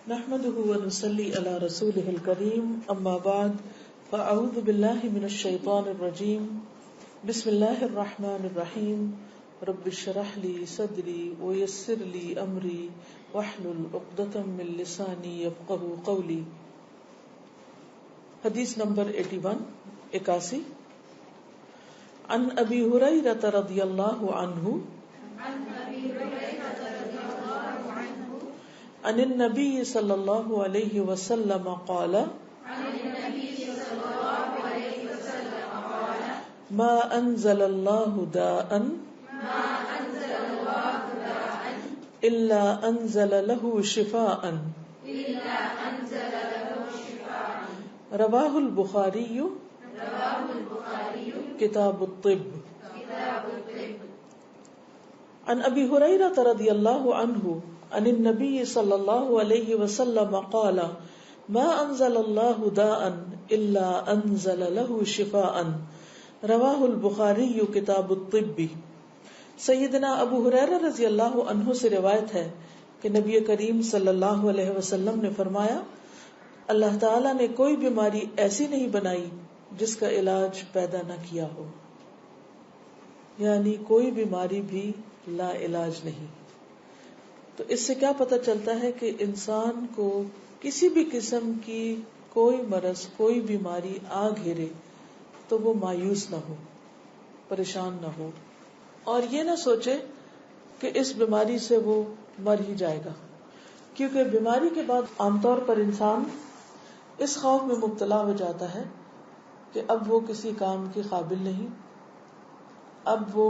نحمده ونصلي على رسوله الكريم اما بعد فاعوذ بالله من الشيطان الرجيم بسم الله الرحمن الرحيم رب اشرح لي صدري ويسر لي امري واحلل عقدة من لساني يفقهوا قولي. حدیث نمبر 81 عن ابی ہریرہ رضی اللہ عنہ عن النبي صلى الله عليه وسلم قال ما أنزل الله داء إلا أنزل له شفاء رواه البخاري كتاب الطب. عن ابی ہریرہ رضی اللہ عنہ عن النبي صلى الله عليه وسلم قال ما انزل الله داء الا انزل له شفاء رواه البخاري كتاب الطب. سیدنا ابو ہریرہ رضی اللہ عنہ سے روایت ہے کہ نبی کریم صلی اللہ علیہ وسلم نے فرمایا اللہ تعالی نے کوئی بیماری ایسی نہیں بنائی جس کا علاج پیدا نہ کیا ہو، یعنی کوئی بیماری بھی لا علاج نہیں. تو اس سے کیا پتہ چلتا ہے کہ انسان کو کسی بھی قسم کی کوئی مرض کوئی بیماری آ گھیرے تو وہ مایوس نہ ہو، پریشان نہ ہو، اور یہ نہ سوچے کہ اس بیماری سے وہ مر ہی جائے گا، کیونکہ بیماری کے بعد عام طور پر انسان اس خوف میں مبتلا ہو جاتا ہے کہ اب وہ کسی کام کے قابل نہیں، اب وہ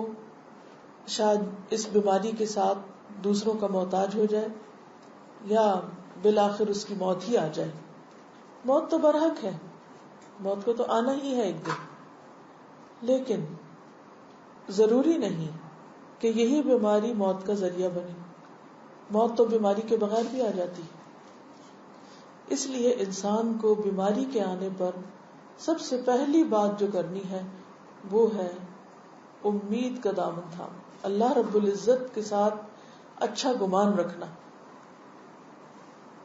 شاید اس بیماری کے ساتھ دوسروں کا محتاج ہو جائے یا بالآخر اس کی موت ہی آ جائے. موت تو برحق ہے، موت کو تو آنا ہی ہے ایک دن، لیکن ضروری نہیں کہ یہی بیماری موت کا ذریعہ بنے. موت تو بیماری کے بغیر بھی آ جاتی. اس لیے انسان کو بیماری کے آنے پر سب سے پہلی بات جو کرنی ہے وہ ہے امید کا دامن تھام، اللہ رب العزت کے ساتھ اچھا گمان رکھنا،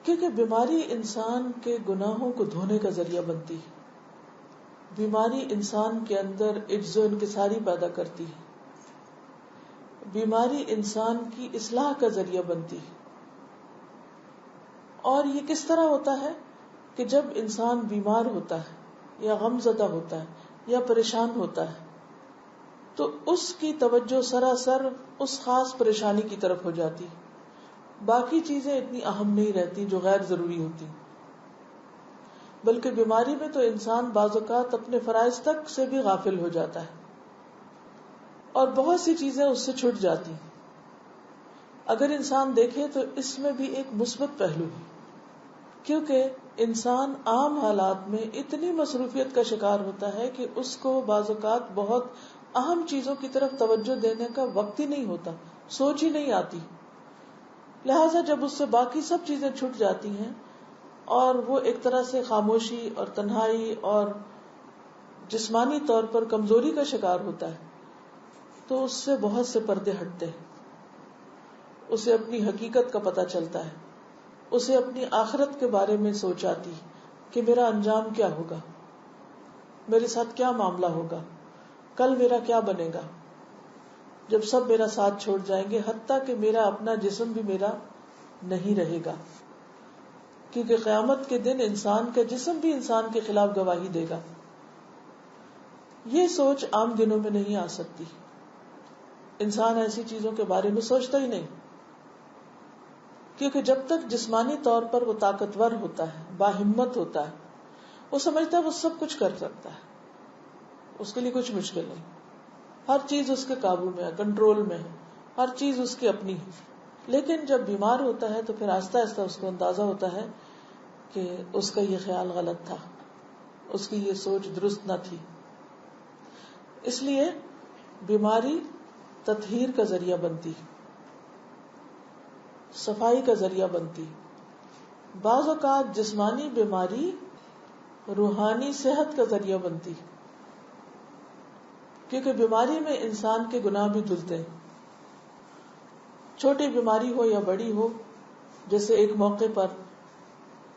کیونکہ بیماری انسان کے گناہوں کو دھونے کا ذریعہ بنتی ہے. بیماری انسان کے اندر عجز و انکساری پیدا کرتی ہے، بیماری انسان کی اصلاح کا ذریعہ بنتی ہے. اور یہ کس طرح ہوتا ہے کہ جب انسان بیمار ہوتا ہے یا غم زدہ ہوتا ہے یا پریشان ہوتا ہے تو اس کی توجہ سراسر اس خاص پریشانی کی طرف ہو جاتی، باقی چیزیں اتنی اہم نہیں رہتی جو غیر ضروری ہوتی. بلکہ بیماری میں تو انسان بعض اوقات اپنے فرائض تک سے بھی غافل ہو جاتا ہے اور بہت سی چیزیں اس سے چھٹ جاتی. اگر انسان دیکھے تو اس میں بھی ایک مثبت پہلو ہے، کیونکہ انسان عام حالات میں اتنی مصروفیت کا شکار ہوتا ہے کہ اس کو بعض اوقات بہت اہم چیزوں کی طرف توجہ دینے کا وقت ہی نہیں ہوتا، سوچ ہی نہیں آتی. لہٰذا جب اس سے باقی سب چیزیں چھٹ جاتی ہیں اور وہ ایک طرح سے خاموشی اور تنہائی اور جسمانی طور پر کمزوری کا شکار ہوتا ہے تو اس سے بہت سے پردے ہٹتے ہیں. اسے اپنی حقیقت کا پتہ چلتا ہے، اسے اپنی آخرت کے بارے میں سوچ آتی کہ میرا انجام کیا ہوگا، میرے ساتھ کیا معاملہ ہوگا، کل میرا کیا بنے گا جب سب میرا ساتھ چھوڑ جائیں گے، حتیٰ کہ میرا اپنا جسم بھی میرا نہیں رہے گا، کیونکہ قیامت کے دن انسان کا جسم بھی انسان کے خلاف گواہی دے گا. یہ سوچ عام دنوں میں نہیں آ سکتی. انسان ایسی چیزوں کے بارے میں سوچتا ہی نہیں، کیونکہ جب تک جسمانی طور پر وہ طاقتور ہوتا ہے، باہمت ہوتا ہے، وہ سمجھتا ہے وہ سب کچھ کر سکتا ہے، اس کے لیے کچھ مشکل نہیں، ہر چیز اس کے قابو میں ہے، کنٹرول میں ہے، ہر چیز اس کی اپنی ہے. لیکن جب بیمار ہوتا ہے تو پھر آہستہ آہستہ اس کو اندازہ ہوتا ہے کہ اس کا یہ خیال غلط تھا، اس کی یہ سوچ درست نہ تھی. اس لیے بیماری تطہیر کا ذریعہ بنتی، صفائی کا ذریعہ بنتی. بعض اوقات جسمانی بیماری روحانی صحت کا ذریعہ بنتی، کیونکہ بیماری میں انسان کے گناہ بھی دھلتے ہیں. چھوٹی بیماری ہو یا بڑی ہو، جیسے ایک موقع پر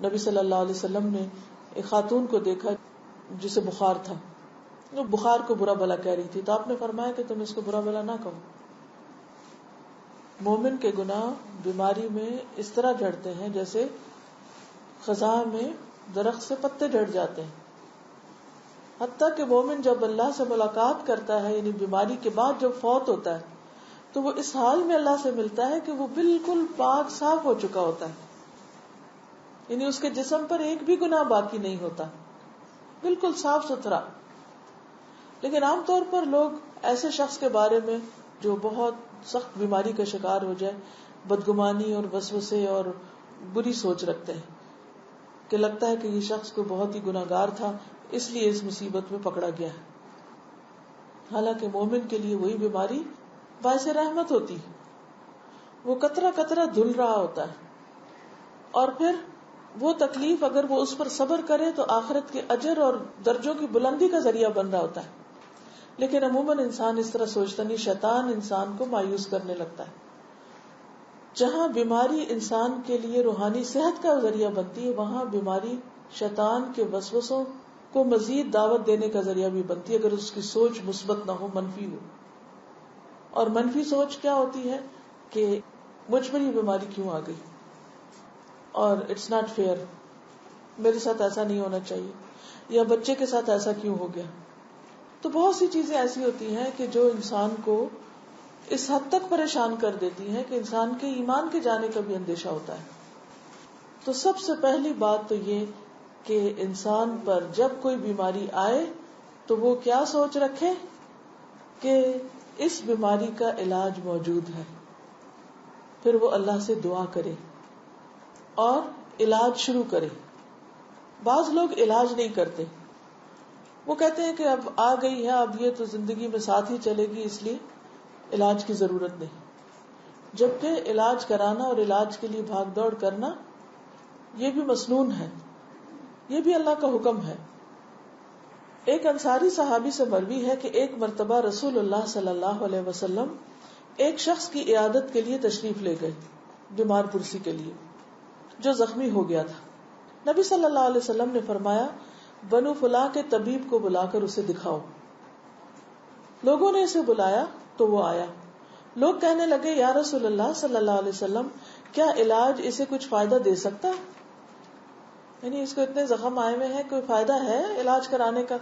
نبی صلی اللہ علیہ وسلم نے ایک خاتون کو دیکھا جسے بخار تھا، وہ بخار کو برا بھلا کہہ رہی تھی، تو آپ نے فرمایا کہ تم اس کو برا بھلا نہ کہو. مومن کے گناہ بیماری میں اس طرح جھڑتے ہیں جیسے خزاں میں درخت سے پتے جھڑ جاتے ہیں. حتیٰ کہ مومن جب اللہ سے ملاقات کرتا ہے، یعنی بیماری کے بعد جب فوت ہوتا ہے، تو وہ اس حال میں اللہ سے ملتا ہے کہ وہ بالکل پاک صاف ہو چکا ہوتا ہے، یعنی اس کے جسم پر ایک بھی گناہ باقی نہیں ہوتا، بالکل صاف ستھرا. لیکن عام طور پر لوگ ایسے شخص کے بارے میں جو بہت سخت بیماری کا شکار ہو جائے بدگمانی اور وسوسے اور بری سوچ رکھتے ہیں کہ لگتا ہے کہ یہ شخص کو بہت ہی گناہگار تھا اس لیے اس مصیبت میں پکڑا گیا ہے. حالانکہ مومن کے لیے وہی بیماری باعث رحمت ہوتی، وہ قطرہ قطرہ دھل رہا ہوتا ہے، اور پھر وہ تکلیف اگر وہ اس پر صبر کرے تو آخرت کے اجر اور درجوں کی بلندی کا ذریعہ بن رہا ہوتا ہے. لیکن عموماً انسان اس طرح سوچتا نہیں، شیطان انسان کو مایوس کرنے لگتا ہے. جہاں بیماری انسان کے لیے روحانی صحت کا ذریعہ بنتی ہے، وہاں بیماری شیطان کے وسوسوں کو مزید دعوت دینے کا ذریعہ بھی بنتی ہے، اگر اس کی سوچ مثبت نہ ہو، منفی ہو. اور منفی سوچ کیا ہوتی ہے کہ مجھ پر یہ بیماری کیوں آ گئی، اور اٹس ناٹ فیئر، میرے ساتھ ایسا نہیں ہونا چاہیے، یا بچے کے ساتھ ایسا کیوں ہو گیا. تو بہت سی چیزیں ایسی ہوتی ہیں کہ جو انسان کو اس حد تک پریشان کر دیتی ہیں کہ انسان کے ایمان کے جانے کا بھی اندیشہ ہوتا ہے. تو سب سے پہلی بات تو یہ کہ انسان پر جب کوئی بیماری آئے تو وہ کیا سوچ رکھے کہ اس بیماری کا علاج موجود ہے. پھر وہ اللہ سے دعا کرے اور علاج شروع کرے. بعض لوگ علاج نہیں کرتے، وہ کہتے ہیں کہ اب آ گئی ہے، اب یہ تو زندگی میں ساتھ ہی چلے گی، اس لیے علاج کی ضرورت نہیں. جبکہ علاج کرانا اور علاج کے لیے بھاگ دوڑ کرنا یہ بھی مسنون ہے، یہ بھی اللہ کا حکم ہے. ایک انصاری صحابی سے مروی ہے کہ ایک مرتبہ رسول اللہ صلی اللہ علیہ وسلم ایک شخص کی عیادت کے لیے تشریف لے گئے، بیمار پرسی کے لیے، جو زخمی ہو گیا تھا. نبی صلی اللہ علیہ وسلم نے فرمایا بنو فلاں کے طبیب کو بلا کر اسے دکھاؤ. لوگوں نے اسے بلایا تو وہ آیا. لوگ کہنے لگے یا رسول اللہ صلی اللہ علیہ وسلم کیا علاج اسے کچھ فائدہ دے سکتا ہے؟ یعنی اس کو اتنے زخم آئے ہوئے ہیں، کوئی فائدہ ہے علاج کرانے کا؟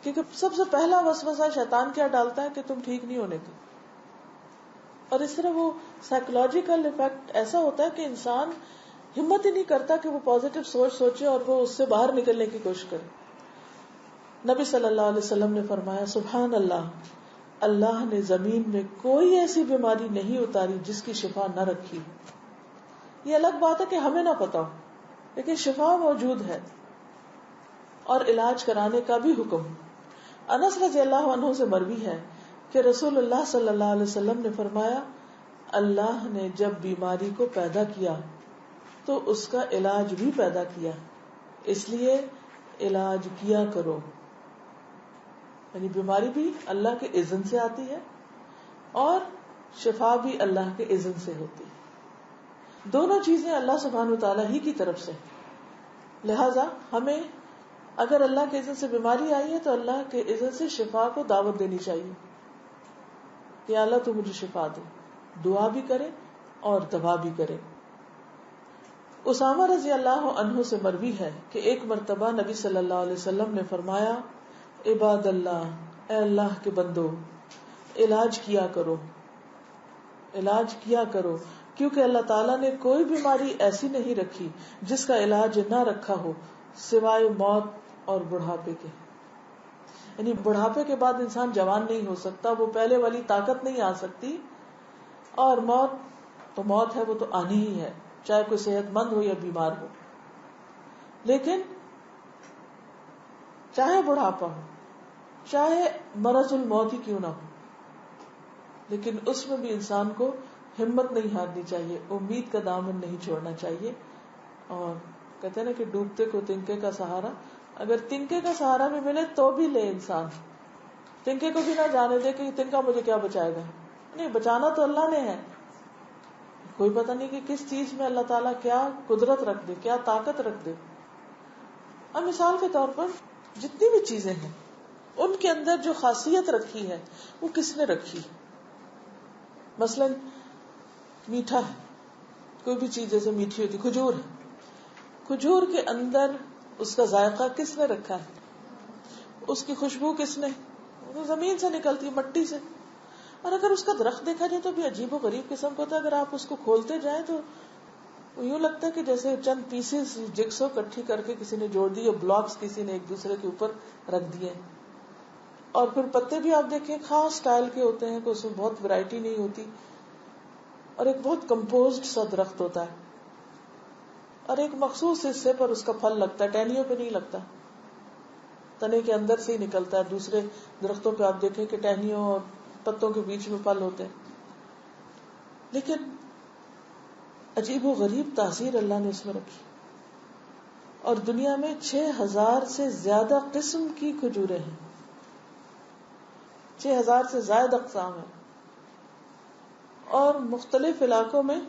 کیونکہ سب سے پہلا وسوسہ شیطان کیا ڈالتا ہے کہ تم ٹھیک نہیں ہونے کے. اور اس طرح وہ سائیکولوجیکل ایفیکٹ ایسا ہوتا ہے کہ انسان ہمت ہی نہیں کرتا کہ وہ پازیٹیو سوچ سوچے اور وہ اس سے باہر نکلنے کی کوشش کرے. نبی صلی اللہ علیہ وسلم نے فرمایا سبحان اللہ، اللہ نے زمین میں کوئی ایسی بیماری نہیں اتاری جس کی شفا نہ رکھی. یہ الگ بات ہے کہ ہمیں نہ پتا ہو، لیکن شفا موجود ہے اور علاج کرانے کا بھی حکم. انس رضی اللہ عنہ سے مروی ہے کہ رسول اللہ صلی اللہ علیہ وسلم نے فرمایا اللہ نے جب بیماری کو پیدا کیا تو اس کا علاج بھی پیدا کیا، اس لیے علاج کیا کرو. یعنی بیماری بھی اللہ کے اذن سے آتی ہے اور شفا بھی اللہ کے اذن سے ہوتی ہے. دونوں چیزیں اللہ سبحانہ وتعالی ہی کی طرف سے. لہذا ہمیں اگر اللہ کے اذن سے بیماری آئی ہے تو اللہ کے اذن سے شفا کو دعوت دینی چاہیے کہ اللہ تو مجھے شفا دے. دعا بھی کرے اور دوا بھی کرے. اسامہ رضی اللہ عنہ سے مروی ہے کہ ایک مرتبہ نبی صلی اللہ علیہ وسلم نے فرمایا عباد اللہ، اے اللہ کے بندو، علاج کیا کرو، علاج کیا کرو، کیونکہ اللہ تعالیٰ نے کوئی بیماری ایسی نہیں رکھی جس کا علاج نہ رکھا ہو سوائے موت اور بڑھاپے کے. یعنی بڑھاپے کے بعد انسان جوان نہیں ہو سکتا، وہ پہلے والی طاقت نہیں آ سکتی، اور موت تو موت ہے، وہ تو آنی ہی ہے، چاہے کوئی صحت مند ہو یا بیمار ہو. لیکن چاہے بڑھاپا ہو، چاہے مرض الموت ہی کیوں نہ ہو، لیکن اس میں بھی انسان کو ہمت نہیں ہارنی چاہیے، امید کا دامن نہیں چھوڑنا چاہیے. اور کہتے ہیں نا کہ ڈوبتے کو تنکے کا سہارا، اگر تنکے کا سہارا بھی ملے تو بھی لے انسان. تنکے کو بھی نہ جانے دے کہ تنکا مجھے کیا بچائے گا، نہیں، بچانا تو اللہ نے ہے. کوئی پتہ نہیں کہ کس چیز میں اللہ تعالیٰ کیا قدرت رکھ دے، کیا طاقت رکھ دے. اب مثال کے طور پر جتنی بھی چیزیں ہیں ان کے اندر جو خاصیت رکھی ہے وہ کس نے رکھی؟ مثلا میٹھا ہے، کوئی بھی چیز جیسے میٹھی ہوتی، کھجور ہے، کھجور کے اندر اس کا ذائقہ کس نے رکھا ہے؟ اس کی خوشبو کس نے؟ وہ زمین سے نکلتی ہے، مٹی سے. اور اگر اس کا درخت دیکھا جائے تو بھی عجیب و غریب قسم کا ہوتا ہے. اگر آپ اس کو کھولتے جائیں تو یوں لگتا ہے کہ جیسے چند پیسز جگسو کٹھی کر کے کسی نے جوڑ دی، یا بلاکس کسی نے ایک دوسرے کے اوپر رکھ دیے. اور پھر پتے بھی آپ دیکھیں خاص سٹائل کے ہوتے ہیں کہ اس میں بہت ویرائٹی نہیں ہوتی، اور ایک بہت کمپوزڈ سا درخت ہوتا ہے، اور ایک مخصوص حصے پر اس کا پھل لگتا ہے، ٹہنیوں پہ نہیں لگتا، تنے کے اندر سے ہی نکلتا ہے. دوسرے درختوں پہ آپ دیکھیں کہ ٹہنیوں اور پتوں کے بیچ میں پھل ہوتے ہیں. لیکن عجیب و غریب تاثیر اللہ نے اس میں رکھی. اور دنیا میں 6000 سے زیادہ قسم کی کھجوریں ہیں، 6000 سے زائد اقسام ہیں، اور مختلف علاقوں میں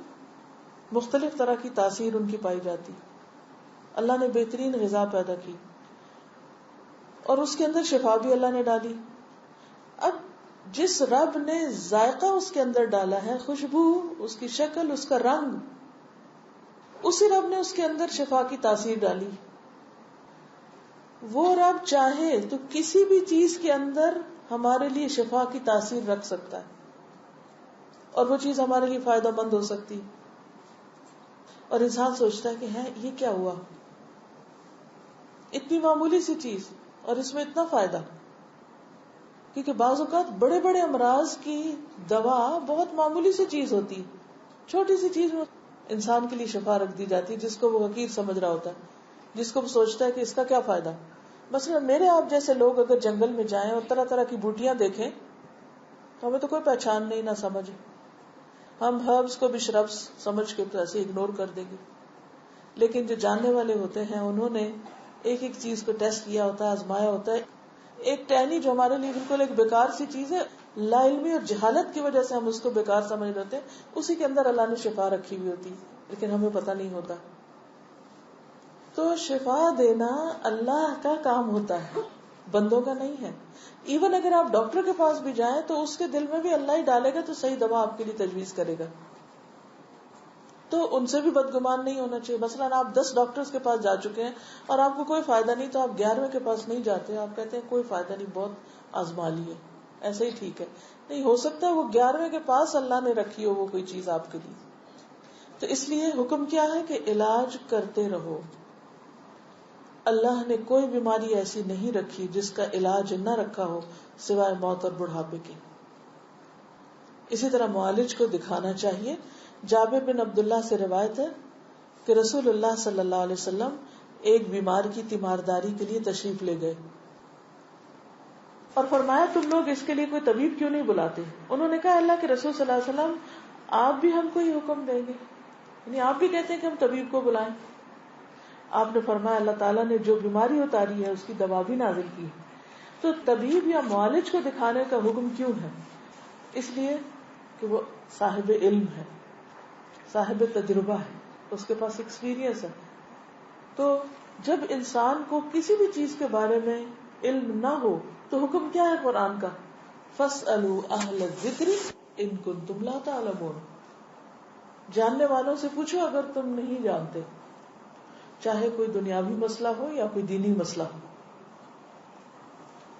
مختلف طرح کی تاثیر ان کی پائی جاتی. اللہ نے بہترین غذا پیدا کی اور اس کے اندر شفا بھی اللہ نے ڈالی. اب جس رب نے ذائقہ اس کے اندر ڈالا ہے، خوشبو، اس کی شکل، اس کا رنگ، اسی رب نے اس کے اندر شفا کی تاثیر ڈالی. وہ رب چاہے تو کسی بھی چیز کے اندر ہمارے لیے شفا کی تاثیر رکھ سکتا ہے، اور وہ چیز ہمارے لیے فائدہ مند ہو سکتی. اور انسان سوچتا ہے کہ ہے یہ کیا ہوا، اتنی معمولی سی چیز اور اس میں اتنا فائدہ. کیونکہ بعض اوقات بڑے بڑے امراض کی دوا بہت معمولی سی چیز ہوتی، چھوٹی سی چیز میں انسان کے لیے شفا رکھ دی جاتی ہے، جس کو وہ حقیر سمجھ رہا ہوتا ہے، جس کو وہ سوچتا ہے کہ اس کا کیا فائدہ. مثلا میرے آپ جیسے لوگ اگر جنگل میں جائیں اور طرح طرح کی بوٹیاں دیکھیں تو ہمیں تو کوئی پہچان نہیں، نہ سمجھ، ہم ہربس کو بھی شربس سمجھ کے ایسے اگنور کر دیں گے. لیکن جو جاننے والے ہوتے ہیں انہوں نے ایک ایک چیز کو ٹیسٹ کیا ہوتا ہے، آزمایا ہوتا ہے. ایک ٹہنی جو ہمارے لیے بالکل ایک بیکار سی چیز ہے، لا علمی اور جہالت کی وجہ سے ہم اس کو بیکار سمجھ لیتے ہیں، اسی کے اندر اللہ نے شفا رکھی ہوئی ہوتی، لیکن ہمیں پتہ نہیں ہوتا. تو شفا دینا اللہ کا کام ہوتا ہے، بندوں کا نہیں ہے. ایون اگر آپ ڈاکٹر کے پاس بھی جائیں تو اس کے دل میں بھی اللہ ہی ڈالے گا تو صحیح دوا آپ کے لیے تجویز کرے گا. تو ان سے بھی بدگمان نہیں ہونا چاہیے. مثلا آپ 10 ڈاکٹرز کے پاس جا چکے ہیں اور آپ کو کوئی فائدہ نہیں، تو آپ 11ویں کے پاس نہیں جاتے، آپ کہتے ہیں کوئی فائدہ نہیں، بہت آزما لیے، ایسے ہی ٹھیک ہے. نہیں، ہو سکتا ہے وہ 11ویں کے پاس اللہ نے رکھی ہو وہ کوئی چیز آپ کے لیے. تو اس لیے حکم کیا ہے کہ علاج کرتے رہو. اللہ نے کوئی بیماری ایسی نہیں رکھی جس کا علاج نہ رکھا ہو سوائے موت اور بڑھاپے کے. اسی طرح معالج کو دکھانا چاہیے. جابر بن عبداللہ سے روایت ہے کہ رسول اللہ صلی اللہ علیہ وسلم ایک بیمار کی تیمارداری کے لیے تشریف لے گئے اور فرمایا تم لوگ اس کے لیے کوئی طبیب کیوں نہیں بلاتے؟ انہوں نے کہا اللہ کے رسول صلی اللہ علیہ وسلم آپ بھی ہم کو یہ حکم دیں گے، یعنی آپ بھی کہتے ہیں کہ ہم طبیب کو بلائیں. آپ نے فرمایا اللہ تعالیٰ نے جو بیماری اتاری ہے اس کی دوا بھی نازل کی ہے. تو طبیب یا معالج کو دکھانے کا حکم کیوں ہے؟ اس لیے کہ وہ صاحب علم ہے، صاحب تجربہ ہے، اس کے پاس ایکسپیرینس ہے. تو جب انسان کو کسی بھی چیز کے بارے میں علم نہ ہو تو حکم کیا ہے قرآن کا؟ فَاسْأَلُوا أَهْلَ الذِّكْرِ إِن كُنتُمْ لَا تَعْلَمُونَ. جاننے والوں سے پوچھو اگر تم نہیں جانتے، چاہے کوئی دنیاوی مسئلہ ہو یا کوئی دینی مسئلہ ہو.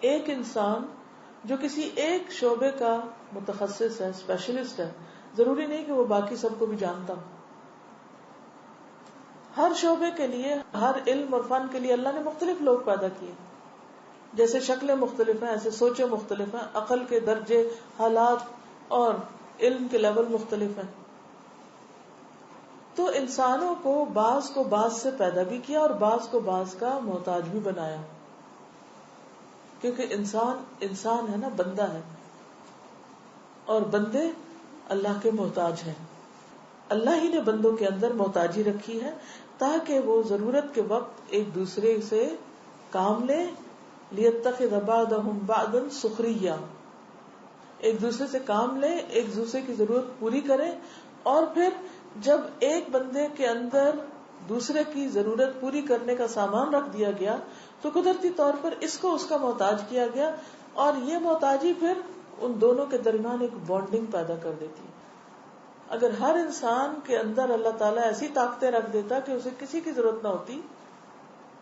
ایک انسان جو کسی ایک شعبے کا متخصص ہے، اسپیشلسٹ ہے، ضروری نہیں کہ وہ باقی سب کو بھی جانتا ہو. ہر شعبے کے لیے، ہر علم اور فن کے لیے اللہ نے مختلف لوگ پیدا کیے. جیسے شکلیں مختلف ہیں ایسے سوچیں مختلف ہیں، عقل کے درجے، حالات اور علم کے لیول مختلف ہیں. تو انسانوں کو بعض سے پیدا بھی کیا اور بعض کو بعض کا محتاج بھی بنایا، کیونکہ انسان ہے نا، بندہ ہے، اور بندے اللہ کے محتاج ہیں. اللہ ہی نے بندوں کے اندر محتاجی رکھی ہے تاکہ وہ ضرورت کے وقت ایک دوسرے سے کام لے. لِيَتَّخِذَ بَعْضُهُمْ بَعْضًا سُخْرِيًّا، ایک دوسرے سے کام لے، ایک دوسرے کی ضرورت پوری کرے، اور پھر جب ایک بندے کے اندر دوسرے کی ضرورت پوری کرنے کا سامان رکھ دیا گیا تو قدرتی طور پر اس کو اس کا محتاج کیا گیا، اور یہ محتاجی پھر ان دونوں کے درمیان ایک بانڈنگ پیدا کر دیتی ہے. اگر ہر انسان کے اندر اللہ تعالیٰ ایسی طاقتیں رکھ دیتا کہ اسے کسی کی ضرورت نہ ہوتی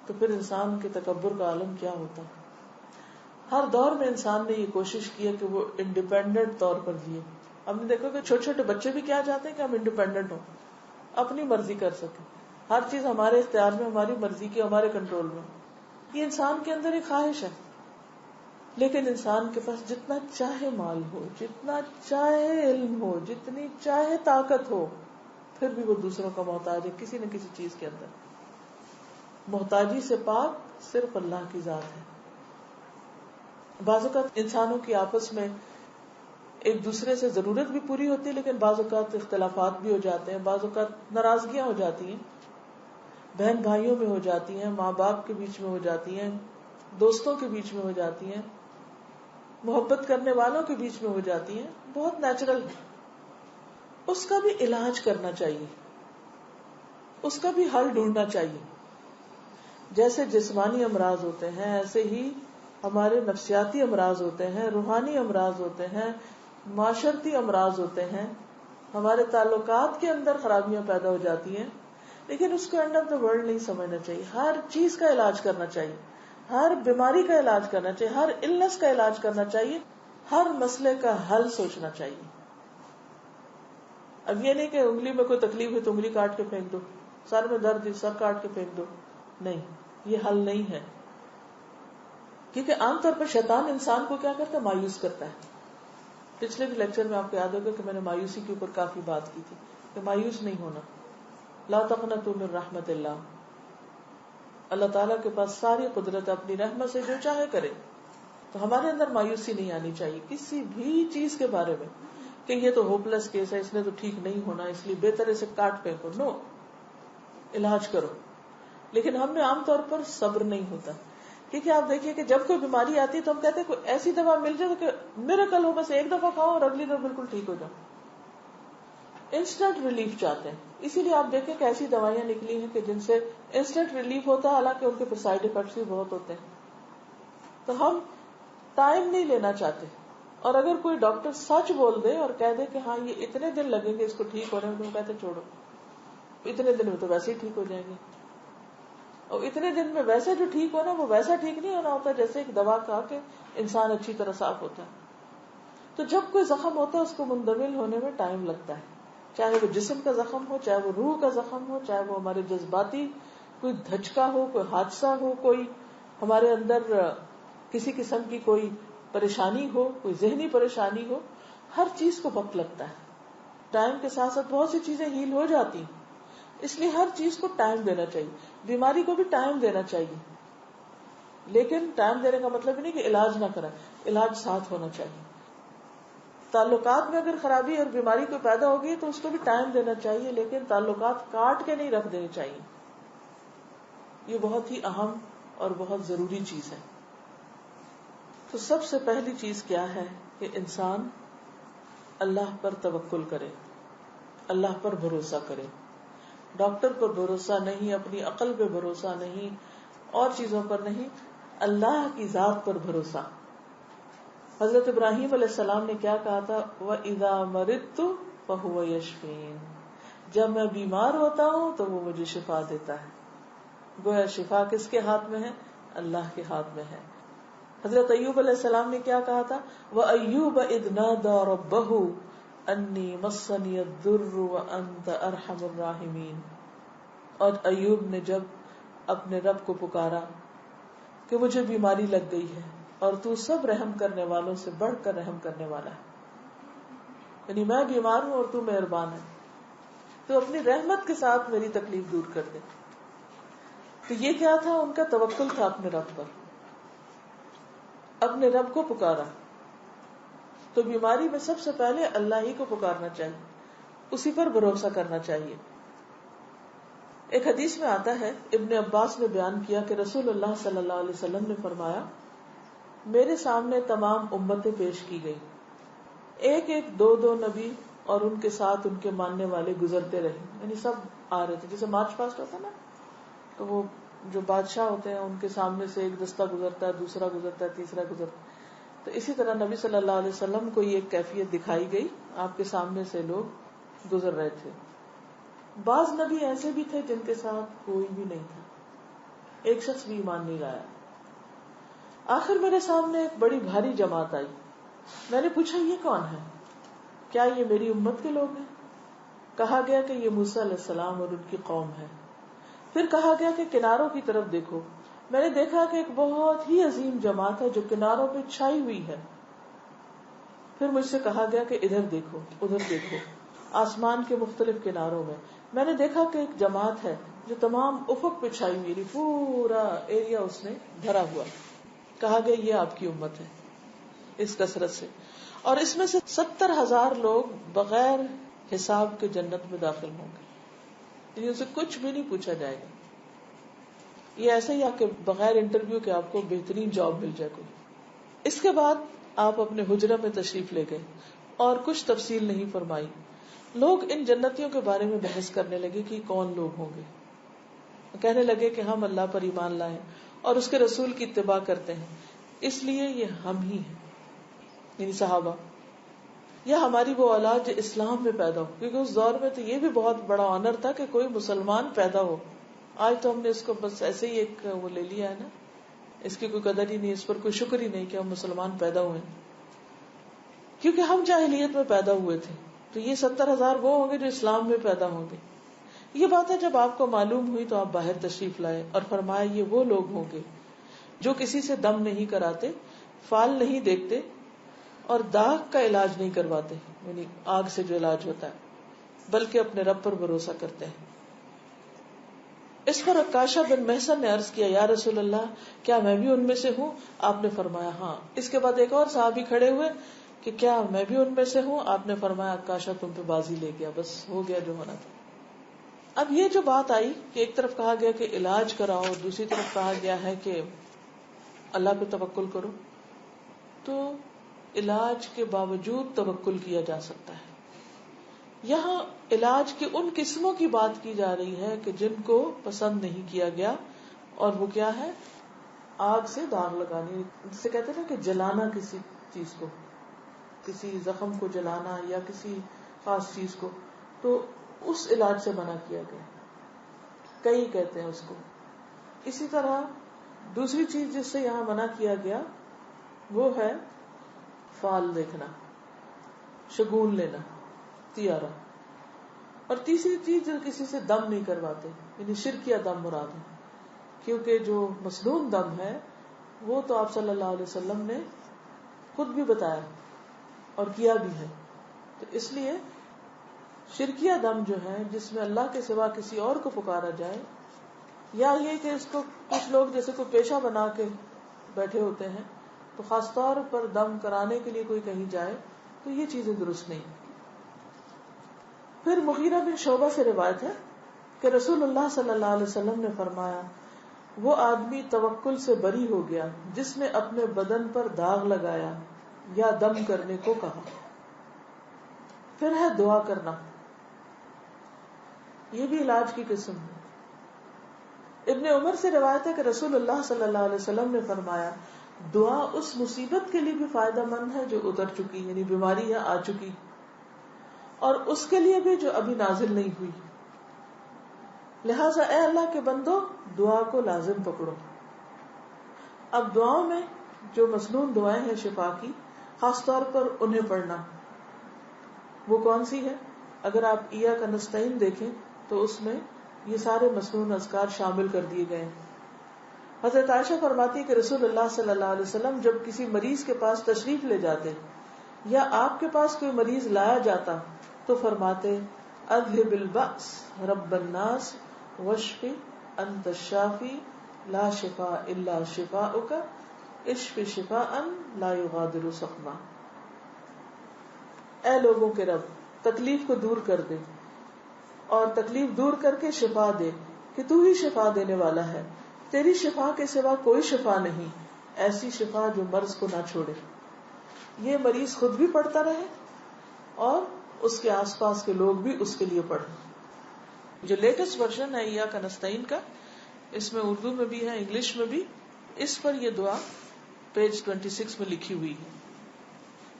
تو پھر انسان کے تکبر کا عالم کیا ہوتا. ہر دور میں انسان نے یہ کوشش کی ہے کہ وہ انڈیپینڈنٹ طور پر جیے. ہم نے دیکھا کہ چھوٹے چھوٹے بچے بھی کیا چاہتے ہیں کہ ہم انڈیپینڈنٹ ہوں، اپنی مرضی کر سکیں، ہر چیز ہمارے اختیار میں، ہماری مرضی کی، ہمارے کنٹرول میں. یہ انسان کے اندر ایک خواہش ہے. لیکن انسان کے پاس جتنا چاہے مال ہو، جتنا چاہے علم ہو، جتنی چاہے طاقت ہو، پھر بھی وہ دوسروں کا محتاج ہے کسی نہ کسی چیز کے اندر. محتاجی سے پاک صرف اللہ کی ذات ہے. بعض اوقات انسانوں کی آپس میں ایک دوسرے سے ضرورت بھی پوری ہوتی ہے، لیکن بعض اوقات اختلافات بھی ہو جاتے ہیں، بعض اوقات ناراضگیاں ہو جاتی ہیں، بہن بھائیوں میں ہو جاتی ہیں، ماں باپ کے بیچ میں ہو جاتی ہیں، دوستوں کے بیچ میں ہو جاتی ہیں، محبت کرنے والوں کے بیچ میں ہو جاتی ہیں. بہت نیچرل ہے. اس کا بھی علاج کرنا چاہیے، اس کا بھی حل ڈھونڈنا چاہیے. جیسے جسمانی امراض ہوتے ہیں ایسے ہی ہمارے نفسیاتی امراض ہوتے ہیں، روحانی امراض ہوتے ہیں، معاشرتی امراض ہوتے ہیں. ہمارے تعلقات کے اندر خرابیاں پیدا ہو جاتی ہیں، لیکن اس کو اینڈ آف دا ورلڈ نہیں سمجھنا چاہیے. ہر چیز کا علاج کرنا چاہیے، ہر بیماری کا علاج کرنا چاہیے، ہر النس کا علاج کرنا چاہیے، ہر مسئلے کا حل سوچنا چاہیے. اب یہ نہیں کہ انگلی میں کوئی تکلیف ہے تو انگلی کاٹ کے پھینک دو، سر میں درد ہے سر کاٹ کے پھینک دو. نہیں، یہ حل نہیں ہے. کیونکہ عام طور پر شیطان انسان کو کیا کرتا ہے؟ مایوس کرتا ہے. پچھلے بھی لیکچر میں آپ کو یاد ہوگا کہ میں نے مایوسی کے اوپر کافی بات کی تھی کہ مایوس نہیں ہونا. لا تقنطوا من رحمت اللہ. اللہ تعالیٰ کے پاس ساری قدرت، اپنی رحمت سے جو چاہے کرے. تو ہمارے اندر مایوسی نہیں آنی چاہیے کسی بھی چیز کے بارے میں کہ یہ تو ہوپ لیس کیس ہے، اس نے تو ٹھیک نہیں ہونا، اس لیے بہتر اسے کاٹ پھینکو. نو، علاج کرو. لیکن ہم میں عام طور پر صبر نہیں ہوتا. کیونکہ آپ دیکھیے کہ جب کوئی بیماری آتی ہے تو ہم کہتے ہیں کوئی ایسی دوا مل جائے کہ میریکل ہو، بس ایک دفعہ کھاؤ اور اگلی دفعہ بالکل ٹھیک ہو جاؤ. انسٹنٹ ریلیف چاہتے ہیں. اسی لیے آپ دیکھیں کہ ایسی دوائیاں نکلی ہیں کہ جن سے انسٹنٹ ریلیف ہوتا ہے، حالانکہ ان کے سائڈ افیکٹس بھی بہت ہوتے ہیں. تو ہم ٹائم نہیں لینا چاہتے. اور اگر کوئی ڈاکٹر سچ بول دے اور کہہ دے کہ ہاں یہ اتنے دن لگیں گے اس کو ٹھیک ہونے میں، تو کہتے چھوڑو، اتنے دن میں تو ویسے ہی ٹھیک ہو جائیں گے. اور اتنے دن میں ویسے جو ٹھیک ہونا وہ ویسا ٹھیک نہیں ہونا ہوتا جیسے ایک دوا کھا کے انسان اچھی طرح صاف ہوتا ہے. تو جب کوئی زخم ہوتا ہے اس کو مندمل ہونے میں ٹائم لگتا ہے، چاہے وہ جسم کا زخم ہو، چاہے وہ روح کا زخم ہو، چاہے وہ ہمارے جذباتی کوئی دھچکا ہو، کوئی حادثہ ہو، کوئی ہمارے اندر کسی قسم کی کوئی پریشانی ہو، کوئی ذہنی پریشانی ہو. ہر چیز کو وقت لگتا ہے. ٹائم کے ساتھ ساتھ بہت سی چیزیں ہیل ہو جاتی ہیں، اس لیے ہر چیز کو ٹائم دینا چاہیے. بیماری کو بھی ٹائم دینا چاہیے، لیکن ٹائم دینے کا مطلب نہیں کہ علاج نہ کریں، علاج ساتھ ہونا چاہیے. تعلقات میں اگر خرابی اور بیماری کو پیدا ہوگی تو اس کو بھی ٹائم دینا چاہیے، لیکن تعلقات کاٹ کے نہیں رکھ دینے چاہیے. یہ بہت ہی اہم اور بہت ضروری چیز ہے. تو سب سے پہلی چیز کیا ہے کہ انسان اللہ پر توکل کرے، اللہ پر بھروسہ کرے. ڈاکٹر پر بھروسہ نہیں، اپنی عقل پہ بھروسہ نہیں، اور چیزوں پر نہیں، اللہ کی ذات پر بھروسہ. حضرت ابراہیم علیہ السلام نے کیا کہا تھا؟ وَإِذَا مَرِضْتُ فَهُوَ يَشْفِينِ. جب میں بیمار ہوتا ہوں تو وہ مجھے شفا دیتا ہے. گویا شفا کس کے ہاتھ میں ہے؟ اللہ کے ہاتھ میں ہے. حضرت ایوب علیہ السلام نے کیا کہا تھا؟ وَأَيُّوبَ إِذْ نَادَى رَبَّهُ أَنِّي مَسَّنِيَ الضُّرُّ وَأَنْتَ أَرْحَمُ الرَّاحِمِينَ. اور ایوب نے جب اپنے رب کو پکارا کہ مجھے بیماری لگ گئی ہے اور تو سب رحم کرنے والوں سے بڑھ کر رحم کرنے والا ہے، یعنی میں بیمار ہوں اور تو مہربان ہے، تو اپنی رحمت کے ساتھ میری تکلیف دور کر دے. تو یہ کیا تھا؟ ان کا توکل تھا اپنے رب پر، اپنے رب کو پکارا. تو بیماری میں سب سے پہلے اللہ ہی کو پکارنا چاہیے، اسی پر بھروسہ کرنا چاہیے. ایک حدیث میں آتا ہے، ابن عباس نے بیان کیا کہ رسول اللہ صلی اللہ علیہ وسلم نے فرمایا، میرے سامنے تمام امتیں پیش کی گئی، ایک ایک دو دو نبی اور ان کے ساتھ ان کے ماننے والے گزرتے رہے، یعنی سب آ رہے تھے. جیسے مارچ پاسٹ ہوتا ہے نا، تو وہ جو بادشاہ ہوتے ہیں ان کے سامنے سے ایک دستہ گزرتا ہے، دوسرا گزرتا ہے، تیسرا گزرتا ہے. تو اسی طرح نبی صلی اللہ علیہ وسلم کو یہ ایک کیفیت دکھائی گئی، آپ کے سامنے سے لوگ گزر رہے تھے. بعض نبی ایسے بھی تھے جن کے ساتھ کوئی بھی نہیں تھا، ایک شخص بھی ایمان نہیں لایا. آخر میرے سامنے ایک بڑی بھاری جماعت آئی. میں نے پوچھا یہ کون ہے؟ کیا یہ میری امت کے لوگ ہیں؟ کہا گیا کہ یہ موسیٰ علیہ السلام اور ان کی قوم ہے. پھر کہا گیا کہ کناروں کی طرف دیکھو. میں نے دیکھا کہ ایک بہت ہی عظیم جماعت ہے جو کناروں پہ چھائی ہوئی ہے. پھر مجھ سے کہا گیا کہ ادھر دیکھو، ادھر دیکھو، آسمان کے مختلف کناروں میں. میں نے دیکھا کہ ایک جماعت ہے جو تمام افق پہ چھائی ہوئی، پورا ایریا اس نے بھرا ہوا. کہا گیا یہ آپ کی امت ہے اس کثرت سے، اور اس میں سے 70,000 لوگ بغیر حساب کے جنت میں داخل ہوں گے، یعنی اسے کچھ بھی نہیں پوچھا جائے گا. یہ ایسا ہی کہ بغیر انٹرویو کے آپ کو بہترین جاب مل جائے کوئی. اس کے بعد آپ اپنے حجرہ میں تشریف لے گئے اور کچھ تفصیل نہیں فرمائی. لوگ ان جنتیوں کے بارے میں بحث کرنے لگے کہ کون لوگ ہوں گے. کہنے لگے کہ ہم اللہ پر ایمان لائے اور اس کے رسول کی اتباع کرتے ہیں، اس لیے یہ ہم ہی ہیں، یعنی صحابہ، یا ہماری وہ اولاد جو اسلام میں پیدا ہو. کیونکہ اس دور میں تو یہ بھی بہت بڑا آنر تھا کہ کوئی مسلمان پیدا ہو. آج تو ہم نے اس کو بس ایسے ہی ایک وہ لے لیا ہے نا، اس کی کوئی قدر ہی نہیں، اس پر کوئی شکر ہی نہیں کہ ہم مسلمان پیدا ہوئے. کیونکہ ہم جاہلیت میں پیدا ہوئے تھے، تو یہ 70,000 وہ ہوں گے جو اسلام میں پیدا ہوں گے. یہ باتیں جب آپ کو معلوم ہوئی تو آپ باہر تشریف لائے اور فرمایا یہ وہ لوگ ہوں گے جو کسی سے دم نہیں کراتے، فال نہیں دیکھتے اور داغ کا علاج نہیں کرواتے، یعنی آگ سے جو علاج ہوتا ہے، بلکہ اپنے رب پر بھروسہ کرتے ہیں. اس پر عکاشہ بن محصن نے عرض کیا، یا رسول اللہ کیا میں بھی ان میں سے ہوں؟ آپ نے فرمایا ہاں. اس کے بعد ایک اور صحابی کھڑے ہوئے کہ کیا میں بھی ان میں سے ہوں؟ آپ نے فرمایا عکاشہ تم پہ بازی لے گیا، بس ہو گیا جو ہونا تھا. اب یہ جو بات آئی کہ ایک طرف کہا گیا کہ علاج کراؤ، دوسری طرف کہا گیا ہے کہ اللہ پہ توکل کرو، تو علاج کے باوجود توکل کیا جا سکتا ہے. یہاں علاج کی ان قسموں کی بات کی جا رہی ہے کہ جن کو پسند نہیں کیا گیا، اور وہ کیا ہے؟ آگ سے داغ لگانے، جسے کہتے ہیں نا کہ جلانا کسی چیز کو، کسی زخم کو جلانا یا کسی خاص چیز کو، تو اس علاج سے منع کیا گیا. کئی کہتے ہیں اس کو. اسی طرح دوسری چیز جس سے یہاں منع کیا گیا وہ ہے فال دیکھنا، شگون لینا، تیارہ. اور تیسری چیز جو کسی سے دم نہیں کرواتے، یعنی شرکیہ دم مراد ہے، کیونکہ جو مسنون دم ہے وہ تو آپ صلی اللہ علیہ وسلم نے خود بھی بتایا اور کیا بھی ہے. تو اس لیے شرکیہ دم جو ہے جس میں اللہ کے سوا کسی اور کو پکارا جائے، یا یہ کہ اس کو کچھ لوگ جیسے کوئی پیشہ بنا کے بیٹھے ہوتے ہیں، تو خاص طور پر دم کرانے کے لیے کوئی کہیں جائے، تو یہ چیزیں درست نہیں. پھر مغیرہ بن شعبہ سے روایت ہے کہ رسول اللہ صلی اللہ علیہ وسلم نے فرمایا، وہ آدمی توکل سے بری ہو گیا جس نے اپنے بدن پر داغ لگایا یا دم کرنے کو کہا. پھر ہے دعا کرنا، یہ بھی علاج کی قسم ہے. ابن عمر سے روایت ہے کہ رسول اللہ صلی اللہ علیہ وسلم نے فرمایا، دعا اس مصیبت کے لیے بھی فائدہ مند ہے جو اتر چکی، یعنی بیماری ہے آ چکی، اور اس کے لیے بھی جو ابھی نازل نہیں ہوئی. لہٰذا اے اللہ کے بندو، دعا کو لازم پکڑو. اب دعاؤں میں جو مسنون دعائیں ہیں شفا کی، خاص طور پر انہیں پڑھنا. وہ کون سی ہے؟ اگر آپ ایاک نستعین دیکھیں تو اس میں یہ سارے مسنون اذکار شامل کر دیے گئے. حضرت عائشہ فرماتی ہے کہ رسول اللہ صلی اللہ علیہ وسلم جب کسی مریض کے پاس تشریف لے جاتے یا آپ کے پاس کوئی مریض لایا جاتا تو فرماتے، اذهب البأس رب الناس واشف انت الشافی لا شفاء الا شفاؤک اشف شفاء لا یغادر سقما. اے لوگوں کے رب، تکلیف کو دور کر دے اور تکلیف دور کر کے شفا دے، کہ تو ہی شفا دینے والا ہے، تیری شفا کے سوا کوئی شفا نہیں، ایسی شفا جو مرض کو نہ چھوڑے. یہ مریض خود بھی پڑھتا رہے اور اس کے آس پاس کے لوگ بھی اس کے لیے پڑھیں. جو لیٹسٹ ورژن ہے ایاک نستعین کا، اس میں اردو میں بھی ہے، انگلش میں بھی، اس پر یہ دعا پیج 26 میں لکھی ہوئی ہے.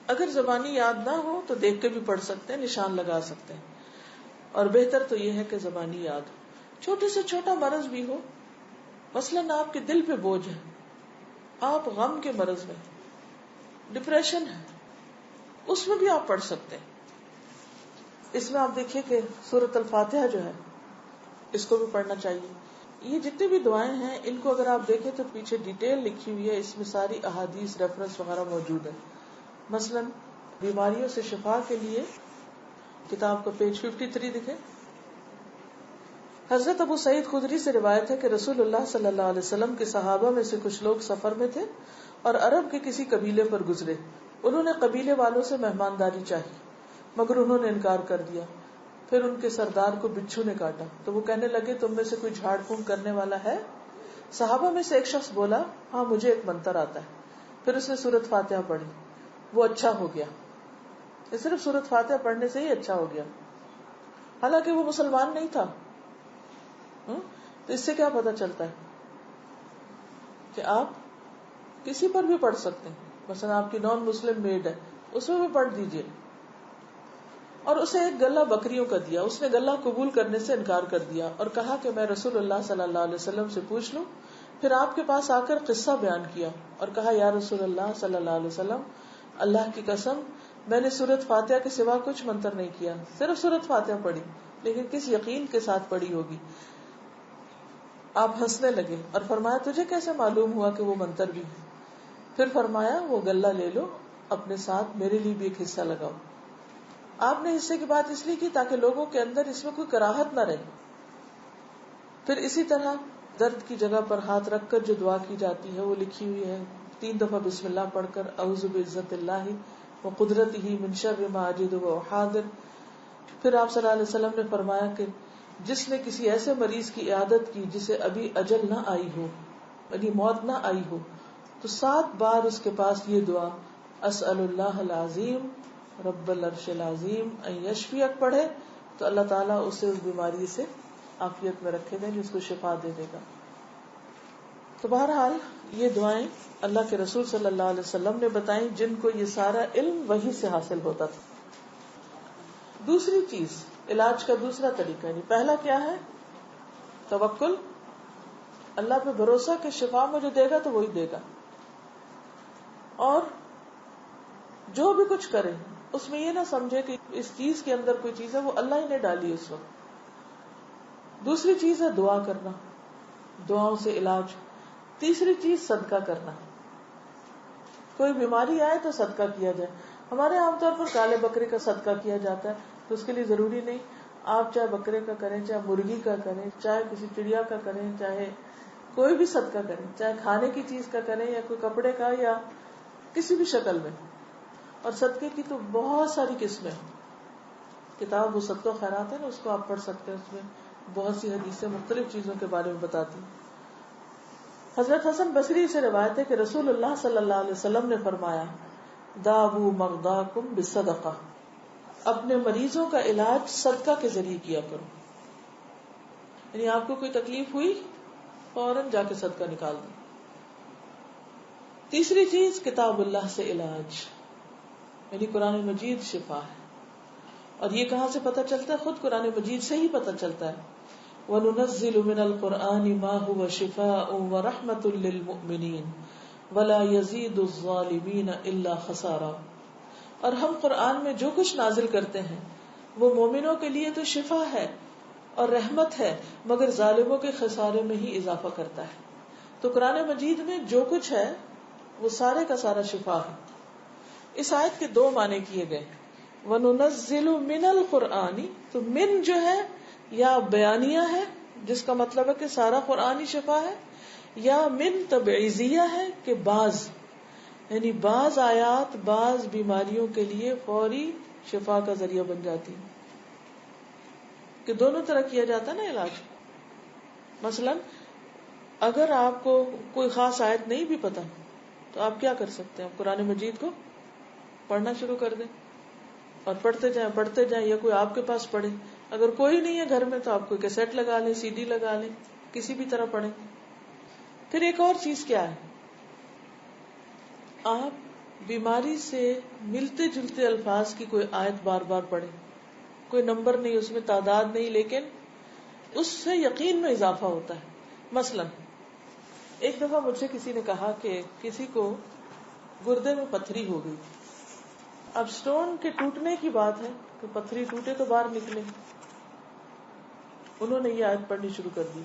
اگر زبانی یاد نہ ہو تو دیکھ کے بھی پڑھ سکتے ہیں، نشان لگا سکتے ہیں، اور بہتر تو یہ ہے کہ زبانی یاد ہو. چھوٹے سے چھوٹا مرض بھی ہو، مثلاً آپ کے دل پہ بوجھ ہے، آپ غم کے مرض میں، ڈپریشن ہے، اس میں بھی آپ پڑھ سکتے ہیں. اس میں آپ دیکھیے کہ سورۃ الفاتحہ جو ہے اس کو بھی پڑھنا چاہیے. یہ جتنی بھی دعائیں ہیں ان کو اگر آپ دیکھیں تو پیچھے ڈیٹیل لکھی ہوئی ہے، اس میں ساری احادیث ریفرنس وغیرہ موجود ہے. مثلاً بیماریوں سے شفا کے لیے کتاب کا پیج 53 دکھے. حضرت ابو سعید خدری سے روایت ہے کہ رسول اللہ صلی اللہ علیہ وسلم کے صحابہ میں سے کچھ لوگ سفر میں تھے اور عرب کے کسی قبیلے پر گزرے. انہوں نے قبیلے والوں سے مہمانداری چاہی مگر انہوں نے انکار کر دیا. پھر ان کے سردار کو بچھو نے کاٹا تو وہ کہنے لگے تم میں سے کوئی جھاڑ پھونک کرنے والا ہے؟ صحابہ میں سے ایک شخص بولا ہاں مجھے ایک منتر آتا ہے. پھر اس نے سورۃ فاتحہ پڑھی، وہ اچھا ہو گیا. صرف سورۃ فاتحہ پڑھنے سے ہی اچھا ہو گیا، حالانکہ وہ مسلمان نہیں تھا. تو اس سے کیا پتا چلتا ہے کہ آپ کسی پر بھی پڑھ سکتے ہیں. مثلا آپ کی نان مسلم میڈ ہے، اس میں بھی پڑھ دیجئے. اور اسے ایک گلہ بکریوں کا دیا، اس نے گلہ قبول کرنے سے انکار کر دیا اور کہا کہ میں رسول اللہ صلی اللہ علیہ وسلم سے پوچھ لوں. پھر آپ کے پاس آ کر قصہ بیان کیا اور کہا یا رسول اللہ صلی اللہ علیہ وسلم، اللہ کی قسم میں نے سورۃ فاتحہ کے سوا کچھ منتر نہیں کیا، صرف سورۃ فاتحہ پڑھی، لیکن کس یقین کے ساتھ پڑھی ہوگی. آپ ہنسنے لگے اور فرمایا تجھے کیسے معلوم ہوا کہ وہ منتر بھی ہے؟ پھر فرمایا وہ گلہ لے لو اپنے ساتھ، میرے لیے بھی ایک حصہ لگاؤ. آپ نے حصے کی بات اس لیے کی تاکہ لوگوں کے اندر اس میں کوئی کراہت نہ رہے. پھر اسی طرح درد کی جگہ پر ہاتھ رکھ کر جو دعا کی جاتی ہے وہ لکھی ہوئی ہے. 3 دفعہ بسم اللہ پڑھ کر اعوذ بعزت اللہ وقدرتہ من شر ما اجد واحاذر. پھر آپ صلی اللہ علیہ وسلم نے فرمایا کہ جس نے کسی ایسے مریض کی عیادت کی جسے ابھی اجل نہ آئی ہو، یعنی موت نہ آئی ہو، تو 7 بار اس کے پاس یہ دعا اسأل اللہ العظیم رب العرش العظیم ان یشفیک پڑھے تو اللہ تعالیٰ اسے اس بیماری سے عافیت میں رکھے گا، جس کو شفا دے دے گا. تو بہرحال یہ دعائیں اللہ کے رسول صلی اللہ علیہ وسلم نے بتائیں، جن کو یہ سارا علم وحی سے حاصل ہوتا تھا. دوسری چیز، علاج کا دوسرا طریقہ، یعنی پہلا کیا ہے؟ توکل، اللہ پہ بھروسہ کہ شفا مجھے دے گا تو وہی دے گا. اور جو بھی کچھ کرے اس میں یہ نہ سمجھے کہ اس چیز کے اندر کوئی چیز ہے، وہ اللہ ہی نے ڈالی اس وقت. دوسری چیز ہے دعا کرنا، دعاؤں سے علاج. تیسری چیز صدقہ کرنا. کوئی بیماری آئے تو صدقہ کیا جائے. ہمارے عام طور پر کالے بکرے کا صدقہ کیا جاتا ہے، تو اس کے لیے ضروری نہیں آپ چاہے بکرے کا کریں، چاہے مرغی کا کریں، چاہے کسی چڑیا کا کریں، چاہے کوئی بھی صدقہ کریں، چاہے کھانے کی چیز کا کریں یا کوئی کپڑے کا یا کسی بھی شکل میں. اور صدقے کی تو بہت ساری قسمیں ہیں. کتاب وہ صدقہ و خیرات ہے نا، اس کو آپ پڑھ سکتے ہیں. اس میں بہت سی حدیثیں مختلف چیزوں کے بارے میں بتاتی ہیں. حضرت حسن بصری سے روایت ہے کہ رسول اللہ صلی اللہ علیہ وسلم نے فرمایا داؤ مرضاکم بالصدقہ، اپنے مریضوں کا علاج صدقہ کے ذریعے کیا کرو. یعنی آپ کو کوئی تکلیف ہوئی فوراً جا کے صدقہ نکال دو. تیسری چیز کتاب اللہ سے علاج، یعنی قرآن مجید شفا ہے. اور یہ کہاں سے پتہ چلتا ہے؟ خود قرآن مجید سے ہی پتہ چلتا ہے. وَنُنَزِّلُ مِنَ الْقُرْآنِ مَا هُوَ شِفَاءٌ وَرَحْمَةٌ لِّلْمُؤْمِنِينَ وَلَا يَزِيدُ الظَّالِمِينَ إِلَّا خَسَارًا. اور ہم قرآن میں جو کچھ نازل کرتے ہیں وہ مومنوں کے لیے تو شفا ہے اور رحمت ہے، مگر ظالموں کے خسارے میں ہی اضافہ کرتا ہے. تو قرآن مجید میں جو کچھ ہے وہ سارے کا سارا شفا ہے. اس آیت کے 2 معنی کیے گئے. وَنُنَزِّلُ مِنَ الْقُرْآنِ، تو من جو ہے یا بیانیہ ہے جس کا مطلب ہے کہ سارا قرآن ہی شفا ہے، یا من تبعیضیہ ہے کہ بعض، یعنی بعض آیات بعض بیماریوں کے لیے فوری شفا کا ذریعہ بن جاتی ہیں. کہ دونوں طرح کیا جاتا ہے نا علاج. مثلا اگر آپ کو کوئی خاص آیت نہیں بھی پتا تو آپ کیا کر سکتے ہیں؟ آپ قرآن مجید کو پڑھنا شروع کر دیں. اور پڑھتے جائیں یا کوئی آپ کے پاس پڑھے. اگر کوئی نہیں ہے گھر میں تو آپ کوئی کیسٹ لگا لیں, CD لگا لیں, کسی بھی طرح پڑھیں. پھر ایک اور چیز کیا ہے, آپ بیماری سے ملتے جلتے الفاظ کی کوئی آیت بار بار پڑھیں. کوئی نمبر نہیں, اس میں تعداد نہیں, لیکن اس سے یقین میں اضافہ ہوتا ہے. مثلا ایک دفعہ مجھ سے کسی نے کہا کہ کسی کو گردے میں پتھری ہو گئی. اب سٹون کے ٹوٹنے کی بات ہے کہ پتھری ٹوٹے تو باہر نکلے. انہوں نے یہ آیت پڑھنی شروع کر دی,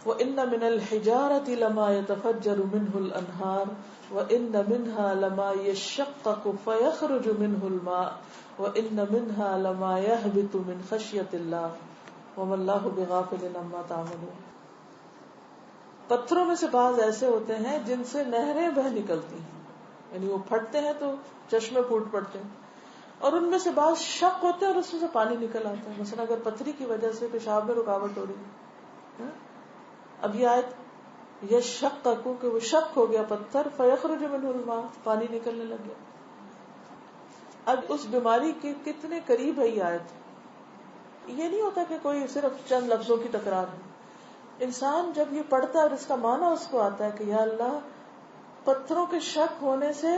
وَإِنَّ مِنَ الْحِجَارَةِ لَمَا يَتَفَجَّرُ مِنْهُ الْأَنْهَارُ وَإِنَّ مِنْهَا لَمَا يَشَّقَّقُ فَيَخْرُجُ مِنْهُ الْمَاءُ وَإِنَّ مِنْهَا لَمَا يَهْبِطُ مِنْ خَشْيَةِ اللَّهِ وَمَا اللَّهُ بِغَافِلٍ عَمَّا تَعْمَلُونَ. پتھروں میں سے بعض ایسے ہوتے ہیں جن سے نہریں بہ نکلتی ہیں, یعنی وہ پھٹتے ہیں تو چشمے پھوٹ پڑتے ہیں, اور ان میں سے بعض شق ہوتے ہیں اور اس میں سے پانی نکل آتا ہے. مثلا اگر پتھری کی وجہ سے پیشاب میں رکاوٹ ہو رہی ہے, اب یہ آیت یہ شق تک کہ وہ شق ہو گیا پتھر, فیخرج منہ الماء, پانی نکلنے لگ گیا. اب اس بیماری کے کتنے قریب ہے یہ آیت. یہ نہیں ہوتا کہ کوئی صرف چند لفظوں کی تکرار ہے. انسان جب یہ پڑھتا ہے اور اس کا معنی اس کو آتا ہے کہ یا اللہ پتھروں کے شک ہونے سے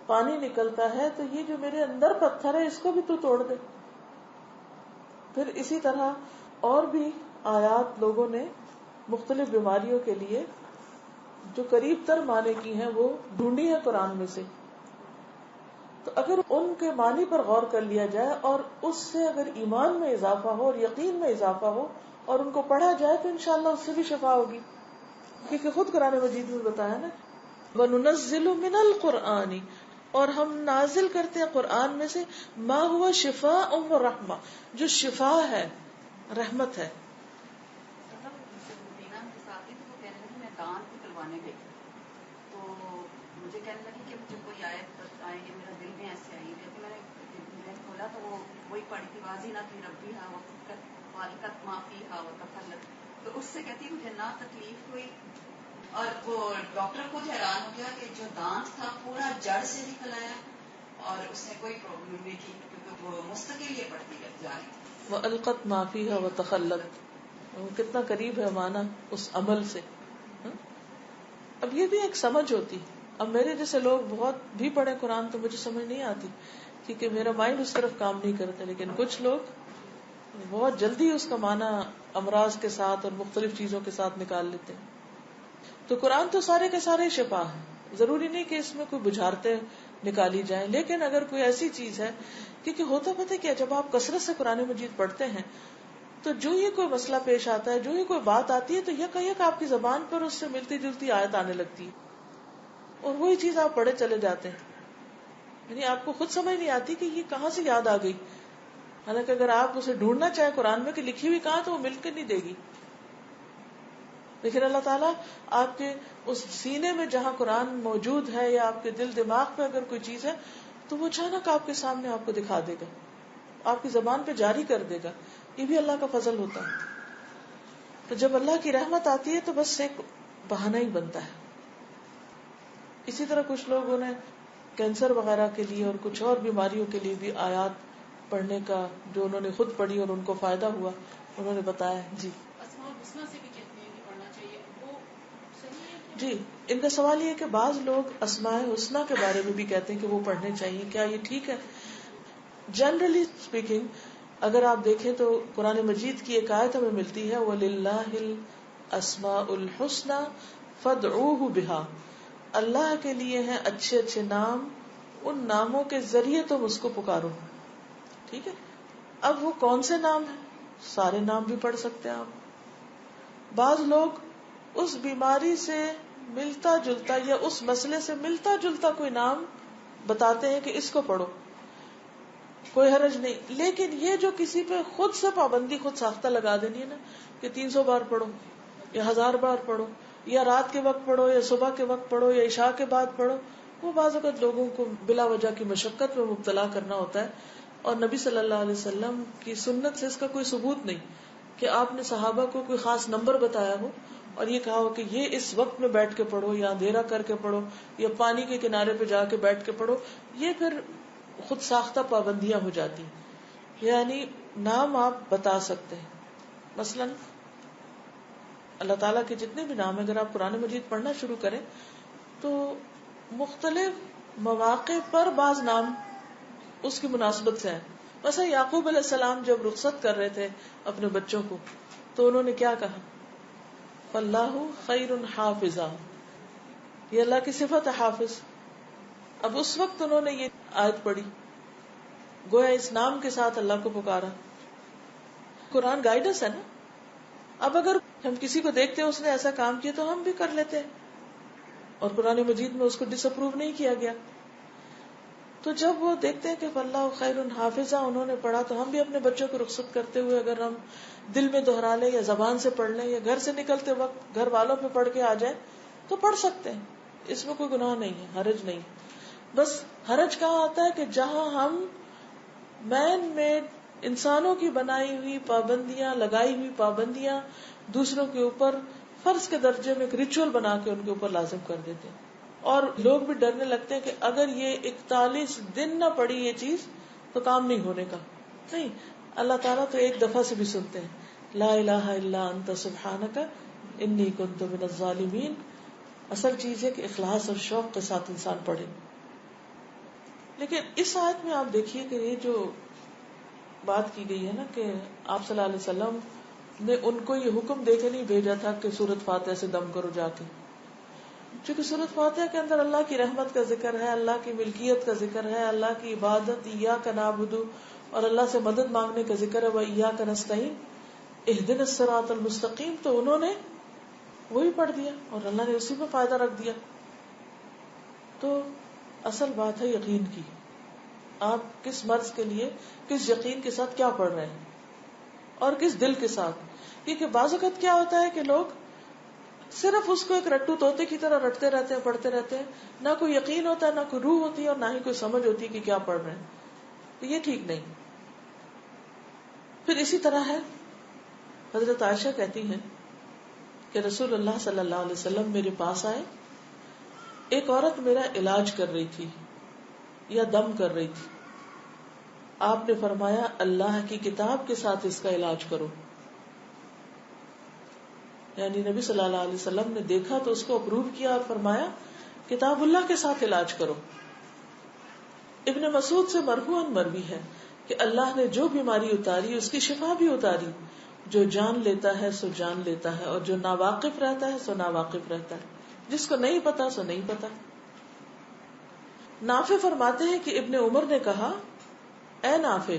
پانی نکلتا ہے, تو یہ جو میرے اندر پتھر ہے اس کو بھی تو توڑ دے. پھر اسی طرح اور بھی آیات لوگوں نے مختلف بیماریوں کے لیے جو قریب تر معنی کی ہیں وہ ڈھونڈی ہے قرآن میں سے. تو اگر ان کے معنی پر غور کر لیا جائے اور اس سے اگر ایمان میں اضافہ ہو اور یقین میں اضافہ ہو اور ان کو پڑھا جائے تو انشاءاللہ اس سے بھی شفا ہوگی. کیونکہ خود قرآن مجید میں بتایا نا, وَنُنَزِّلُ مِنَ الْقُرْآنِ, اور ہم نازل کرتے ہیں قرآن میں سے ما ہوا شفاء ورحمہ, جو شفا ہے, رحمت ہے. دان کروانے گئی تو مجھے کہنے لگی کہ مجھے کوئی آیت آئے گی, میرا دل میں ایسے آئی ہے کہ میں نے کھولا تو وہ وہی پڑھی تھی, واضح نہ تھی ربی ہا والکت معافی ہا و تفلت. تو اس سے کہتی مجھے نہ تکلیف ہوئی, اور وہ ڈاکٹر خود حیران ہو گیا کہ جو دانت تھا پورا جڑ سے نکل آیا اور اس نے کوئی پرابلم نہیں کی کیونکہ وہ مستقل یہ پڑھتی جا رہی تھی. والقت ما فیہا وتخلت, وہ کتنا قریب ہے معنی اس عمل سے. اب یہ بھی ایک سمجھ ہوتی. اب میرے جیسے لوگ بہت بھی پڑھے قرآن تو مجھے سمجھ نہیں آتی کیونکہ میرا مائنڈ اس طرف کام نہیں کرتا, لیکن کچھ لوگ بہت جلدی اس کا معنی امراض کے ساتھ اور مختلف چیزوں کے ساتھ نکال لیتے ہیں. تو قرآن تو سارے کے سارے شفا ہے, ضروری نہیں کہ اس میں کوئی بجھارتے نکالی جائیں, لیکن اگر کوئی ایسی چیز ہے, کیونکہ ہوتا پتہ کیا, جب آپ کثرت سے قرآن مجید پڑھتے ہیں تو جو یہ کوئی مسئلہ پیش آتا ہے, جو یہ کوئی بات آتی ہے, تو یک آپ کی زبان پر اس سے ملتی جلتی آیت آنے لگتی ہے اور وہی چیز آپ پڑھے چلے جاتے ہیں. یعنی آپ کو خود سمجھ نہیں آتی کہ یہ کہاں سے یاد آ گئی, حالانکہ اگر آپ اسے ڈھونڈنا چاہیں قرآن میں کہ لکھی ہوئی کہاں, تو وہ مل کے نہیں دے گی. لیکن اللہ تعالیٰ آپ کے اس سینے میں جہاں قرآن موجود ہے یا آپ کے دل دماغ پہ اگر کوئی چیز ہے تو وہ اچانک آپ کے سامنے آپ کو دکھا دے گا, آپ کی زبان پہ جاری کر دے گا. یہ بھی اللہ کا فضل ہوتا ہے. تو جب اللہ کی رحمت آتی ہے تو بس ایک بہانہ ہی بنتا ہے. اسی طرح کچھ لوگوں نے کینسر وغیرہ کے لیے اور کچھ اور بیماریوں کے لیے بھی آیات پڑھنے کا, جو انہوں نے خود پڑھی اور ان کو فائدہ ہوا, انہوں نے بتایا. جی جی, ان کا سوال یہ ہے کہ بعض لوگ اسماء حسنہ کے بارے میں بھی کہتے ہیں کہ وہ پڑھنے چاہیے, کیا یہ ٹھیک ہے؟ جنرلی اسپیکنگ اگر آپ دیکھیں تو قرآن مجید کی ایک آیت ہمیں ملتی ہے, وَلِلَّهِ الْأَسْمَاءُ الْحُسْنَى فَادْعُوهُ بِهَا, اللہ کے لیے ہیں اچھے اچھے نام, ان ناموں کے ذریعے تم اس کو پکارو. ٹھیک ہے, اب وہ کون سے نام ہیں؟ سارے نام بھی پڑھ سکتے ہیں آپ. بعض لوگ اس بیماری سے ملتا جلتا یا اس مسئلے سے ملتا جلتا کوئی نام بتاتے ہیں کہ اس کو پڑھو, کوئی حرج نہیں. لیکن یہ جو کسی پہ خود سے پابندی خود ساختہ لگا دینی ہے نا کہ 300 بار پڑھو یا 1000 بار پڑھو, یا رات کے وقت پڑھو یا صبح کے وقت پڑھو یا عشاء کے بعد پڑھو, وہ بعض اوقات لوگوں کو بلا وجہ کی مشقت میں مبتلا کرنا ہوتا ہے. اور نبی صلی اللہ علیہ وسلم کی سنت سے اس کا کوئی ثبوت نہیں کہ آپ نے صحابہ کو کوئی خاص نمبر بتایا ہو اور یہ کہا ہو کہ یہ اس وقت میں بیٹھ کے پڑھو یا اندھیرا کر کے پڑھو یا پانی کے کنارے پہ جا کے بیٹھ کے پڑھو. یہ پھر خود ساختہ پابندیاں ہو جاتی. یعنی نام آپ بتا سکتے ہیں. مثلا اللہ تعالیٰ کے جتنے بھی نام ہیں اگر آپ قرآن مجید پڑھنا شروع کریں تو مختلف مواقع پر بعض نام اس کی مناسبت سے ہیں. مثلا یعقوب علیہ السلام جب رخصت کر رہے تھے اپنے بچوں کو تو انہوں نے کیا کہا؟ فاللہ خیر حافظا. یہ اللہ کی صفت ہے حافظ. اب اس وقت انہوں نے یہ آیت پڑھی, گویا اس نام کے ساتھ اللہ کو پکارا. قرآن گائیڈنس ہے نا. اب اگر ہم کسی کو دیکھتے ہیں اس نے ایسا کام کیا تو ہم بھی کر لیتے ہیں, اور قرآن مجید میں اس کو ڈس اپروو نہیں کیا گیا. تو جب وہ دیکھتے ہیں کہ فاللہ خیر حافظہ انہوں نے پڑھا تو ہم بھی اپنے بچوں کو رخصت کرتے ہوئے اگر ہم دل میں دہرا لیں یا زبان سے پڑھ لیں یا گھر سے نکلتے وقت گھر والوں پہ پڑھ کے آ جائیں تو پڑھ سکتے ہیں. اس میں کوئی گناہ نہیں ہے, حرج نہیں. بس حرج کہاں آتا ہے کہ جہاں ہم مین میڈ انسانوں کی بنائی ہوئی پابندیاں, لگائی ہوئی پابندیاں دوسروں کے اوپر فرض کے درجے میں ایک ریچول بنا کے ان کے اوپر لازم کر دیتے ہیں. اور لوگ بھی ڈرنے لگتے ہیں کہ اگر یہ 41 دن نہ پڑی یہ چیز تو کام نہیں ہونے کا. نہیں, اللہ تعالیٰ تو ایک دفعہ سے بھی سنتے ہیں. لا الہ الا انت سبحانک انی کنت من الظالمین. اصل چیز ہے کہ اخلاص اور شوق کے ساتھ انسان پڑھے. لیکن اس آیت میں آپ دیکھیے کہ یہ جو بات کی گئی ہے نا کہ آپ صلی اللہ علیہ وسلم نے ان کو یہ حکم دے کے نہیں بھیجا تھا کہ سورۃ فاتحہ سے دم کرو جا کے, چونکہ سورۃ فاتحہ کے اندر اللہ کی رحمت کا ذکر ہے, اللہ کی ملکیت کا ذکر ہے, اللہ کی عبادت, ایاک نعبد, اور اللہ سے مدد مانگنے کا ذکر ہے, وایاک نستعین, اہدنا الصراط المستقیم. تو انہوں نے وہی پڑھ دیا اور اللہ نے اسی میں فائدہ رکھ دیا. تو اصل بات ہے یقین کی. آپ کس مرض کے لیے کس یقین کے ساتھ کیا پڑھ رہے ہیں اور کس دل کے ساتھ. کیونکہ بعض اوقات کیا ہوتا ہے کہ لوگ صرف اس کو ایک رٹو طوطے کی طرح رٹتے رہتے ہیں, پڑھتے رہتے ہیں, نہ کوئی یقین ہوتا ہے, نہ کوئی روح ہوتی ہے, اور نہ ہی کوئی سمجھ ہوتی ہے کہ کیا پڑھ رہے ہیں. تو یہ ٹھیک نہیں. پھر اسی طرح ہے, حضرت عائشہ کہتی ہیں کہ رسول اللہ صلی اللہ علیہ وسلم میرے پاس آئے, ایک عورت میرا علاج کر رہی تھی یا دم کر رہی تھی. آپ نے فرمایا اللہ کی کتاب کے ساتھ اس کا علاج کرو. یعنی نبی صلی اللہ علیہ وسلم نے دیکھا تو اس کو اپروو کیا اور فرمایا کتاب اللہ کے ساتھ علاج کرو. ابن مسعود سے مرفوعاً مروی ہے کہ اللہ نے جو بیماری اتاری اس کی شفا بھی اتاری. جو جان لیتا ہے سو جان لیتا ہے, اور جو ناواقف رہتا ہے سو ناواقف رہتا ہے. جس کو نہیں پتا سو نہیں پتا. نافع فرماتے ہیں کہ ابن عمر نے کہا اے نافع,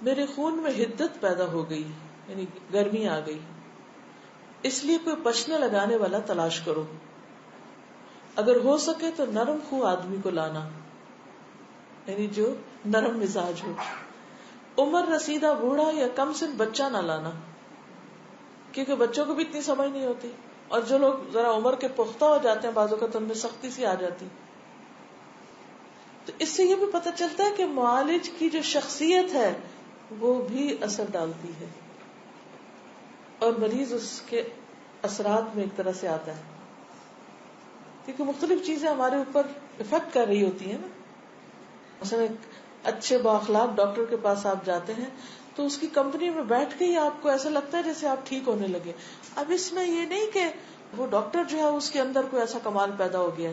میرے خون میں حدت پیدا ہو گئی, یعنی گرمی آ گئی, اس لیے کوئی پشنے لگانے والا تلاش کرو, اگر ہو سکے تو نرم خو آدمی کو لانا, یعنی جو نرم مزاج ہو. عمر رسیدہ بوڑھا یا کم سن بچہ نہ لانا, کیونکہ بچوں کو بھی اتنی سمجھ نہیں ہوتی, اور جو لوگ ذرا عمر کے پختہ ہو جاتے ہیں بعض اوقات ان میں سختی سی آ جاتی. تو اس سے یہ بھی پتہ چلتا ہے کہ معالج کی جو شخصیت ہے وہ بھی اثر ڈالتی ہے, اور مریض اس کے اثرات میں ایک طرح سے آتا ہے, کیونکہ مختلف چیزیں ہمارے اوپر افیکٹ کر رہی ہوتی ہیں نا. مثلا ایک اچھے بااخلاق ڈاکٹر کے پاس آپ جاتے ہیں تو اس کی کمپنی میں بیٹھ کے ہی آپ کو ایسا لگتا ہے جیسے آپ ٹھیک ہونے لگے. اب اس میں یہ نہیں کہ وہ ڈاکٹر جو ہے اس کے اندر کوئی ایسا کمال پیدا ہو گیا,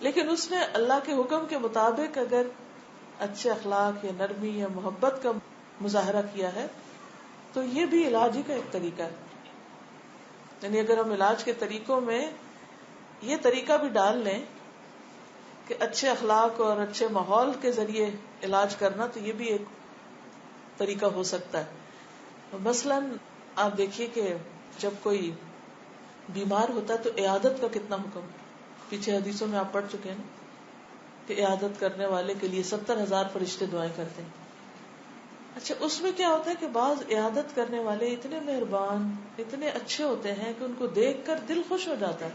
لیکن اس نے اللہ کے حکم کے مطابق اگر اچھے اخلاق یا نرمی یا محبت کا مظاہرہ کیا ہے تو یہ بھی علاج ہی کا ایک طریقہ ہے. یعنی اگر ہم علاج کے طریقوں میں یہ طریقہ بھی ڈال لیں کہ اچھے اخلاق اور اچھے ماحول کے ذریعے علاج کرنا, تو یہ بھی ایک طریقہ ہو سکتا ہے. مثلاً آپ دیکھیے کہ جب کوئی بیمار ہوتا ہے تو عیادت کا کتنا حکم, پیچھے حدیثوں میں آپ پڑھ چکے ہیں نا کہ عیادت کرنے والے کے لیے 70,000 فرشتے دعائیں کرتے ہیں. اچھا, اس میں کیا ہوتا ہے کہ بعض عیادت کرنے والے اتنے مہربان, اتنے اچھے ہوتے ہیں کہ ان کو دیکھ کر دل خوش ہو جاتا ہے,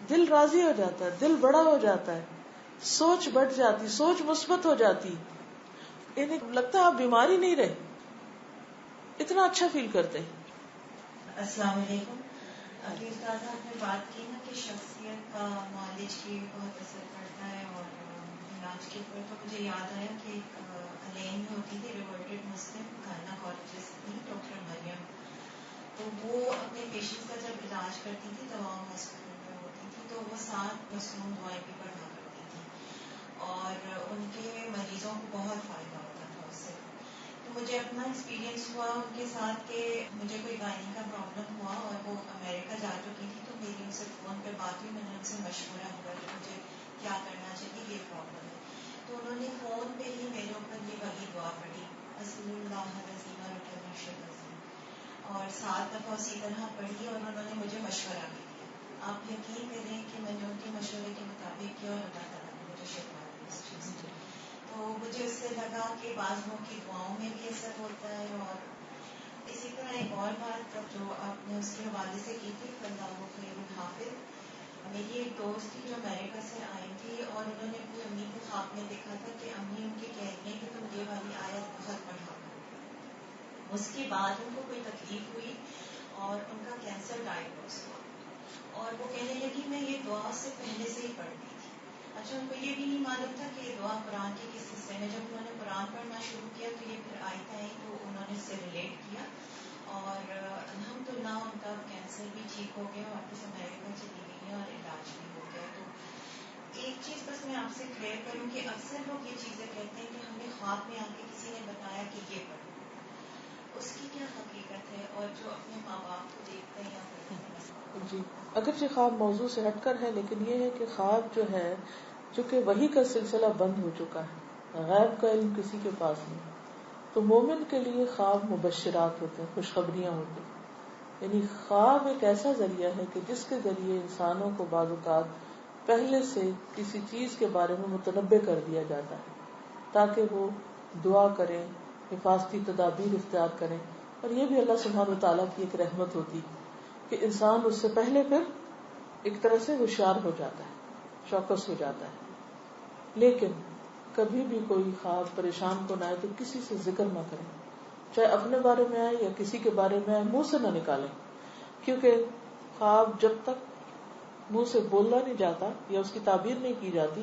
دل راضی ہو جاتا ہے, دل بڑا ہو جاتا ہے, سوچ بڑھ جاتی, سوچ مثبت ہو جاتی, انہیں لگتا ہے آپ بیمار ہی نہیں رہے, اتنا اچھا فیل کرتے ہیں. السلام علیکم. ابھی استاد آپ نے بات کی نا کہ شخصیت کا معالج کی بہت اثر پڑتا ہے, اور علاج کے اوپر تو مجھے یاد آیا کہ الین میں ہوتی تھی ریورٹڈ مسلم گائنیکولوجسٹ تھی ڈاکٹر مریم. تو وہ اپنے پیشنٹ کا جب علاج کرتی تھی دواؤں ہاسپٹل میں ہوتی تھی تو وہ 7 مصنون دعائیں بھی پڑھا کرتی تھی اور ان کے مریضوں کو بہت فائدہ ہوتا تھا اس سے. تو مجھے اپنا ایکسپیرینس ہوا ان کے ساتھ کہ مجھے کوئی گائنی کا پرابلم ہوا اور وہ امریکہ جا چکی تھی تو میری ان سے فون پہ بات ہوئی. میں نے ان سے مشورہ ہوا کہ مجھے کیا کرنا چاہیے, یہ پرابلم ہے. تو انہوں نے فون پہ ہی میرے اوپر یہ وہی دعا پڑھی اصل اللہ رضیمہ رکھنا اور 7 دفعہ اسی طرح پڑھی اور انہوں نے مجھے مشورہ بھی دیا. آپ یقین کریں کہ میں نے ان کے مشورے کے مطابق کیا اور اللہ تعالیٰ نے مجھے شفا دی اس چیز سے. تو مجھے اس سے لگا کہ بعض لوگوں کی دعاؤں میں بھی اثر ہوتا ہے. اور اسی طرح ایک اور بات جو آپ نے اس کے حوالے سے کی تھی اللہ خیر الحافظ, میری ایک دوست تھی جو امریکہ سے آئی تھی اور انہوں نے اپنی امی کو خواب میں دیکھا تھا کہ امی ان کی کہہ رہی ہیں کہ تم یہ والی آیت بہت پڑھا. اس کے بعد ان کو کوئی تکلیف ہوئی اور ان کا کینسر ڈائگنوز ہوا اور وہ کہنے لگی میں یہ دعا سے پہلے سے ہی پڑھتی تھی. اچھا, ان کو یہ بھی نہیں معلوم تھا کہ یہ دعا قرآن کے کس حصے میں. جب انہوں نے قرآن پڑھنا شروع کیا تو یہ پھر آیتیں آئی تو انہوں نے اس سے ریلیٹ کیا اور الحمدللہ ان کا کینسر بھی ٹھیک ہو گیا, واپس امریکہ چلی گئی ہیں اور علاج بھی ہو گیا. تو ایک چیز بس میں آپ سے کلیئر کروں کہ اکثر لوگ یہ چیزیں کہتے ہیں کہ ہمیں خواب میں آ کے کسی نے بتایا کہ یہ پڑھو, اس کی کیا حقیقت ہے اور جو اپنے ماں باپ کو دیکھتے ہیں یا پڑھتے ہیں. جی, اگرچہ خواب موضوع سے ہٹ کر ہے لیکن یہ ہے کہ خواب جو ہے چونکہ وحی کا سلسلہ بند ہو چکا ہے, غیب کا علم کسی کے پاس نہیں, تو مومن کے لیے خواب مبشرات ہوتے ہیں, خوشخبریاں ہوتی ہیں. یعنی خواب ایک ایسا ذریعہ ہے کہ جس کے ذریعے انسانوں کو بعض اوقات پہلے سے کسی چیز کے بارے میں متنبع کر دیا جاتا ہے تاکہ وہ دعا کریں, حفاظتی تدابیر اختیار کریں. اور یہ بھی اللہ سبحانہ و تعالیٰ کی ایک رحمت ہوتی کہ انسان اس سے پہلے پھر ایک طرح سے ہوشیار ہو جاتا ہے, چوکس ہو جاتا ہے. لیکن کبھی بھی کوئی خواب پریشان کو نہ آئے تو کسی سے ذکر نہ کریں, چاہے اپنے بارے میں آئے یا کسی کے بارے میں آئے, منہ سے نہ نکالیں. کیونکہ خواب جب تک منہ سے بولا نہیں جاتا یا اس کی تعبیر نہیں کی جاتی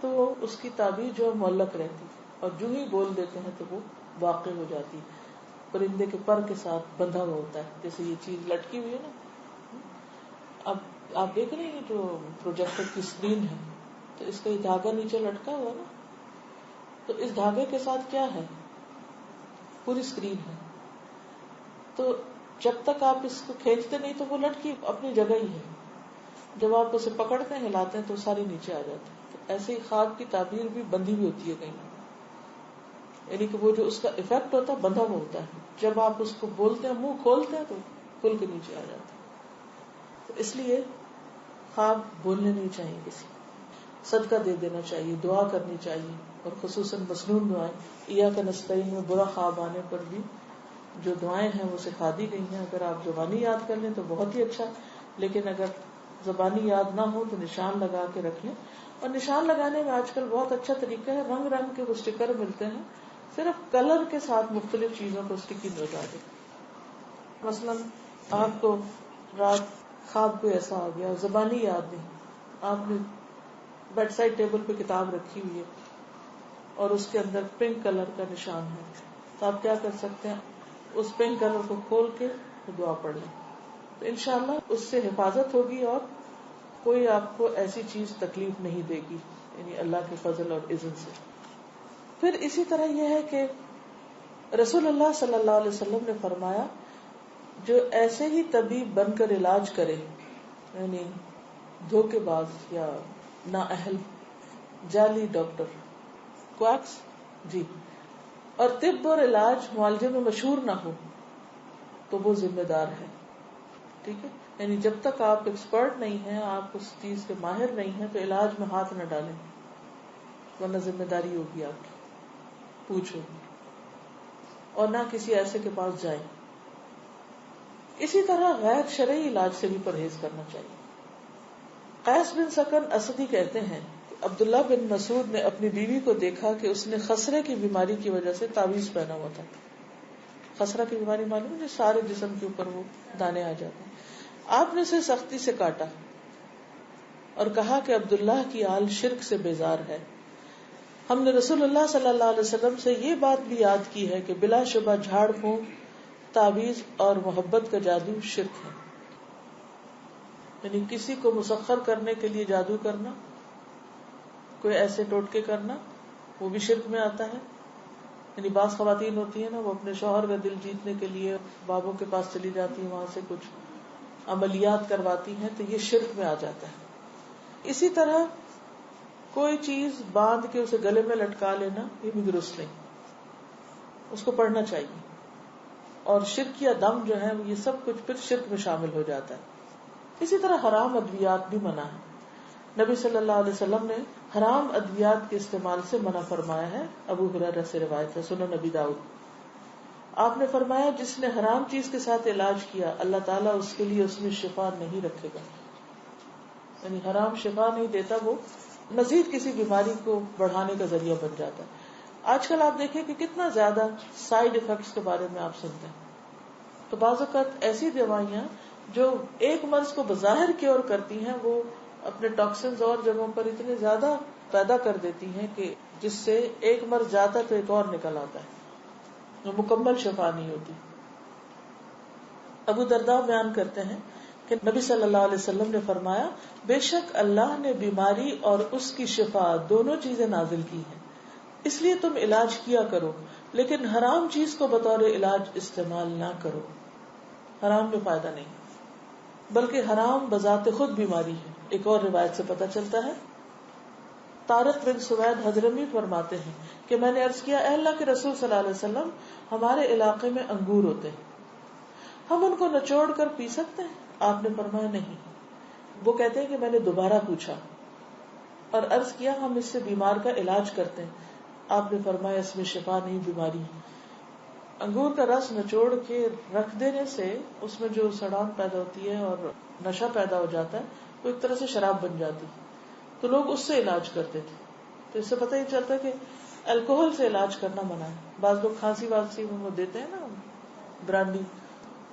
تو اس کی تعبیر جو ہے معلق رہتی, اور جو ہی بول دیتے ہیں تو وہ واقع ہو جاتی. پرندے کے پر کے ساتھ بندھا ہوا ہوتا ہے, جیسے یہ چیز لٹکی ہوئی ہے نا. اب آپ دیکھ رہے ہیں جو پروجیکٹر کی اسکرین ہے تو اس کا یہ دھاگا نیچے لٹکا ہوا نا, تو اس دھاگے کے ساتھ کیا ہے, پوری اسکرین ہے. تو جب تک آپ اس کو کھینچتے نہیں تو وہ لٹکی اپنی جگہ ہی ہے, جب آپ اسے پکڑتے ہیں ہلاتے ہیں تو ساری نیچے آ جاتی ہے. تو ایسے ہی خواب کی تعبیر بھی بندھی ہوئی ہوتی ہے کہیں, یعنی کہ وہ جو اس کا افیکٹ ہوتا ہے بندھا ہوا ہوتا ہے. جب آپ اس کو بولتے ہیں, منہ کھولتے ہیں تو کھل کے نیچے آ جاتا ہے. تو اس لیے خواب بولنے نہیں چاہیے, کسی صدقہ دے دینا چاہیے, دعا کرنی چاہیے, اور خصوصاً مسنون دعائیں. ایاک نستعین میں برا خواب آنے پر بھی جو دعائیں ہیں وہ سکھا دی گئی ہیں. اگر آپ زبانی یاد کر لیں تو بہت ہی اچھا, لیکن اگر زبانی یاد نہ ہو تو نشان لگا کے رکھ لیں. اور نشان لگانے میں آج کل بہت اچھا طریقہ ہے, رنگ رنگ کے وہ اسٹیکر ملتے ہیں, صرف کلر کے ساتھ مختلف چیزوں کو اسٹیکنگ لگا دیں. مثلاً آپ کو رات خواب کوئی ایسا آ گیا, زبانی یاد نہیں, آپ نے بیڈ سائڈ ٹیبل پہ کتاب رکھی ہوئی ہے اور اس کے اندر پنک کلر کا نشان ہے, تو آپ کیا کر سکتے ہیں, اس پنک کلر کو کھول کے دعا پڑھ لیں, تو انشاءاللہ اس سے حفاظت ہوگی اور کوئی آپ کو ایسی چیز تکلیف نہیں دے گی, یعنی اللہ کے فضل اور اذن سے. پھر اسی طرح یہ ہے کہ رسول اللہ صلی اللہ علیہ وسلم نے فرمایا جو ایسے ہی طبیب بن کر علاج کرے, یعنی دھوکے باز یا نااہل جعلی ڈاکٹر, کویکس, جی, اور طب اور علاج معالجے میں مشہور نہ ہو تو وہ ذمہ دار ہے. ٹھیک ہے, یعنی جب تک آپ ایکسپرٹ نہیں ہیں, آپ اس چیز کے ماہر نہیں ہیں, تو علاج میں ہاتھ نہ ڈالیں, ورنہ ذمہ داری ہوگی آپ کی, پوچھو, اور نہ کسی ایسے کے پاس جائیں. اسی طرح غیر شرعی علاج سے بھی پرہیز کرنا چاہیے. قیس بن سکن اسدی کہتے ہیں کہ عبداللہ بن مسعود نے اپنی بیوی کو دیکھا کہ اس نے خسرے کی بیماری کی وجہ سے تعویذ پہنا ہوا تھا. خسرہ کی بیماری معلوم ہے, سارے جسم کے اوپر وہ دانے آ جاتے ہیں. آپ نے اسے سختی سے کاٹا اور کہا کہ عبداللہ کی آل شرک سے بیزار ہے, ہم نے رسول اللہ صلی اللہ علیہ وسلم سے یہ بات بھی یاد کی ہے کہ بلا شبہ جھاڑ پھونک، تعویذ اور محبت کا جادو شرک ہے. یعنی کسی کو مسخر کرنے کے لیے جادو کرنا، کوئی ایسے ٹوٹکے کرنا، وہ بھی شرک میں آتا ہے. یعنی بعض خواتین ہوتی ہیں نا، وہ اپنے شوہر کا دل جیتنے کے لیے بابوں کے پاس چلی جاتی ہیں، وہاں سے کچھ عملیات کرواتی ہیں، تو یہ شرک میں آ جاتا ہے. اسی طرح کوئی چیز باندھ کے اسے گلے میں لٹکا لینا، یہ بھی درست نہیں، اس کو پڑھنا چاہیے. اور شرک یا دم جو ہے یہ سب کچھ پھر شرک میں شامل ہو جاتا ہے. اسی طرح حرام ادویات بھی منع ہے. نبی صلی اللہ علیہ وسلم نے حرام ادویات کے استعمال سے منع فرمایا ہے. ابو ہریرہ سے روایت ہے، سنن نبی داؤد. آپ نے فرمایا جس نے حرام چیز کے ساتھ علاج کیا اللہ تعالیٰ اس کے لیے اس میں شفا نہیں رکھے گا. یعنی حرام شفا نہیں دیتا، وہ مزید کسی بیماری کو بڑھانے کا ذریعہ بن جاتا ہے. آج کل آپ دیکھیں کہ کتنا زیادہ سائیڈ ایفیکٹس کے بارے میں آپ سنتے ہیں. تو بعض اوقات ایسی دوائیاں جو ایک مرض کو بظاہر کیور کرتی ہیں، وہ اپنے ٹاکسنز اور جگہوں پر اتنے زیادہ پیدا کر دیتی ہیں کہ جس سے ایک مرض جاتا ہے تو ایک اور نکل آتا ہے، وہ مکمل شفا نہیں ہوتی. ابو درداء بیان کرتے ہیں کہ نبی صلی اللہ علیہ وسلم نے فرمایا بے شک اللہ نے بیماری اور اس کی شفا دونوں چیزیں نازل کی ہیں، اس لیے تم علاج کیا کرو لیکن حرام چیز کو بطور علاج استعمال نہ کرو. حرام میں فائدہ نہیں، بلکہ حرام بذات خود بیماری ہے. ایک اور روایت سے پتہ چلتا ہے. طارق بن سوید حضرمی فرماتے ہیں کہ میں نے عرض کیا اے اللہ کے رسول صلی اللہ علیہ وسلم، ہمارے علاقے میں انگور ہوتے ہیں، ہم ان کو نچوڑ کر پی سکتے ہیں؟ آپ نے فرمایا نہیں. وہ کہتے ہیں کہ میں نے دوبارہ پوچھا اور عرض کیا ہم اس سے بیمار کا علاج کرتے ہیں. آپ نے فرمایا اس میں شفا نہیں، بیماری ہے. انگور کا رس نچوڑ کے رکھ دینے سے اس میں جو سڑان پیدا ہوتی ہے اور نشہ پیدا ہو جاتا ہے، وہ ایک طرح سے شراب بن جاتی، تو لوگ اس سے علاج کرتے تھے. تو اس سے پتہ ہی چلتا کہ الکوہل سے علاج کرنا منع ہے. بعض لوگ کھانسی وانسی میں وہ دیتے ہیں نا برانڈی،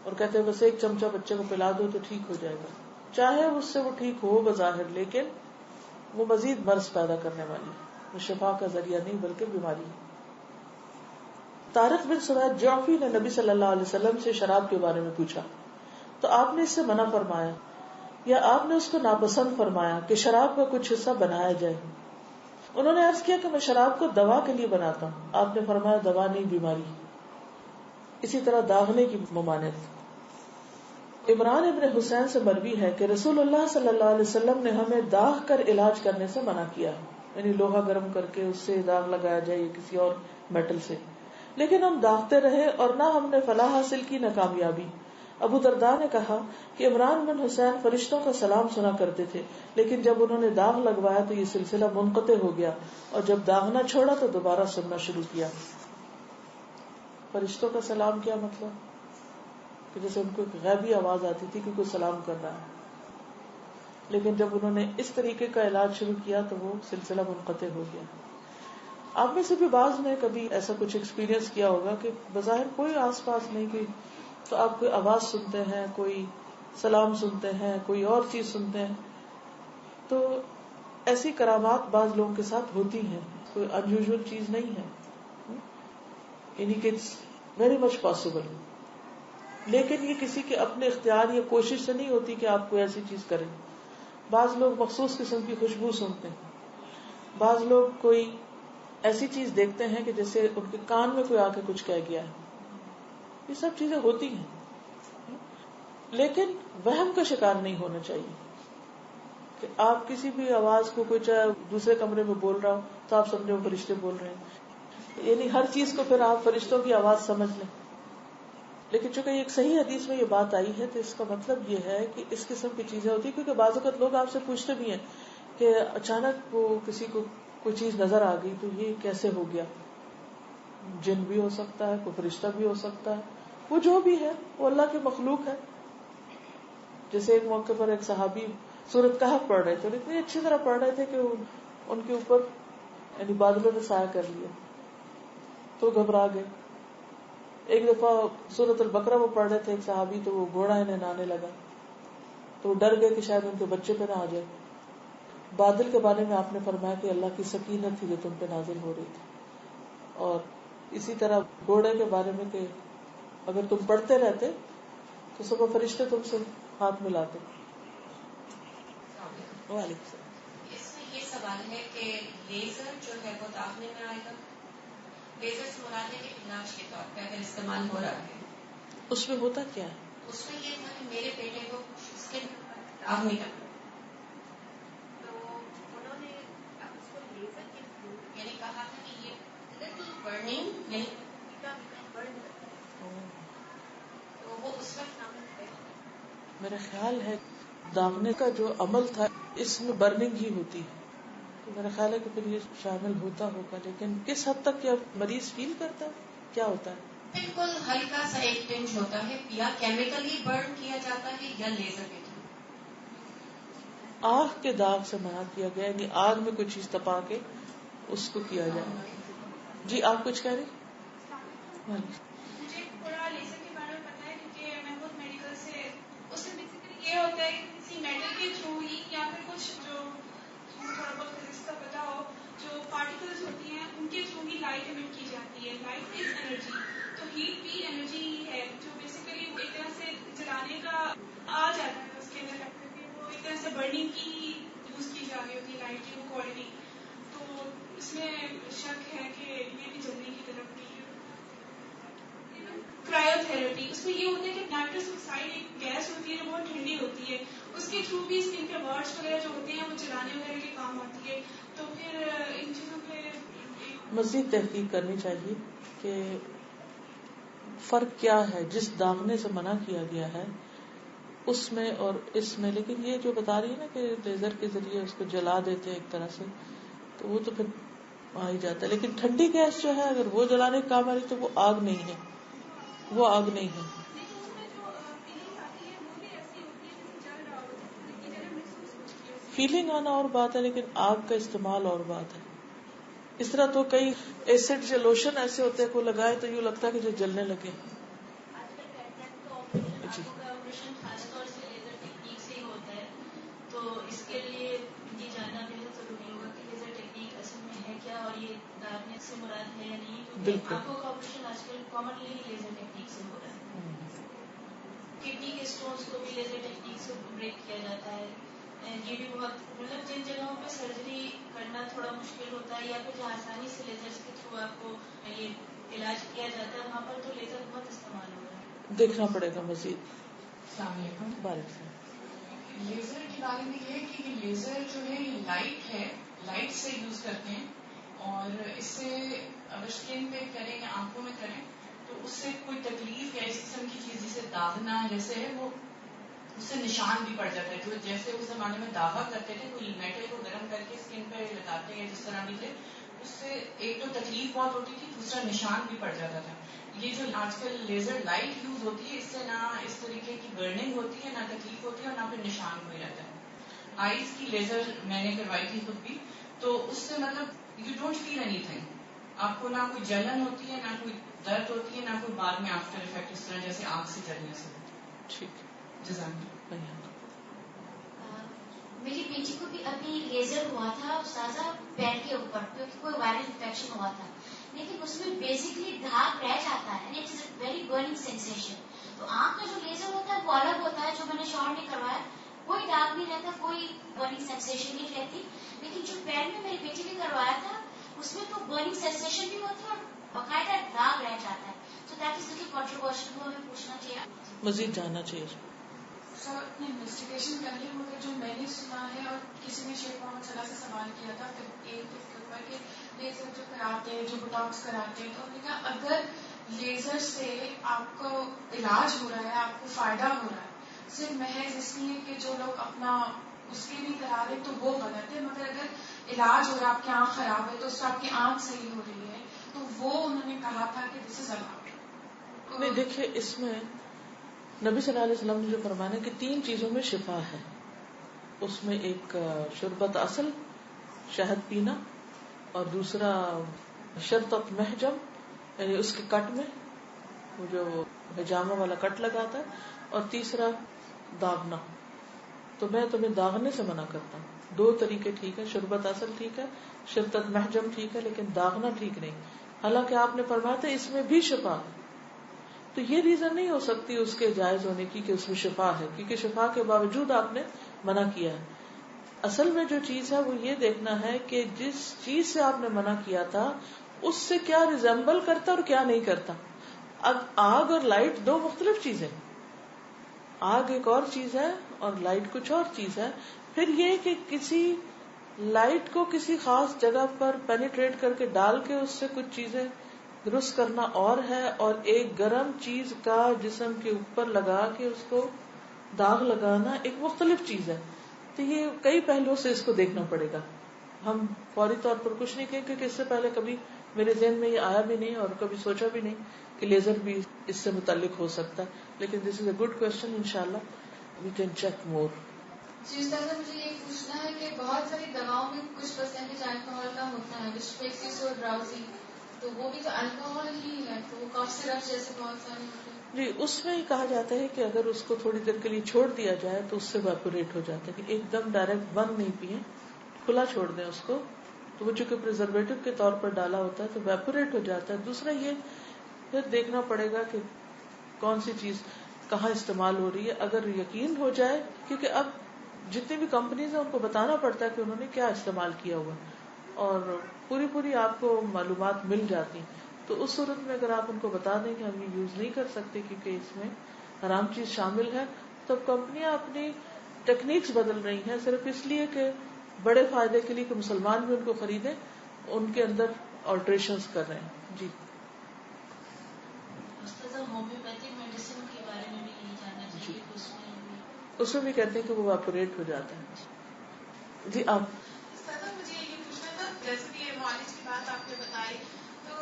اور کہتے ہیں بس ایک چمچہ بچے کو پلا دو تو ٹھیک ہو جائے گا. چاہے اس سے وہ ٹھیک ہو بظاہر، لیکن وہ مزید مرض پیدا کرنے والی، وہ شفا کا ذریعہ نہیں بلکہ بیماری ہے. طارق بن سوید جعفی نے نبی صلی اللہ علیہ وسلم سے شراب کے بارے میں پوچھا تو آپ نے اس سے منع فرمایا یا آپ نے اس کو ناپسند فرمایا کہ شراب کا کچھ حصہ بنایا جائے. انہوں نے عرض کیا کہ میں شراب کو دوا کے لیے بناتا ہوں. آپ نے فرمایا دوا نہیں، بیماری. اسی طرح داغنے کی ممانعت. عمران ابن حسین سے مروی ہے کہ رسول اللہ صلی اللہ علیہ وسلم نے ہمیں داغ کر علاج کرنے سے منع کیا، یعنی لوہا گرم کر کے اس سے داغ لگایا جائے یا کسی اور میٹل سے. لیکن ہم داغتے رہے اور نہ ہم نے فلاح حاصل کی نہ کامیابی. ابو درداء نے کہا کہ عمران بن حسین فرشتوں کا سلام سنا کرتے تھے، لیکن جب انہوں نے داغ لگوایا تو یہ سلسلہ منقطع ہو گیا، اور جب داغنا چھوڑا تو دوبارہ سننا شروع کیا. فرشتوں کا سلام کیا مطلب؟ کہ جیسے ان کو ایک غیبی آواز آتی تھی کہ کوئی سلام کر رہا ہے، لیکن جب انہوں نے اس طریقے کا علاج شروع کیا تو وہ سلسلہ منقطع ہو گیا. آپ میں سے بھی بعض نے کبھی ایسا کچھ ایکسپیرینس کیا ہوگا کہ بظاہر کوئی آس پاس نہیں، کوئی تو آپ کوئی آواز سنتے ہیں، کوئی سلام سنتے ہیں، کوئی اور چیز سنتے ہیں. تو ایسی کرامات بعض لوگوں کے ساتھ ہوتی ہیں، کوئی انیوژل چیز نہیں ہے، یعنی کہ اٹس ویری مچ پاسبل. لیکن یہ کسی کے اپنے اختیار یا کوشش سے نہیں ہوتی کہ آپ کوئی ایسی چیز کریں. بعض لوگ مخصوص قسم کی خوشبو سنتے ہیں، بعض لوگ کوئی ایسی چیز دیکھتے ہیں کہ جیسے ان کے کان میں کوئی آ کے کچھ کہہ گیا ہے. یہ سب چیزیں ہوتی ہیں، لیکن وہم کا شکار نہیں ہونا چاہیے کہ آپ کسی بھی آواز کو، کوئی چاہے دوسرے کمرے میں بول رہا ہو تو آپ سمجھے وہ فرشتے بول رہے ہیں، یعنی ہر چیز کو پھر آپ فرشتوں کی آواز سمجھ لیں. لیکن چونکہ ایک صحیح حدیث میں یہ بات آئی ہے تو اس کا مطلب یہ ہے کہ اس قسم کی چیزیں ہوتی ہیں، کیونکہ بعض اوقات لوگ آپ سے پوچھتے بھی ہیں کہ اچانک وہ کسی کو کوئی چیز نظر آ گئی تو یہ کیسے ہو گیا. جن بھی ہو سکتا ہے، کوئی فرشتہ بھی ہو سکتا ہے، وہ جو بھی ہے وہ اللہ کی مخلوق ہے. جیسے ایک موقع پر ایک صحابی سورۃ کہف پڑھ رہے تھے اور اتنی اچھی طرح پڑھ رہے تھے کہ ان کے اوپر یعنی بادلوں نے سایہ کر لیا تو گھبرا گئے. ایک دفعہ سورۃ البقرہ وہ پڑھ رہے تھے ایک صحابی، تو وہ گھوڑا انہیں نہانے لگا تو وہ ڈر گئے کہ شاید ان کے بچے پہ نہ آ جائے. بادل کے بارے میں آپ نے فرمایا کہ اللہ کی سکینت تھی جو تم پہ نازل ہو رہی تھی، اور اسی طرح گھوڑے کے بارے میں کہ اگر تم پڑھتے رہتے تو صبح فرشتے تم سے ہاتھ ملاتے. وعلیکم السلام. اس میں یہ سوال ہے کہ لیزر جو ہے وہ داخلے میں آئے گا؟ لیزر سے مراد ہے کہ علاج کے طور پہ اگر استعمال ہو رہا ہے. اس میں ہوتا کیا ہے؟ اس میں یہ تھا کہ میرے بیٹے کو اسکن داغ نکل، تو انہوں نے اب اس کو لیزر کے تھرو یعنی کہا تھا کہ یہ لٹل برننگ یعنی برن تو وہ اس وقت شامل ہے. میرا خیال ہے داغنے کا جو عمل تھا اس میں برننگ ہی ہوتی ہے، تو میرا خیال ہے کہ پھر یہ شامل ہوتا ہوگا، لیکن کس حد تک کیا مریض فیل کرتا ہے، کیا ہوتا ہے؟ بالکل ہلکا سا ایک پنچ ہوتا ہے، یا کیمیکلی برن کیا جاتا ہے یا لیزر کے تھرو. آگ کے داغ سے منع کیا گیا، یعنی آگ میں کوئی چیز تپا کے اس کو کیا جائے. جی آپ کچھ کہہ رہے؟ مجھے تھوڑا لیزر کے بارے میں پتا ہے کیونکہ میں خود میڈیکل سے، اس میں بیسیکلی یہ ہوتا ہے کہ کسی میٹل کے تھرو ہی یا پھر کچھ جو تھوڑا بہت فزکس کا پتا ہو، جو پارٹیکلز ہوتی ہیں ان کے تھرو ہی لائٹ ایمٹ کی جاتی ہے. لائٹ از انرجی، تو ہیٹ بھی انرجی ہی ہے جو بیسیکلی ایک طرح سے جلانے کا آ جاتا ہے اس کے اندر، لگتا ہے کہ وہ ایک طرح سے برننگ کی ہی یوز کی جا رہی ہوتی ہے لائٹ کی وہ کوالٹی. تو اس میں شک ہے کہ یہ بھی جلنے کی طرف نہیں ہے. کرائیو تھراپی، اس میں یہ ہوتا ہے کہ نائٹرس آکسائڈ ایک گیس ہوتی ہے جو بہت ٹھنڈی ہوتی ہے، اس کے تھرو بھی اسکن کے ورڈس وغیرہ جو ہوتے ہیں وہ جلانے وغیرہ کے کام آتی ہے. تو پھر ان چیزوں پہ مزید تحقیق کرنی چاہیے کہ فرق کیا ہے جس داغنے سے منع کیا گیا ہے اس میں اور اس میں. لیکن یہ جو بتا رہی ہے نا کہ لیزر کے ذریعے اس کو جلا دیتے ہیں ایک طرح سے، تو وہ تو پھر آ ہی جاتا ہے. لیکن ٹھنڈی گیس جو ہے اگر وہ جلانے کا کام آ رہی تو وہ آگ نہیں ہے، وہ آگ نہیں ہے. فیلنگ آنا اور بات ہے لیکن آگ کا استعمال اور بات ہے. اس طرح تو کئی ایسڈ یا لوشن ایسے ہوتے ہیں کو لگائے تو یوں لگتا ہے کہ جو جلنے لگے. آج کل کہتے ہیں تو آپریشن جی آنکھوں کا آپریشن خاص طور سے لیزر ٹیکنیک سے ہی ہوتا ہے، تو اس کے لیے یہ جاننا بہت ضروری ہوگا کہ لیزر ٹیکنیک اصل میں ہے کیا اور یہ داغنے سے مراد ہے یا نہیں، کیونکہ بالکل. آنکھوں کا آپریشن آج کل کامنلی ہی لیزر ٹیکنیک سے ہو رہا ہے. کڈنی کے اسٹونس کو بھی لیزر ٹیکنیک سے بریک کیا جاتا ہے. یہ بھی بہت مطلب جن جگہوں پہ سرجری کرنا تھوڑا مشکل ہوتا ہے یا پھر جہاں آسانی سے لیزر کے تھرو آپ کو یہ علاج کیا جاتا ہے وہاں پر تو لیزر بہت استعمال ہو رہا ہے. دیکھنا پڑے گا مزید. السلام علیکم. بارک سے لیزر کے بارے میں یہ ہے کہ لیزر جو ہے یہ لائٹ ہے، لائٹ سے یوز کرتے ہیں، اور اس سے اگر اسکن پہ کریں یا آنکھوں میں کریں تو اس سے کوئی تکلیف یا اس قسم کی چیز جسے داغنا جیسے ہے وہ اس سے نشان بھی پڑ جاتا ہے. جو جیسے اس زمانے میں داغا کرتے تھے کوئی میٹل کو گرم کر کے اسکن پہ لگاتے ہیں جس طرح بھی تھے، اس سے ایک تو تکلیف بہت ہوتی تھی، دوسرا نشان بھی پڑ جاتا تھا. یہ جو آج کل لیزر لائٹ یوز ہوتی ہے اس سے نہ اس طریقے کی برننگ ہوتی ہے، نہ تکلیف ہوتی ہے، اور نہ پھر نشان ہوئی رہتا ہے. آئیز کی لیزر میں نے کروائی تھی خود بھی، تو اس سے مطلب یو ڈونٹ فیل اینی تھنگ. آپ کو نہ کوئی جلن ہوتی ہے، نہ کوئی درد ہوتی ہے، نہ کوئی بعد میں آفٹر افیکٹ اس طرح جیسے آنکھ سے جلنے سے. ٹھیک. جزاک میری بیٹی کو بھی ابھی لیزر ہوا تھا استاذہ پیر کے اوپر، کیونکہ کوئی وائرل انفیکشن ہوا تھا، لیکن اس میں بیسکلی داغ رہ جاتا ہے، it's a very burning sensation. تو آنکھ کا جو لیزر ہوتا ہے وہ الگ ہوتا ہے، جو میں نے شاور میں کروایا کوئی داغ نہیں رہتا، کوئی برننگ سینسیشن نہیں رہتی. لیکن جو پیر میں میری بیٹی نے کروایا تھا اس میں تو برننگ سینسیشن بھی ہوتی ہے اور باقاعدہ داغ رہ جاتا ہے. تو دیٹ از لٹل کنٹروورشل، کو ہمیں پوچھنا چاہیے، مزید جاننا چاہیے. سر اپنی انویسٹیگیشن کر لی، مگر جو میں نے سنا ہے اور کسی نے شیخ محمد صلی اللہ سے سوال کیا تھا پھر ایک دفعہ کہ لیزر جو کراتے ہیں، جو بوٹاکس کراتے ہیں، تو انہوں نے کہا اگر لیزر سے آپ کو علاج ہو رہا ہے، آپ کو فائدہ ہو رہا ہے، صرف محض اس لیے کہ جو لوگ اپنا اس کے لیے کرا رہے تو وہ غلط ہے، مگر اگر علاج ہو رہا ہے، آپ کی آنکھ خراب ہے تو اس سے آپ کی آنکھ صحیح ہو رہی ہے، تو وہ انہوں نے کہا تھا کہ دس از الاؤڈ. نہیں دیکھیے اس میں نبی صلی اللہ علیہ وسلم نے جو فرمایا کہ 3 چیزوں میں شفا ہے، اس میں ایک شربت اصل شہد پینا، اور دوسرا شرطت محجم یعنی اس کے کٹ میں وہ جو حجامہ والا کٹ لگاتا ہے، اور تیسرا داغنا. تو میں تمہیں داغنے سے منع کرتا ہوں. دو طریقے ٹھیک ہے، شربت اصل ٹھیک ہے، شدت محجم ٹھیک ہے، لیکن داغنا ٹھیک نہیں. حالانکہ آپ نے فرمایا تھا اس میں بھی شفا ہے. تو یہ ریزن نہیں ہو سکتی اس کے جائز ہونے کی کہ اس میں شفا ہے، کیونکہ شفا کے باوجود آپ نے منع کیا ہے. اصل میں جو چیز ہے وہ یہ دیکھنا ہے کہ جس چیز سے آپ نے منع کیا تھا اس سے کیا ریزمبل کرتا اور کیا نہیں کرتا. اب آگ اور لائٹ دو مختلف چیزیں، آگ ایک اور چیز ہے اور لائٹ کچھ اور چیز ہے. پھر یہ کہ کسی لائٹ کو کسی خاص جگہ پر پینیٹریٹ کر کے ڈال کے اس سے کچھ چیزیں درست کرنا اور ہے، اور ایک گرم چیز کا جسم کے اوپر لگا کے اس کو داغ لگانا ایک مختلف چیز ہے. تو یہ کئی پہلوؤں سے اس کو دیکھنا پڑے گا. ہم فوری طور پر کچھ نہیں کہیں کیونکہ اس سے پہلے کبھی میرے ذہن میں یہ آیا بھی نہیں اور کبھی سوچا بھی نہیں کہ لیزر بھی اس سے متعلق ہو سکتا ہے. لیکن دس از اے گڈ کوشچن، انشاءاللہ وی کین چیک مور. جی استاذہ، مجھے یہ پوچھنا ہے کہ بہت ساری دواؤں میں کچھ پرسینٹیج الکوہول کا ہوتا ہے which makes you so drowsy، تو وہ بھی تو الکوہول ہی ہے، تو کاف سرپ جیسے بہت سارے ہوتے ہیں. جی اس میں یہ کہا جاتا ہے کہ اگر اس کو تھوڑی دیر کے لیے چھوڑ دیا جائے تو اس سے ویپوریٹ ہو جاتا ہے، کہ ایک دم ڈائریکٹ بند نہیں پیئے، کھلا چھوڑ دیں اس کو. تو وہ چونکہ پریزرویٹو کے طور پر ڈالا ہوتا ہے تو ویپوریٹ ہو جاتا ہے. دوسرا یہ پھر دیکھنا پڑے گا کہ کون سی چیز کہاں استعمال ہو رہی ہے. اگر یقین ہو جائے، کیونکہ اب جتنی بھی کمپنیز ہیں ان کو بتانا پڑتا ہے کہ انہوں نے کیا استعمال کیا ہوا، اور پوری آپ کو معلومات مل جاتی. تو اس صورت میں اگر آپ ان کو بتا دیں کہ ہم یہ یوز نہیں کر سکتے کیونکہ اس میں حرام چیز شامل ہے، تو کمپنیاں اپنی ٹیکنیکس بدل رہی ہیں صرف اس لیے کہ بڑے فائدے کے لیے کہ مسلمان بھی ان کو خریدیں، ان کے اندر آلٹریشنز کر رہے ہیں. جی ہومیوپیتھک میڈیسن کے بارے میں بھی یہی جاننا چاہیے کہ اس میں بھی کہتے ہیں کہ وہ ویپوریٹ ہو جاتا ہے. جی آپ مجھے یہ پوچھنا تھا، جیسے کہ معالج کی بات آپ نے بتائی، تو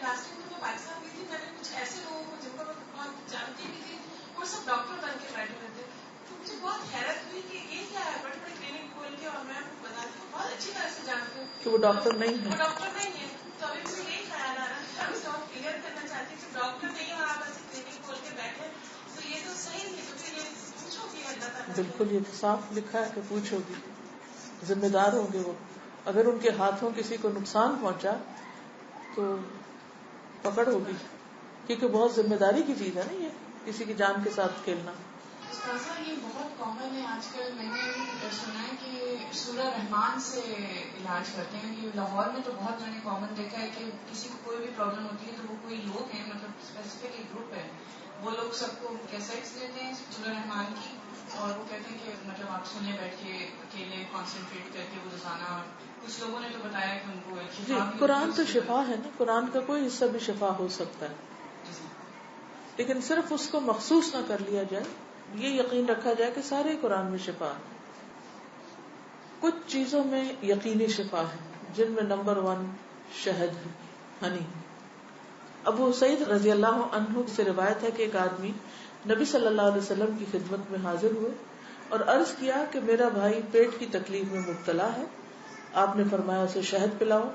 لاسٹ ٹائم میں پاکستان گئی تھی، میں نے کچھ ایسے لوگوں کو جن کو میں بہت جانتی بھی تھی، وہ سب ڈاکٹر بن کے بیٹھے ہوئے تھے. تو مجھے بہت حیرت ہوئی کہ یہ کیا ہے، بڑے بڑے کلینک کھول کے، اور میں بتاتی ہوں بہت اچھی طرح سے جانتی ہوں کہ وہ ڈاکٹر نہیں ہے. وہ ڈاکٹر نہیں ہے. تو ابھی مجھے یہی خیال آ رہا ہے، ابھی تو کلیئر کرنا چاہتی ہوں کہ ڈاکٹر نہیں ہو آپ ایسے کلینک کھول کے بیٹھے، تو یہ تو صحیح نہیں. تو پھر یہ پوچھو کہ اللہ تعالیٰ بالکل یہ صاف لکھا ہے کہ پوچھو گی، ذمہ دار ہوں گے وہ. اگر ان کے ہاتھوں کسی کو نقصان پہنچا تو پکڑ ہوگی، کیونکہ بہت ذمہ داری کی چیز ہے نا یہ، کسی کی جان کے ساتھ کھیلنا. استاذہ یہ بہت کامن ہے آج کل، میں نے سنا ہے کہ سورہ رحمان سے علاج کرتے ہیں. یہ لاہور میں تو بہت میں نے کامن دیکھا ہے کہ کسی کو کوئی بھی پرابلم ہوتی ہے تو وہ کوئی لوگ ہیں، مطلب اسپیسیفک ایک گروپ ہے، وہ لوگ سب کو کیسٹس دیتے ہیں سورہ رحمان کی، اور وہ کہتے ہیں کہ مطلب آپ سنیں بیٹھ کے اکیلے کانسنٹریٹ کر کے وہ روزانہ. کچھ لوگوں نے تو بتایا کہ ان کو جی قرآن تو شفا ہے نا، قرآن کا کوئی حصہ بھی شفا ہو سکتا ہے، لیکن صرف اس کو مخصوص نہ کر لیا جائے. یہ یقین رکھا جائے کہ سارے قرآن میں شفا ہے. کچھ چیزوں میں یقینی شفا ہے جن میں نمبر 1 شہد ہے، ہنی. ابو سعید رضی اللہ عنہ سے روایت ہے کہ ایک آدمی نبی صلی اللہ علیہ وسلم کی خدمت میں حاضر ہوئے اور عرض کیا کہ میرا بھائی پیٹ کی تکلیف میں مبتلا ہے. آپ نے فرمایا اسے شہد پلاؤ.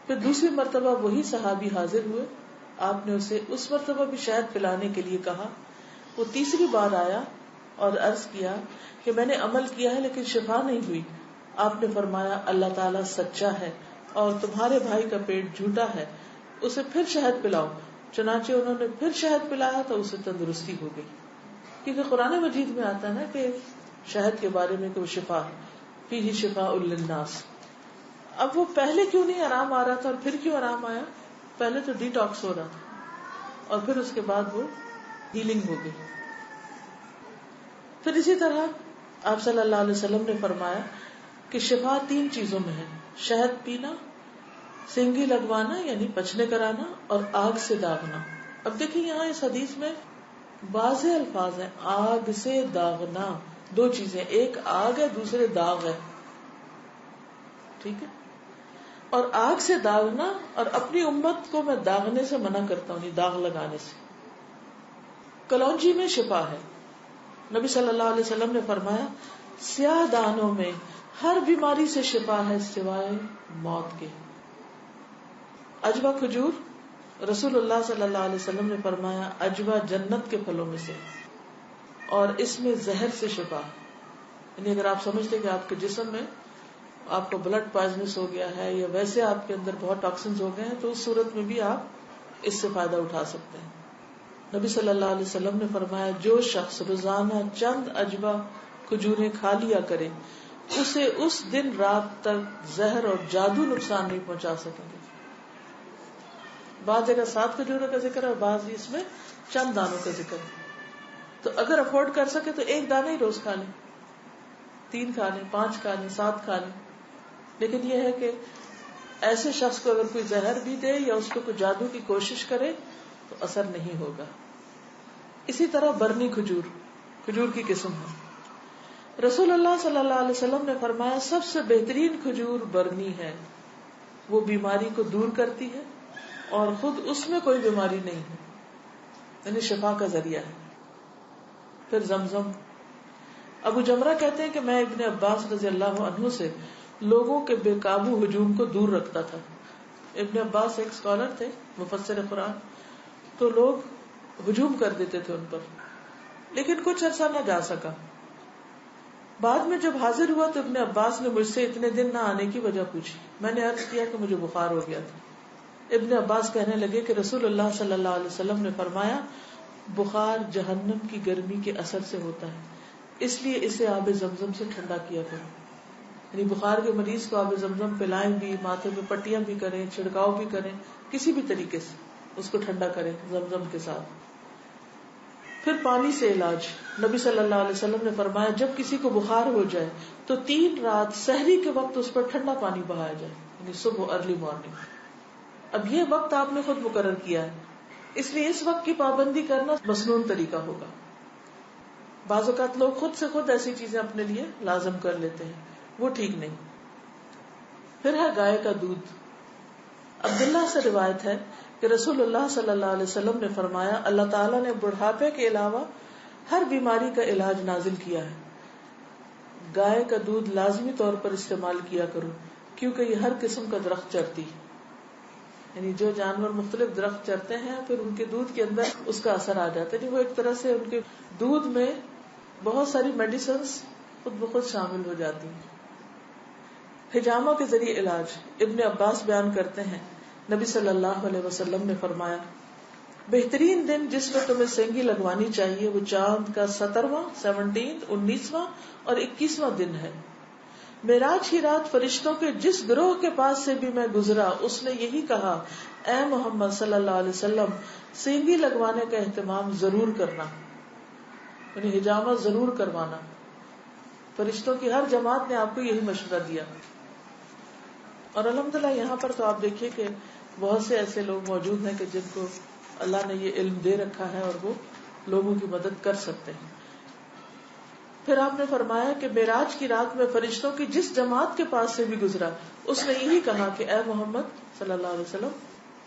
پھر دوسری مرتبہ وہی صحابی حاضر ہوئے، آپ نے اسے اس مرتبہ بھی شہد پلانے کے لیے کہا. وہ تیسری بار آیا اور عرض کیا کہ میں نے عمل کیا ہے لیکن شفا نہیں ہوئی. آپ نے فرمایا اللہ تعالیٰ سچا ہے اور تمہارے بھائی کا پیٹ جھوٹا ہے، اسے پھر شہد پلاؤ. چنانچہ انہوں نے پھر شہد پلایا تو اسے تندرستی ہو گئی. کیونکہ قرآن مجید میں آتا ہے نا کہ شہد کے بارے میں کہ وہ شفا ہے، فیہ شفاء للناس. اب وہ پہلے کیوں نہیں آرام آ رہا تھا اور پھر کیوں آرام آیا؟ پہلے تو ڈی ٹاکس ہو رہا تھا اور پھر اس کے بعد وہ ہیلنگ ہو گئی. پھر اسی طرح آپ صلی اللہ علیہ وسلم نے فرمایا کہ شفا 3 چیزوں میں ہے: شہد پینا، سینگی لگوانا یعنی پچنے کرانا، اور آگ سے داغنا. اب دیکھیں یہاں اس حدیث میں واضح الفاظ ہیں، آگ سے داغنا. 2 چیزیں، ایک آگ ہے، دوسرے داغ ہے. ٹھیک ہے، اور آگ سے داغنا، اور اپنی امت کو میں داغنے سے منع کرتا ہوں، داغ لگانے سے. کلونجی میں شفا ہے. نبی صلی اللہ علیہ وسلم نے فرمایا سیاہ دانوں میں ہر بیماری سے شفا ہے سوائے موت کے. اجوا کھجور، رسول اللہ صلی اللہ علیہ وسلم نے فرمایا اجوا جنت کے پھلوں میں سے، اور اس میں زہر سے شفا. یعنی اگر آپ سمجھتے کہ آپ کے جسم میں آپ کا بلڈ پوائزنس ہو گیا ہے یا ویسے آپ کے اندر بہت ٹاکسنز ہو گئے ہیں تو اس صورت میں بھی آپ اس سے فائدہ اٹھا سکتے ہیں. نبی صلی اللہ علیہ وسلم نے فرمایا جو شخص روزانہ چند اجوا کھجوریں کھا لیا کرے اسے اس دن رات تک زہر اور جادو نقصان نہیں پہنچا سکیں گے. بعض جگہ 7 کھجوروں کا ذکر ہے اور بعض اس میں چند دانوں کا ذکر ہے. تو اگر افورڈ کر سکے تو 1 دانہ ہی روز کھا لیں, 3 کھا لیں, 5 کھا لیں, 7 کھا لیں. لیکن یہ ہے کہ ایسے شخص کو اگر کوئی زہر بھی دے یا اس کو کوئی جادو کی کوشش کرے تو اثر نہیں ہوگا. اسی طرح برنی کھجور کی قسم ہے. رسول اللہ صلی اللہ علیہ وسلم نے فرمایا سب سے بہترین کھجور برنی ہے, وہ بیماری کو دور کرتی ہے اور خود اس میں کوئی بیماری نہیں ہے, یعنی شفا کا ذریعہ ہے. پھر زمزم. ابو جمرہ کہتے ہیں کہ میں ابن عباس رضی اللہ عنہ سے لوگوں کے بے قابو ہجوم کو دور رکھتا تھا. ابن عباس ایک اسکالر تھے, مفسر قرآن, تو لوگ ہجوم کر دیتے تھے ان پر, لیکن کچھ عرصہ نہ جا سکا. بعد میں جب حاضر ہوا تو ابن عباس نے مجھ سے اتنے دن نہ آنے کی وجہ پوچھی. میں نے عرض کیا کہ مجھے بخار ہو گیا تھا. ابن عباس کہنے لگے کہ رسول اللہ صلی اللہ علیہ وسلم نے فرمایا بخار جہنم کی گرمی کے اثر سے ہوتا ہے, اس لیے اسے آب زمزم سے ٹھنڈا کیا کرو. یعنی بخار کے مریض کو آب زمزم پلائیں بھی, ماتھے میں پٹیاں بھی کریں, چھڑکاؤ بھی کریں, کسی بھی طریقے سے اس کو ٹھنڈا کریں زمزم کے ساتھ. پھر پانی سے علاج. نبی صلی اللہ علیہ وسلم نے فرمایا جب کسی کو بخار ہو جائے تو 3 رات سحری کے وقت اس پر ٹھنڈا پانی بہایا جائے, یعنی صبح ارلی مارننگ. اب یہ وقت آپ نے خود مقرر کیا ہے, اس لیے اس وقت کی پابندی کرنا مسنون طریقہ ہوگا. بعض اوقات لوگ خود سے خود ایسی چیزیں اپنے لیے لازم کر لیتے ہیں, وہ ٹھیک نہیں. پھر ہے گائے کا دودھ. عبداللہ سے روایت ہے کہ رسول اللہ صلی اللہ علیہ وسلم نے فرمایا اللہ تعالیٰ نے بڑھاپے کے علاوہ ہر بیماری کا علاج نازل کیا ہے. گائے کا دودھ لازمی طور پر استعمال کیا کرو کیونکہ یہ ہر قسم کا درخت چرتی, یعنی جو جانور مختلف درخت چرتے ہیں پھر ان کے دودھ کے اندر اس کا اثر آ جاتا ہے. یعنی وہ ایک طرح سے ان کے دودھ میں بہت ساری میڈیسنز خود بخود شامل ہو جاتی ہیں. حجامہ کے ذریعے علاج. ابن عباس بیان کرتے ہیں نبی صلی اللہ علیہ وسلم نے فرمایا بہترین دن جس میں تمہیں سینگی لگوانی چاہیے وہ چاند کا 17واں 19واں اور 21واں دن ہے. معراج کی رات فرشتوں کے جس گروہ کے پاس سے بھی میں گزرا اس نے یہی کہا اے محمد صلی اللہ علیہ وسلم سینگی لگوانے کا اہتمام ضرور کرنا, یعنی حجامہ ضرور کروانا. فرشتوں کی ہر جماعت نے آپ کو یہی مشورہ دیا. اور الحمدللہ یہاں پر تو آپ دیکھیے کہ بہت سے ایسے لوگ موجود ہیں کہ جن کو اللہ نے یہ علم دے رکھا ہے اور وہ لوگوں کی مدد کر سکتے ہیں. پھر آپ نے فرمایا کہ معراج کی رات میں فرشتوں کی جس جماعت کے پاس سے بھی گزرا اس نے یہی کہا کہ اے محمد صلی اللہ علیہ وسلم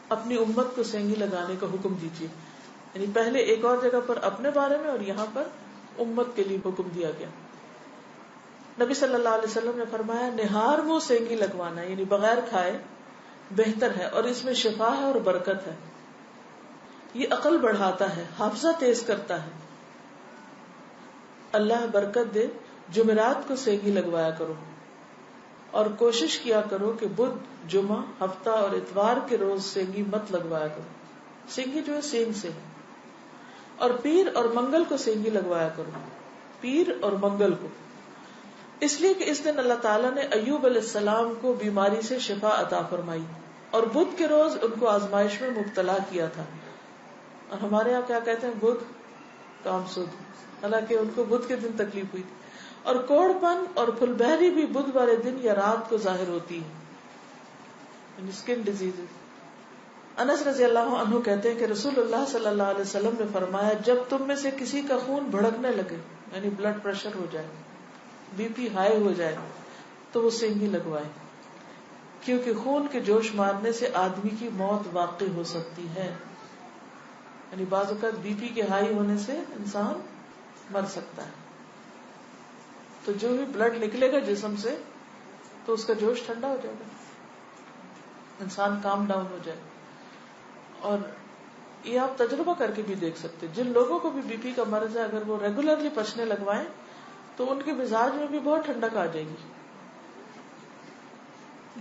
اپنی امت کو سینگی لگانے کا حکم دیجیے. یعنی پہلے ایک اور جگہ پر اپنے بارے میں اور یہاں پر امت کے لیے حکم دیا گیا. نبی صلی اللہ علیہ وسلم نے فرمایا نہار منہ سینگی لگوانا یعنی بغیر کھائے بہتر ہے اور اس میں شفا ہے اور برکت ہے. یہ عقل بڑھاتا ہے, حافظہ تیز کرتا ہے. اللہ برکت دے. جمعرات کو سینگی لگوایا کرو اور کوشش کیا کرو کہ بدھ, جمعہ, ہفتہ اور اتوار کے روز سینگی مت لگوایا کرو. سینگی جو ہے سینگ سے. اور پیر اور منگل کو سینگی لگوایا کرو, پیر اور منگل کو, اس لیے کہ اس دن اللہ تعالیٰ نے ایوب علیہ السلام کو بیماری سے شفا عطا فرمائی اور بدھ کے روز ان کو آزمائش میں مبتلا کیا تھا. اور ہمارے یہاں کیا کہتے ہیں بدھ کام سود, حالانکہ ان کو بدھ کے دن تکلیف ہوئی تھی. اور کوڑ پن اور پھل بہری بھی بدھ والے دن یا رات کو ظاہر ہوتی ہے, اسکن ڈیزیز. انس رضی اللہ عنہ کہتے ہیں کہ رسول اللہ صلی اللہ علیہ وسلم نے فرمایا جب تم میں سے کسی کا خون بھڑکنے لگے یعنی بلڈ پریشر ہو جائے, بی پی ہائی ہو جائے تو وہ سینگی لگوائے کیونکہ خون کے جوش مارنے سے آدمی کی موت واقع ہو سکتی ہے. یعنی بعض اوقات بی پی کے ہائی ہونے سے انسان مر سکتا ہے. تو جو بھی بلڈ نکلے گا جسم سے تو اس کا جوش ٹھنڈا ہو جائے گا, انسان کام ڈاؤن ہو جائے. اور یہ آپ تجربہ کر کے بھی دیکھ سکتے, جن لوگوں کو بھی بی پی کا مرض ہے اگر وہ ریگولرلی پچنے لگوائیں تو ان کے مزاج میں بھی بہت ٹھنڈک آ جائے گی.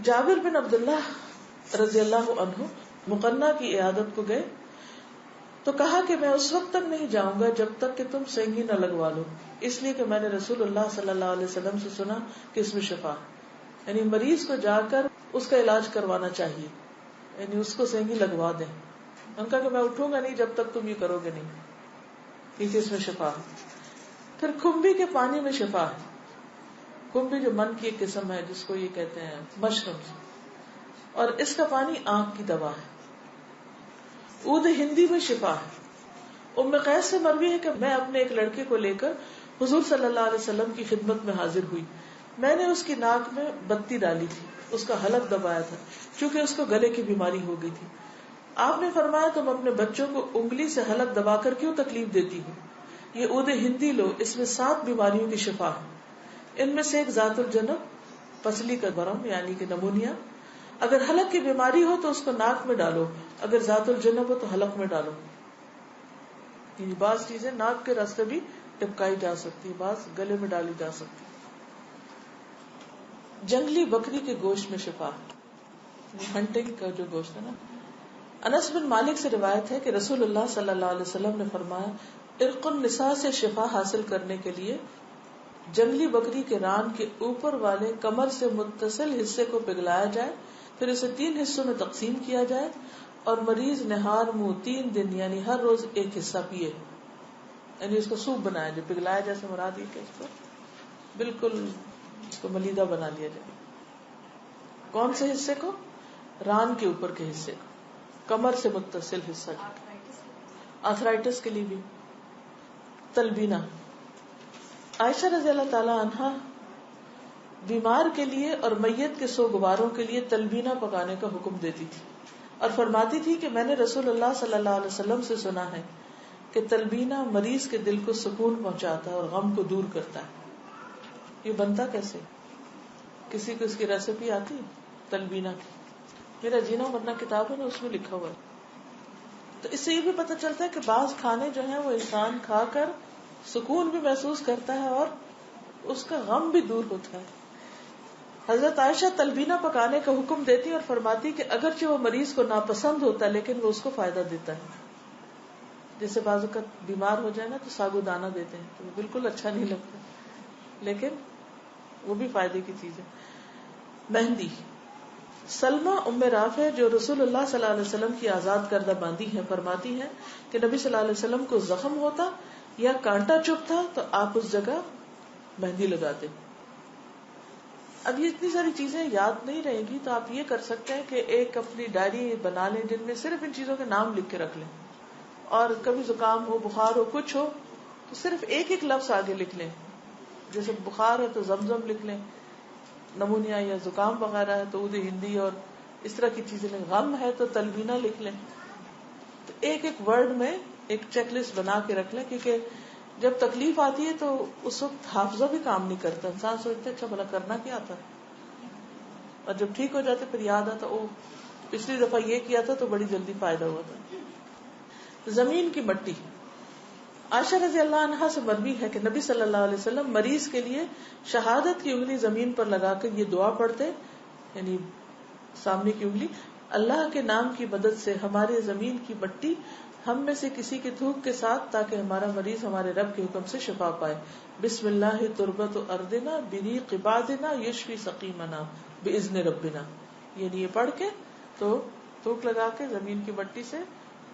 جابر بن عبداللہ رضی اللہ عنہ مقنع کی عیادت کو گئے تو کہا کہ میں اس وقت تک نہیں جاؤں گا جب تک کہ تم سینگی نہ لگوا لو، اس لیے کہ میں نے رسول اللہ صلی اللہ علیہ وسلم سے سنا کہ اس میں شفا، یعنی مریض کو جا کر اس کا علاج کروانا چاہیے، یعنی اس کو سینگی لگوا دیں. ان کا کہ میں اٹھوں گا نہیں جب تک تم یہ کرو گے نہیں، کیونکہ اس میں شفا ہے. پھر کھمبی کے پانی میں شفا ہے. کھمبی جو من کی ایک قسم ہے جس کو یہ کہتے ہیں مشروم، اور اس کا پانی آنکھ کی دوا ہے. عود ہندی میں شفا ہے. ام قیس سے مروی ہے کہ میں اپنے ایک لڑکے کو لے کر حضور صلی اللہ علیہ وسلم کی خدمت میں حاضر ہوئی. میں نے اس کی ناک میں بتی ڈالی تھی، اس کا حلق دبایا تھا کیونکہ اس کو گلے کی بیماری ہو گئی تھی. آپ نے فرمایا تم اپنے بچوں کو انگلی سے حلق دبا کر کیوں تکلیف دیتی ہو؟ یہ عود ہندی لو، اس میں 7 بیماریوں کی شفا ہے. ان میں سے ایک ذات الجنب، پسلی کا برم یعنی کہ نمونیا. اگر حلق کی بیماری ہو تو اس کو ناک میں ڈالو، اگر ذات الجنب ہو تو حلق میں ڈالو. یعنی بعض چیزیں ناک کے راستے بھی ٹپکائی جا سکتی، بعض گلے میں ڈالی جا سکتی. جنگلی بکری کے گوشت میں شفا، ہنٹنگ کا جو گوشت ہے نا. انس بن مالک سے روایت ہے کہ رسول اللہ صلی اللہ علیہ وسلم نے فرمایا ارق النساء سے شفا حاصل کرنے کے لیے جنگلی بکری کے ران کے اوپر والے کمر سے متصل حصے کو پگھلایا جائے، پھر اسے 3 حصوں میں تقسیم کیا جائے اور مریض نہار منہ 3 دن یعنی ہر روز ایک حصہ پیے. یعنی اس کو سوپ بنایا جائے، پگھلایا جیسے مراد یہ کہ اس کو بالکل اس کو ملیدہ بنا لیا جائے. کون سے حصے کو؟ ران کے اوپر کے حصے کو، کمر سے متصل حصہ. آرتھرائٹس کے لیے بھی. تلبینہ، عائشہ رضی اللہ تعالی عنہا بیمار کے لیے اور میت کے سوگواروں کے لیے تلبینہ پکانے کا حکم دیتی تھی اور فرماتی تھی کہ میں نے رسول اللہ صلی اللہ علیہ وسلم سے سنا ہے کہ تلبینہ مریض کے دل کو سکون پہنچاتا ہے اور غم کو دور کرتا ہے. یہ بنتا کیسے؟ کسی کو اس کی ریسیپی آتی ہے تلبینہ کی؟ میرا جینا مرنا کتاب ہے نا، اس میں لکھا ہوا ہے. تو اس سے یہ بھی پتہ چلتا ہے کہ بعض کھانے جو ہیں وہ انسان کھا کر سکون بھی محسوس کرتا ہے اور اس کا غم بھی دور ہوتا ہے. حضرت عائشہ تلبینہ پکانے کا حکم دیتی اور فرماتی کہ اگرچہ وہ مریض کو ناپسند ہوتا ہے لیکن وہ اس کو فائدہ دیتا ہے. جیسے بعض اوقات بیمار ہو جائے نا تو ساگو دانہ دیتے ہیں تو وہ بالکل اچھا نہیں لگتا، لیکن وہ بھی فائدے کی چیز ہے. مہندی، سلمہ ام رافع جو رسول اللہ صلی اللہ علیہ وسلم کی آزاد کردہ باندی ہیں فرماتی ہیں کہ نبی صلی اللہ علیہ وسلم کو زخم ہوتا یا کانٹا چبھتا تو آپ اس جگہ مہندی لگاتے. اب یہ اتنی ساری چیزیں یاد نہیں رہیں گی تو آپ یہ کر سکتے ہیں کہ ایک اپنی ڈائری بنا لیں جن میں صرف ان چیزوں کے نام لکھ کے رکھ لیں، اور کبھی زکام ہو بخار ہو کچھ ہو تو صرف ایک ایک لفظ آگے لکھ لیں. جیسے بخار ہے تو زمزم لکھ لیں، نمونیا یا زکام وغیرہ ہے تو عود ہندی اور اس طرح کی چیزیں لیں. غم ہے تو تلبینہ لکھ لیں. تو ایک ایک ورڈ میں ایک چیک لسٹ بنا کے رکھ لیں، کیونکہ جب تکلیف آتی ہے تو اس وقت حافظہ بھی کام نہیں کرتا، انسان سوچتے اچھا بھلا کرنا کیا تھا، اور جب ٹھیک ہو جاتے پھر یاد آتا او پچھلی دفعہ یہ کیا تھا تو بڑی جلدی فائدہ ہوا تھا. زمین کی مٹی، عائشہ رضی اللہ عنہا سے مروی ہے کہ نبی صلی اللہ علیہ وسلم مریض کے لیے شہادت کی انگلی زمین پر لگا کر یہ دعا پڑھتے، یعنی سامنے کی انگلی، اللہ کے نام کی مدد سے ہمارے زمین کی مٹی ہم میں سے کسی کے تھوک کے ساتھ تاکہ ہمارا مریض ہمارے رب کے حکم سے شفا پائے. بسم اللہ تربت ارضنا بریق عبادنا یشفی سقیمنا باذن ربنا. یعنی یہ پڑھ کے تو تھوک لگا کے زمین کی مٹی سے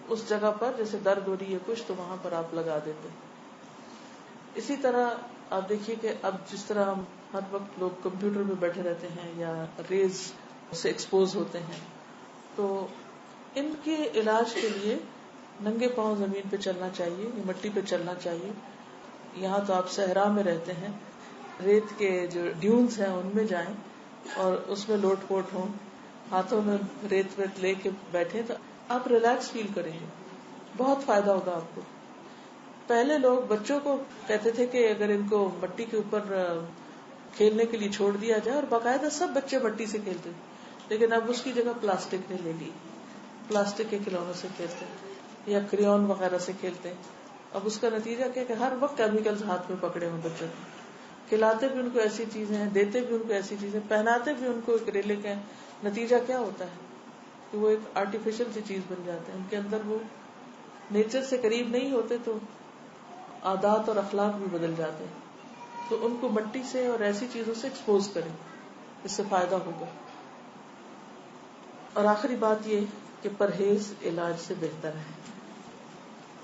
اس جگہ پر جیسے درد ہو رہی ہے کچھ تو وہاں پر آپ لگا دیتے. اسی طرح آپ دیکھیے کہ اب جس طرح ہم ہر وقت لوگ کمپیوٹر میں بیٹھے رہتے ہیں یا ریز سے ایکسپوز ہوتے ہیں، تو ان کے علاج کے لیے ننگے پاؤں زمین پہ چلنا چاہیے، مٹی پہ چلنا چاہیے. یہاں تو آپ صحرا میں رہتے ہیں، ریت کے جو ڈیونز ہیں ان میں جائیں اور اس میں لوٹ پوٹ ہوں، ہاتھوں میں ریت ویت لے کے بیٹھے تو آپ ریلیکس فیل کریں گے، بہت فائدہ ہوگا آپ کو. پہلے لوگ بچوں کو کہتے تھے کہ اگر ان کو مٹی کے اوپر کھیلنے کے لیے چھوڑ دیا جائے، اور باقاعدہ سب بچے مٹی سے کھیلتے، لیکن اب اس کی جگہ پلاسٹک نے لے لی، پلاسٹک کے کھلونوں سے کھیلتے یا کریون وغیرہ سے کھیلتے. اب اس کا نتیجہ کیا کہ ہر وقت کیمیکلز ہاتھ میں پکڑے ہوں بچوں. کھلاتے بھی ان کو ایسی چیزیں ہیں, دیتے بھی ان کو ایسی چیزیں, پہناتے بھی ان کو ایکریلک ہیں. نتیجہ کیا ہوتا ہے کہ وہ ایک آرٹیفیشل سی چیز بن جاتے ہیں. ان کے اندر وہ نیچر سے قریب نہیں ہوتے, تو عادات اور اخلاق بھی بدل جاتے ہیں. تو ان کو مٹی سے اور ایسی چیزوں سے ایکسپوز کریں, اس سے فائدہ ہوگا. اور آخری بات یہ کہ پرہیز علاج سے بہتر ہے.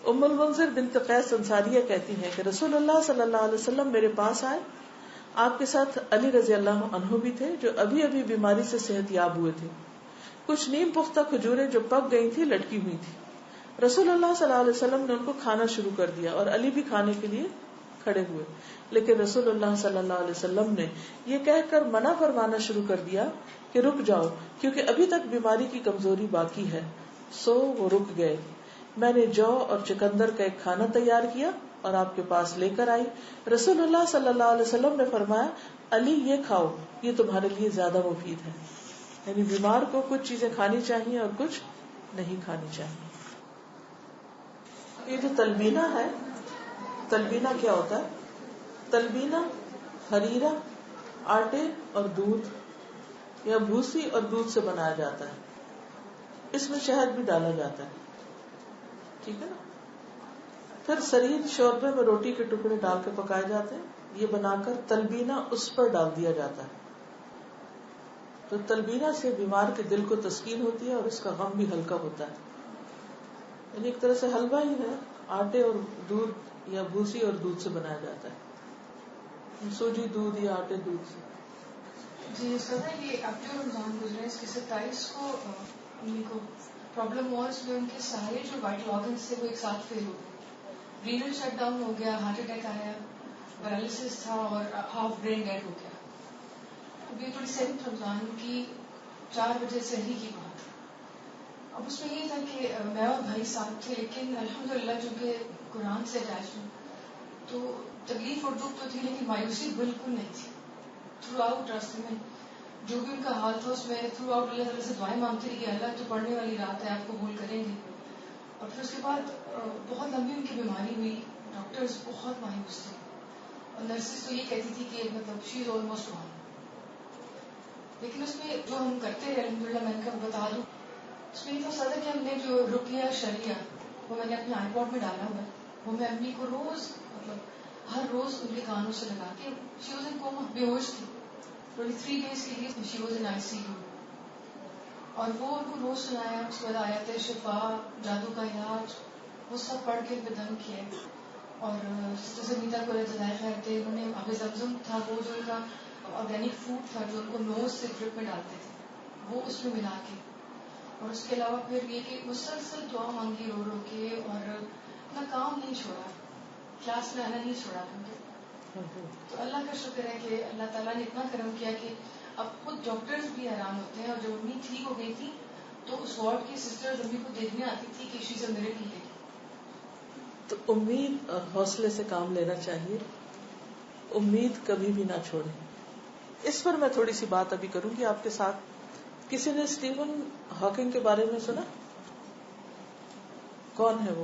ام المنذر بنت قیس انصاریہ کہتی ہیں کہ رسول اللہ صلی اللہ علیہ وسلم میرے پاس آئے. آپ کے ساتھ علی رضی اللہ عنہ بھی تھے, جو ابھی ابھی بیماری سے صحت یاب ہوئے تھے. کچھ نیم پختہ کھجوریں جو پک گئی تھی لٹکی ہوئی تھی. رسول اللہ صلی اللہ علیہ وسلم نے ان کو کھانا شروع کر دیا اور علی بھی کھانے کے لیے کھڑے ہوئے. لیکن رسول اللہ صلی اللہ علیہ وسلم نے یہ کہہ کر منع فرمانا شروع کر دیا کہ رک جاؤ, کیونکہ ابھی تک بیماری کی کمزوری باقی ہے. سو وہ رک گئے. میں نے جو اور چکندر کا ایک کھانا تیار کیا اور آپ کے پاس لے کر آئی. رسول اللہ صلی اللہ علیہ وسلم نے فرمایا, علی یہ کھاؤ, یہ تمہارے لیے زیادہ مفید ہے. یعنی بیمار کو کچھ چیزیں کھانی چاہیے اور کچھ نہیں کھانی چاہیے. یہ جو تلبینہ ہے, تلبینہ کیا ہوتا ہے؟ تلبینہ ہریرا, آٹے اور دودھ یا بھوسی اور دودھ سے بنایا جاتا ہے. اس میں شہد بھی ڈالا جاتا ہے, ٹھیک ہے نا. پھر سرید شوربے میں روٹی کے ٹکڑے ڈال کے پکائے جاتے ہیں. یہ بنا کر تلبینہ اس پر ڈال دیا جاتا ہے. تو تلبینہ سے بیمار کے دل کو تسکین ہوتی ہے اور اس کا غم بھی ہلکا ہوتا ہے. یعنی ایک طرح سے حلوہ ہی ہے, آٹے اور دودھ یا بھوسی اور دودھ سے بنایا جاتا ہے, سوجی دودھ یا آٹے دودھ سے. جی سر, یہ اب جو رمضان گزرے اس کے 27 کو ان کو پرابلم ہوا, اس میں ان کے سارے جو وائٹل آرگنس تھے وہ ایک ساتھ فیل ہو گئے. رینل شٹ ڈاؤن ہو گیا, ہارٹ اٹیک آیا, پیرالسس تھا اور ہاف برین ڈیڈ ہو گیا. اب یہ 27 رمضان کی 4 بجے سحری کی بات. اب اس میں یہ تھا کہ میں اور بھائی ساتھ تھے, لیکن الحمدللہ چونکہ قرآن سے اٹیچ ہوں تو تکلیف اور دکھ تو تھی, لیکن مایوسی بالکل نہیں تھی. تھرو آؤٹ راستے میں جو بھی ان کا حال تھا اس میں تھرو آؤٹ اللہ تعالیٰ سے دعائیں مانگتی رہی کہ اللہ تو پڑھنے والی رات ہے, آپ قبول کریں گے. اور پھر اس کے بعد بہت لمبی ان کی بیماری ہوئی. ڈاکٹرز بہت مایوس تھے اور نرسز تو یہ کہتی تھی کہ مطلب شی از آلموسٹ گون. لیکن اس میں جو ہم کرتے رہے الحمدللہ, میں ان کا بتا دوں, اس میں یہ تو سادہ کہ ہم نے جو رقیہ شریعہ وہ میں نے اپنے آئی پاڈ میں ڈالا ہوا, وہ میں امی کو روز مطلب ہر روز ان کے کانوں سے لگا کے, شی واز ان کوما, بے ہوش تھی 23 days کے لیے, شی واز ان ICU. اور وہ ان کو روز سنایا. اس کے بعد آیت شفا, جادو کا علاج, وہ سب پڑھ کے ان پہ دم کیے. اور سسٹر سمیتا کو جزائے خیر تھے, انہوں نے آب زمزم تھا وہ جو ان کا آرگینک فوڈ تھا جو ان کو نوز سے ڈرپ میں ڈالتے تھے, وہ اس میں ملا کے. اور اس کے علاوہ پھر یہ کہ مسلسل دعا مانگی رو رو کے, اور اپنا کام نہیں چھوڑا, کلاس میں آنا نہیں چھوڑا. تو اللہ کا شکر ہے کہ اللہ تعالیٰ نے اتنا کرم کیا کہ اب خود ڈاکٹرز بھی حیران ہوتے ہیں. اور جب امی ٹھیک ہو گئی تھی تو اس وارڈ کی سسٹرز امی کو دیکھنے آتی تھی کہ شی از اے میریکل لیڈی. تو امید اور حوصلے سے کام لینا چاہیے, امید کبھی بھی نہ چھوڑیں. اس پر میں تھوڑی سی بات ابھی کروں گی آپ کے ساتھ. کسی نے اسٹیون ہاکنگ کے بارے میں سنا؟ کون ہے وہ؟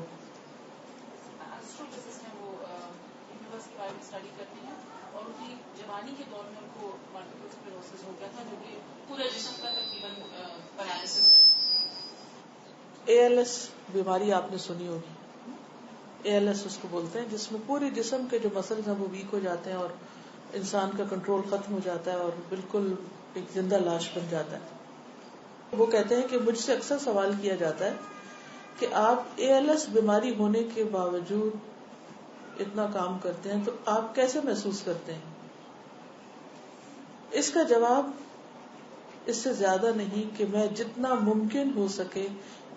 ایسٹروفزسٹ ہیں, وہ یونیورس کے بارے میں اسٹڈی کرتے ہیں, اور ان کی جوانی کے دور میں ان کو ملٹیپل اسکلیروسس ہو گیا تھا, جو کہ پورے جسم کا تقریباً پیرالسس ہے. ALS بیماری آپ نے سنی ہوگی. ALS اس کو بولتے ہیں جس میں پورے جسم کے جو مسلز ہیں وہ ویک ہو جاتے ہیں اور انسان کا کنٹرول ختم ہو جاتا ہے اور بالکل ایک زندہ لاش بن جاتا ہے. وہ کہتے ہیں کہ مجھ سے اکثر سوال کیا جاتا ہے کہ آپ ALS بیماری ہونے کے باوجود اتنا کام کرتے ہیں تو آپ کیسے محسوس کرتے ہیں؟ اس کا جواب اس سے زیادہ نہیں کہ میں جتنا ممکن ہو سکے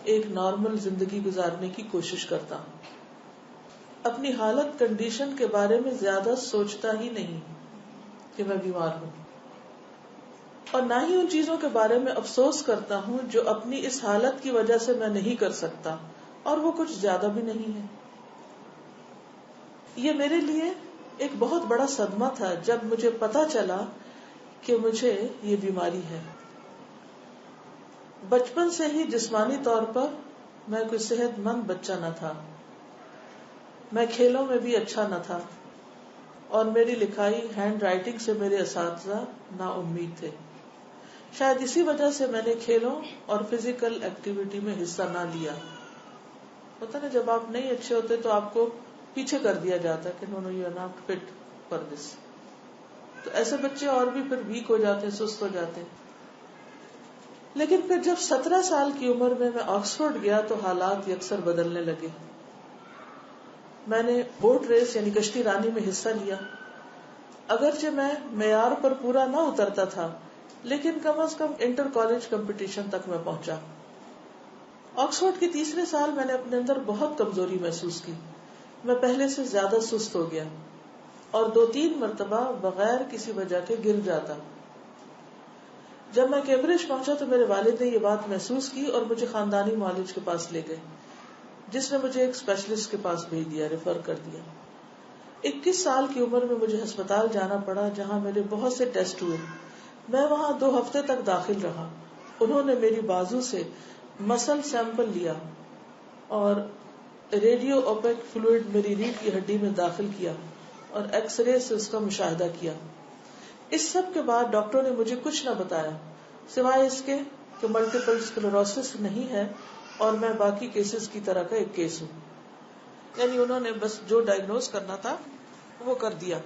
ایک نارمل زندگی گزارنے کی کوشش کرتا ہوں. اپنی حالت کنڈیشن کے بارے میں زیادہ سوچتا ہی نہیں کہ میں بیمار ہوں, اور نہ ہی ان چیزوں کے بارے میں افسوس کرتا ہوں جو اپنی اس حالت کی وجہ سے میں نہیں کر سکتا, اور وہ کچھ زیادہ بھی نہیں ہے. یہ میرے لیے ایک بہت بڑا صدمہ تھا جب مجھے پتا چلا کہ مجھے یہ بیماری ہے. بچپن سے ہی جسمانی طور پر میں کوئی صحت مند بچہ نہ تھا, میں کھیلوں میں بھی اچھا نہ تھا, اور میری لکھائی ہینڈ رائٹنگ سے میرے اساتذہ نا امید تھے. شاید اسی وجہ سے میں نے کھیلوں اور فزیکل ایکٹیویٹی میں حصہ نہ لیا. ہوتا نا جب آپ نہیں اچھے ہوتے تو آپ کو پیچھے کر دیا جاتا ہے کہ no you are not fit for this. تو ایسے بچے اور بھی پھر ویک ہو جاتے ہیں, سست ہو جاتے ہیں. لیکن پھر جب 17 سال کی عمر میں آکسفورڈ گیا تو حالات یکسر بدلنے لگے. میں نے بوٹ ریس یعنی کشتی رانی میں حصہ لیا. اگرچہ میں معیار پر پورا نہ اترتا تھا لیکن کم از کم انٹر کالج کمپٹیشن تک میں پہنچا. آکسفورڈ کے تیسرے سال میں نے اپنے اندر بہت کمزوری محسوس کی. میں پہلے سے زیادہ سست ہو گیا اور 2-3 مرتبہ بغیر کسی وجہ کے گر جاتا. جب میں کیمبرج پہنچا تو میرے والد نے یہ بات محسوس کی اور مجھے خاندانی معالج کے پاس لے گئے, جس نے مجھے ایک اسپیشلسٹ کے پاس بھیج دیا, ریفر کر دیا. 21 سال کی عمر میں مجھے ہسپتال جانا پڑا جہاں میرے بہت سے ٹیسٹ ہوئے. میں وہاں 2 ہفتے تک داخل رہا. انہوں نے میری بازو سے مسل سیمپل لیا اور ریڈیو اوپیک فلوئڈ میری ریڑھ کی ہڈی میں داخل کیا اور ایکس رے سے اس کا مشاہدہ کیا. اس سب کے بعد ڈاکٹروں نے مجھے کچھ نہ بتایا سوائے اس کے کہ ملٹیپل اسکلروسس نہیں ہے اور میں باقی کیسز کی طرح کا ایک کیس ہوں. یعنی انہوں نے بس جو ڈائگنوز کرنا تھا وہ کر دیا.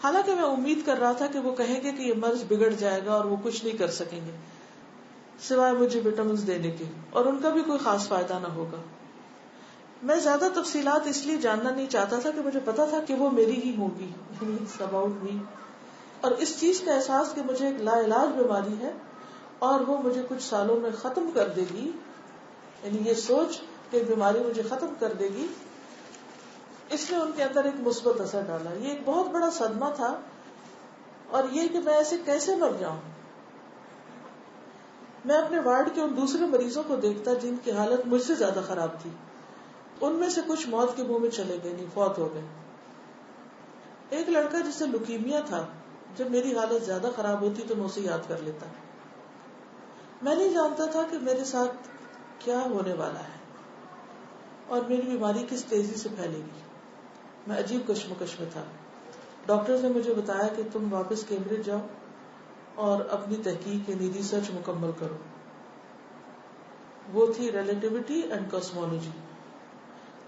حالانکہ میں امید کر رہا تھا کہ وہ کہیں گے کہ یہ مرض بگڑ جائے گا اور وہ کچھ نہیں کر سکیں گے سوائے مجھے وٹامنز دینے کے, اور ان کا بھی کوئی خاص فائدہ نہ ہوگا. میں زیادہ تفصیلات اس لیے جاننا نہیں چاہتا تھا کہ مجھے پتا تھا کہ وہ میری ہی ہوگی, اباؤٹ می, اور اس چیز کا احساس کہ مجھے ایک لا علاج بیماری ہے اور وہ مجھے کچھ سالوں میں ختم کر دے گی, یعنی یہ سوچ کہ بیماری مجھے ختم کر دے گی, اس نے ان کے اندر ایک مثبت اثر ڈالا. یہ ایک بہت بڑا صدمہ تھا, اور یہ کہ میں ایسے کیسے مر جاؤں. میں اپنے وارڈ کے ان دوسرے مریضوں کو دیکھتا جن کی حالت مجھ سے زیادہ خراب تھی. ان میں سے کچھ موت کے منہ میں چلے گئے, نہیں فوت ہو گئے. ایک لڑکا جسے لوکیمیا تھا, جب میری حالت زیادہ خراب ہوتی تو میں اسے یاد کر لیتا. میں نہیں جانتا تھا کہ میرے ساتھ کیا ہونے والا ہے اور میری بیماری کس تیزی سے پھیلے گی. میں عجیب کشمکش میں تھا. ڈاکٹر نے مجھے بتایا کہ تم واپس کیمبرج جاؤ اور اپنی تحقیق یعنی ریسرچ مکمل کرو. وہ تھی ریلیٹیوٹی اینڈ کاسمولوجی.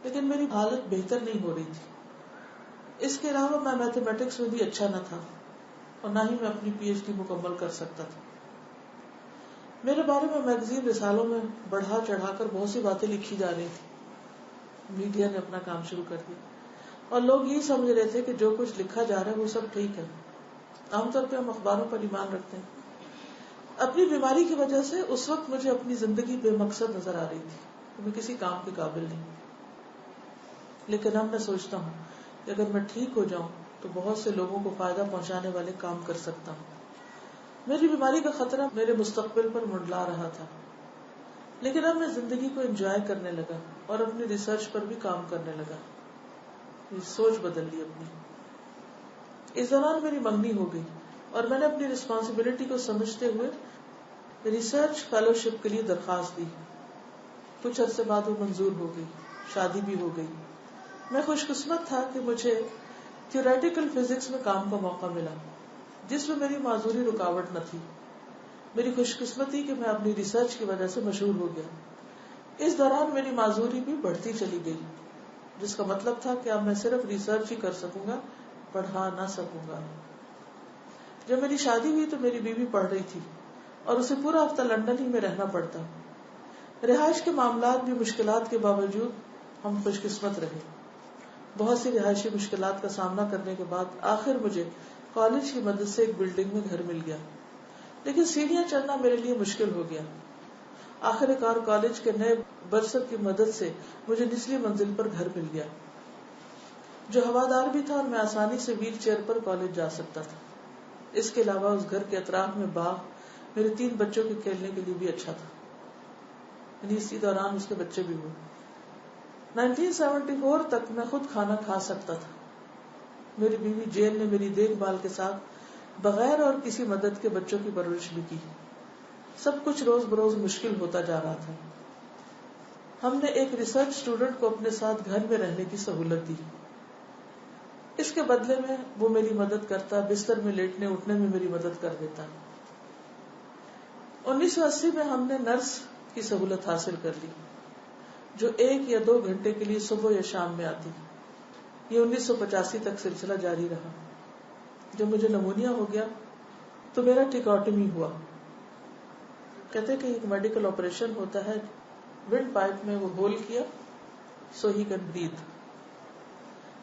لیکن میری حالت بہتر نہیں ہو رہی تھی. اس کے علاوہ میں میتھمیٹکس میں بھی اچھا نہ تھا اور نہ ہی میں اپنی پی ایچ ڈی مکمل کر سکتا تھا. میرے بارے میں میگزین رسالوں میں بڑھا چڑھا کر بہت سی باتیں لکھی جا رہی تھی. میڈیا نے اپنا کام شروع کر دیا اور لوگ یہ سمجھ رہے تھے کہ جو کچھ لکھا جا رہا ہے وہ سب ٹھیک ہے. عام طور پہ ہم اخباروں پر ایمان رکھتے ہیں. اپنی بیماری کی وجہ سے اس وقت مجھے اپنی زندگی بے مقصد نظر آ رہی تھی, میں کسی کام کے قابل نہیں. لیکن اب میں سوچتا ہوں کہ اگر میں ٹھیک ہو جاؤں تو بہت سے لوگوں کو فائدہ پہنچانے والے کام کر سکتا ہوں. میری بیماری کا خطرہ میرے مستقبل پر منڈلا رہا تھا, لیکن اب میں زندگی کو انجوائے کرنے لگا اور اپنی ریسرچ پر بھی کام کرنے لگا. یہ سوچ بدل لی اپنی. اس دوران میری منگنی ہو گئی اور میں نے اپنی رسپانسبلٹی کو سمجھتے ہوئے ریسرچ فیلوشپ کے لیے درخواست دی. کچھ عرصے بعد وہ منظور ہو گئی, شادی بھی ہو گئی. میں خوش قسمت تھا کہ مجھے تھیوریٹیکل فزکس میں کام کا موقع ملا جس میں میری معذوری رکاوٹ نہ تھی. میری خوش قسمتی کہ میں اپنی ریسرچ کی وجہ سے مشہور ہو گیا. اس دوران میری معذوری بھی بڑھتی چلی گئی, جس کا مطلب تھا کہ اب میں صرف ریسرچ ہی کر سکوں گا, پڑھا نہ سکوں گا. جب میری شادی ہوئی تو میری بیوی پڑھ رہی تھی اور اسے پورا ہفتہ لندن ہی میں رہنا پڑتا. رہائش کے معاملات بھی مشکلات کے باوجود ہم خوش قسمت رہے. بہت سی رہائشی مشکلات کا سامنا کرنے کے بعد آخر مجھے کالج کی مدد سے ایک بلڈنگ میں گھر مل گیا, لیکن سیڑھیاں چڑھنا میرے لیے مشکل ہو گیا. آخر کار کالج کے نئے برسر کی مدد سے مجھے نچلی منزل پر گھر مل گیا جو ہوادار بھی تھا اور میں آسانی سے ویل چیئر پر کالج جا سکتا تھا. اس کے علاوہ اس گھر کے اطراف میں باغ میرے 3 بچوں کے کھیلنے کے لیے بھی اچھا تھا, یعنی اسی دوران اس کے بچے بھی ہوئے. 1974 تک میں خود کھانا کھا سکتا تھا. میری بیوی جیل نے میری دیکھ بھال کے ساتھ بغیر اور کسی مدد کے بچوں کی پرورش بھی کی. سب کچھ روز بروز مشکل ہوتا جا رہا تھا. ہم نے ایک ریسرچ اسٹوڈنٹ کو اپنے ساتھ گھر میں رہنے کی سہولت دی. اس کے بدلے میں وہ میری مدد کرتا، بستر میں لیٹنے اٹھنے میں میری مدد کر دیتا. 1980 میں ہم نے نرس کی سہولت حاصل کر لی جو 1 یا 2 گھنٹے کے لیے صبح یا شام میں آتی. یہ 1985 تک سلسلہ جاری رہا. جب مجھے نمونیا ہو گیا تو میرا ٹیکاٹمی ہوا. کہتے کہ ایک میڈیکل آپریشن ہوتا ہے، ونڈ پائپ میں وہ ہول کیا سو ہی کین بریتھ،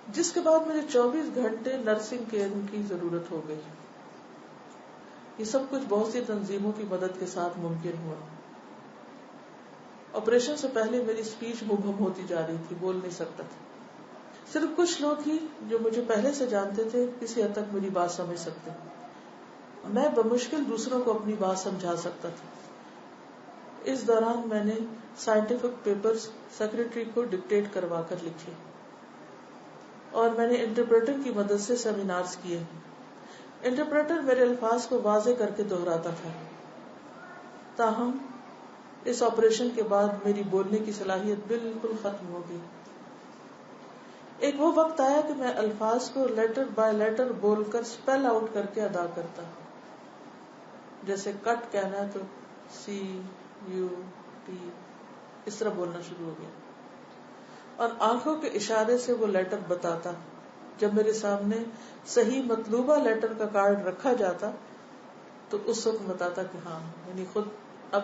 جس کے بعد مجھے 24 گھنٹے نرسنگ کیئر کی ضرورت ہو گئی. یہ سب کچھ بہت سی تنظیموں کی مدد کے ساتھ ممکن ہوا. آپریشن سے پہلے میری اسپیچ مبہم ہوتی جا رہی تھی، بول نہیں سکتا تھا. صرف کچھ لوگ ہی جو مجھے پہلے سے جانتے تھے کسی حد تک میری بات سمجھ سکتے. میں بمشکل دوسروں کو اپنی بات سمجھا سکتا تھا. اس دوران میں نے سائنٹیفک پیپرز سیکرٹری کو ڈکٹیٹ کروا کر لکھے اور میں نے انٹرپریٹر کی مدد سے سیمینارز کیے. انٹرپریٹر میرے الفاظ کو واضح کر کے دہراتا تھا. تاہم اس آپریشن کے بعد میری بولنے کی صلاحیت بالکل ختم ہو گئی. ایک وہ وقت آیا کہ میں الفاظ کو لیٹر بائی لیٹر بول کر اسپیل آؤٹ کر کے ادا کرتا. جیسے کٹ کہنا ہے تو CUT اس طرح بولنا شروع ہو گیا اور آنکھوں کے اشارے سے وہ لیٹر بتاتا. جب میرے سامنے صحیح مطلوبہ لیٹر کا کارڈ رکھا جاتا تو اس وقت بتاتا کہ ہاں، یعنی خود اب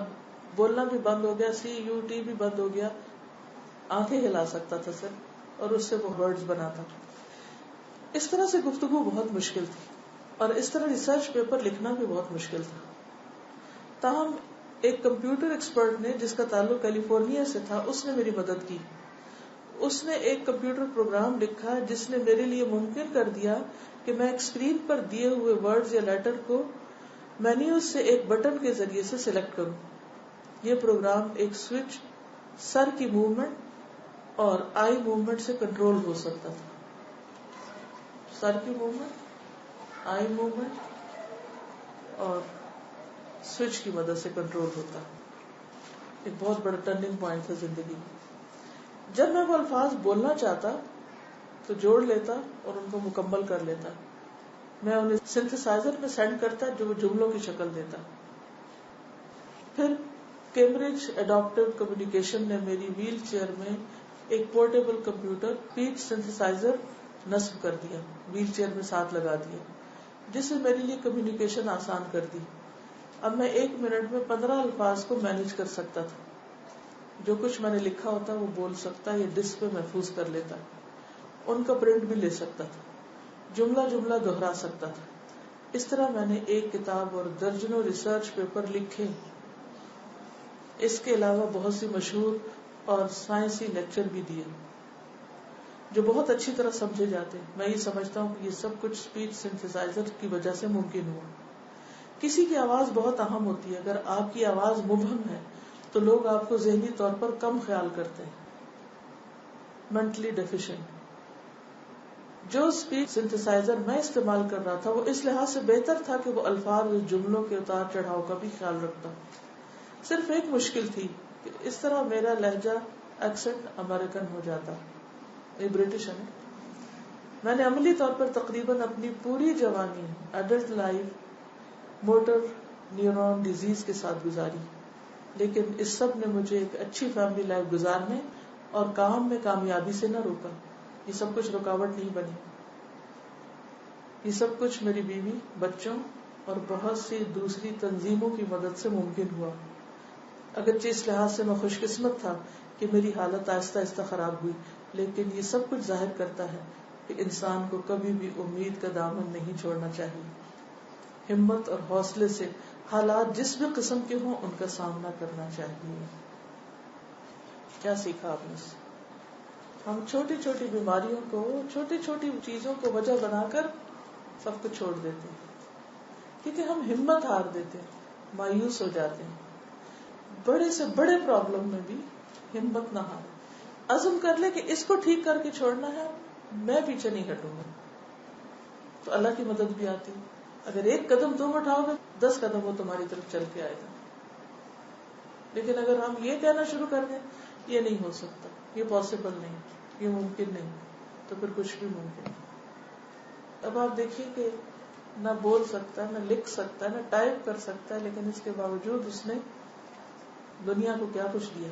بولنا بھی بند ہو گیا، CUT بھی بند ہو گیا، آنکھیں ہلا سکتا تھا سر اور اس سے وہ ورڈز بناتا. اس طرح سے گفتگو بہت مشکل تھی اور اس طرح ریسرچ پیپر لکھنا بھی بہت مشکل تھا. تاہم ایک کمپیوٹر ایکسپرٹ نے جس کا تعلق کیلیفورنیا سے تھا اس نے میری مدد کی. اس نے ایک کمپیوٹر پروگرام لکھا جس نے میرے لیے ممکن کر دیا کہ میں ایک اسکرین پر دیے ہوئے ورڈز یا لیٹر کو مینیوز سے ایک بٹن کے ذریعے سے سلیکٹ کروں. یہ پروگرام ایک سوئچ، سر کی موومنٹ اور آئی موومنٹ سے کنٹرول ہو سکتا تھا. سر کی موومنٹ، آئی موومنٹ اور سوئچ کی مدد سے کنٹرول ہوتا. ایک بہت بڑا ٹرننگ پوائنٹ تھا زندگی میں. جب میں وہ الفاظ بولنا چاہتا تو جوڑ لیتا اور ان کو مکمل کر لیتا. میں انہیں سنتھسائزر میں سینڈ کرتا جو وہ جملوں کی شکل دیتا. پھر کیمبرج اڈاپٹیو کمیونیکیشن نے میری ویل چیئر میں ایک پورٹیبل کمپیوٹر اسپیچ سنتھسائزر نصب کر دیا، ویل چیئر میں ساتھ لگا دیا، جس نے میرے لیے کمیونیکیشن آسان کر دی. اب میں 1 منٹ میں 15 الفاظ کو مینج کر سکتا تھا. جو کچھ میں نے لکھا ہوتا وہ بول سکتا یا ڈسک پہ محفوظ کر لیتا. ان کا پرنٹ بھی لے سکتا تھا، جملہ جملہ دہرا سکتا تھا. اس طرح میں نے ایک کتاب اور درجنوں ریسرچ پیپر لکھے. اس کے علاوہ بہت سی مشہور اور سائنسی لیکچر بھی دیے جو بہت اچھی طرح سمجھے جاتے. میں یہ سمجھتا ہوں کہ یہ سب کچھ اسپیچ سنتھسائزر کی وجہ سے ممکن ہوا. کسی کی آواز بہت اہم ہوتی ہے. اگر آپ کی آواز مبہم ہے تو لوگ آپ کو ذہنی طور پر کم خیال کرتے ہیں. Mentally deficient. جو اسپیچ سنتھسائزر میں استعمال کر رہا تھا وہ اس لحاظ سے بہتر تھا کہ وہ الفاظ اور جملوں کے اتار چڑھاؤ کا بھی خیال رکھتا. صرف ایک مشکل تھی کہ اس طرح میرا لہجہ ایکسنٹ امریکن ہو جاتا. یہ برٹش ہے. میں نے عملی طور پر تقریباً اپنی پوری جوانی adult life motor neuron disease کے ساتھ گزاری، لیکن اس سب نے مجھے ایک اچھی فیملی لائف گزارنے اور کام میں کامیابی سے نہ روکا. یہ سب کچھ رکاوٹ نہیں بنی. یہ سب کچھ میری بیوی، بچوں اور بہت سی دوسری تنظیموں کی مدد سے ممکن ہوا. اگرچہ اس لحاظ سے میں خوش قسمت تھا کہ میری حالت آہستہ آہستہ خراب ہوئی، لیکن یہ سب کچھ ظاہر کرتا ہے کہ انسان کو کبھی بھی امید کا دامن نہیں چھوڑنا چاہیے. ہمت اور حوصلے سے حالات جس بھی قسم کے ہوں ان کا سامنا کرنا چاہیے. کیا سیکھا آپ نے؟ ہم چھوٹی چھوٹی بیماریوں کو، چھوٹی چھوٹی چیزوں کو وجہ بنا کر سب کچھ چھوڑ دیتے ہیں کیونکہ ہم ہمت ہار دیتے ہیں، مایوس ہو جاتے ہیں. بڑے سے بڑے پرابلم میں بھی ہمت نہ ہارے. عزم کر لے کہ اس کو ٹھیک کر کے چھوڑنا ہے، میں پیچھے نہیں ہٹوں گا، تو اللہ کی مدد بھی آتی. اگر ایک قدم تم اٹھاؤ گے 10 قدم وہ تمہاری طرف چل کے آئے گا. لیکن اگر ہم یہ کہنا شروع کر دیں یہ نہیں ہو سکتا، یہ پاسبل نہیں، یہ ممکن نہیں، تو پھر کچھ بھی ممکن نہیں. اب آپ دیکھیے کہ نہ بول سکتا نہ لکھ سکتا نہ ٹائپ کر سکتا ہے، لیکن اس کے باوجود اس نے دنیا کو کیا کچھ دیا.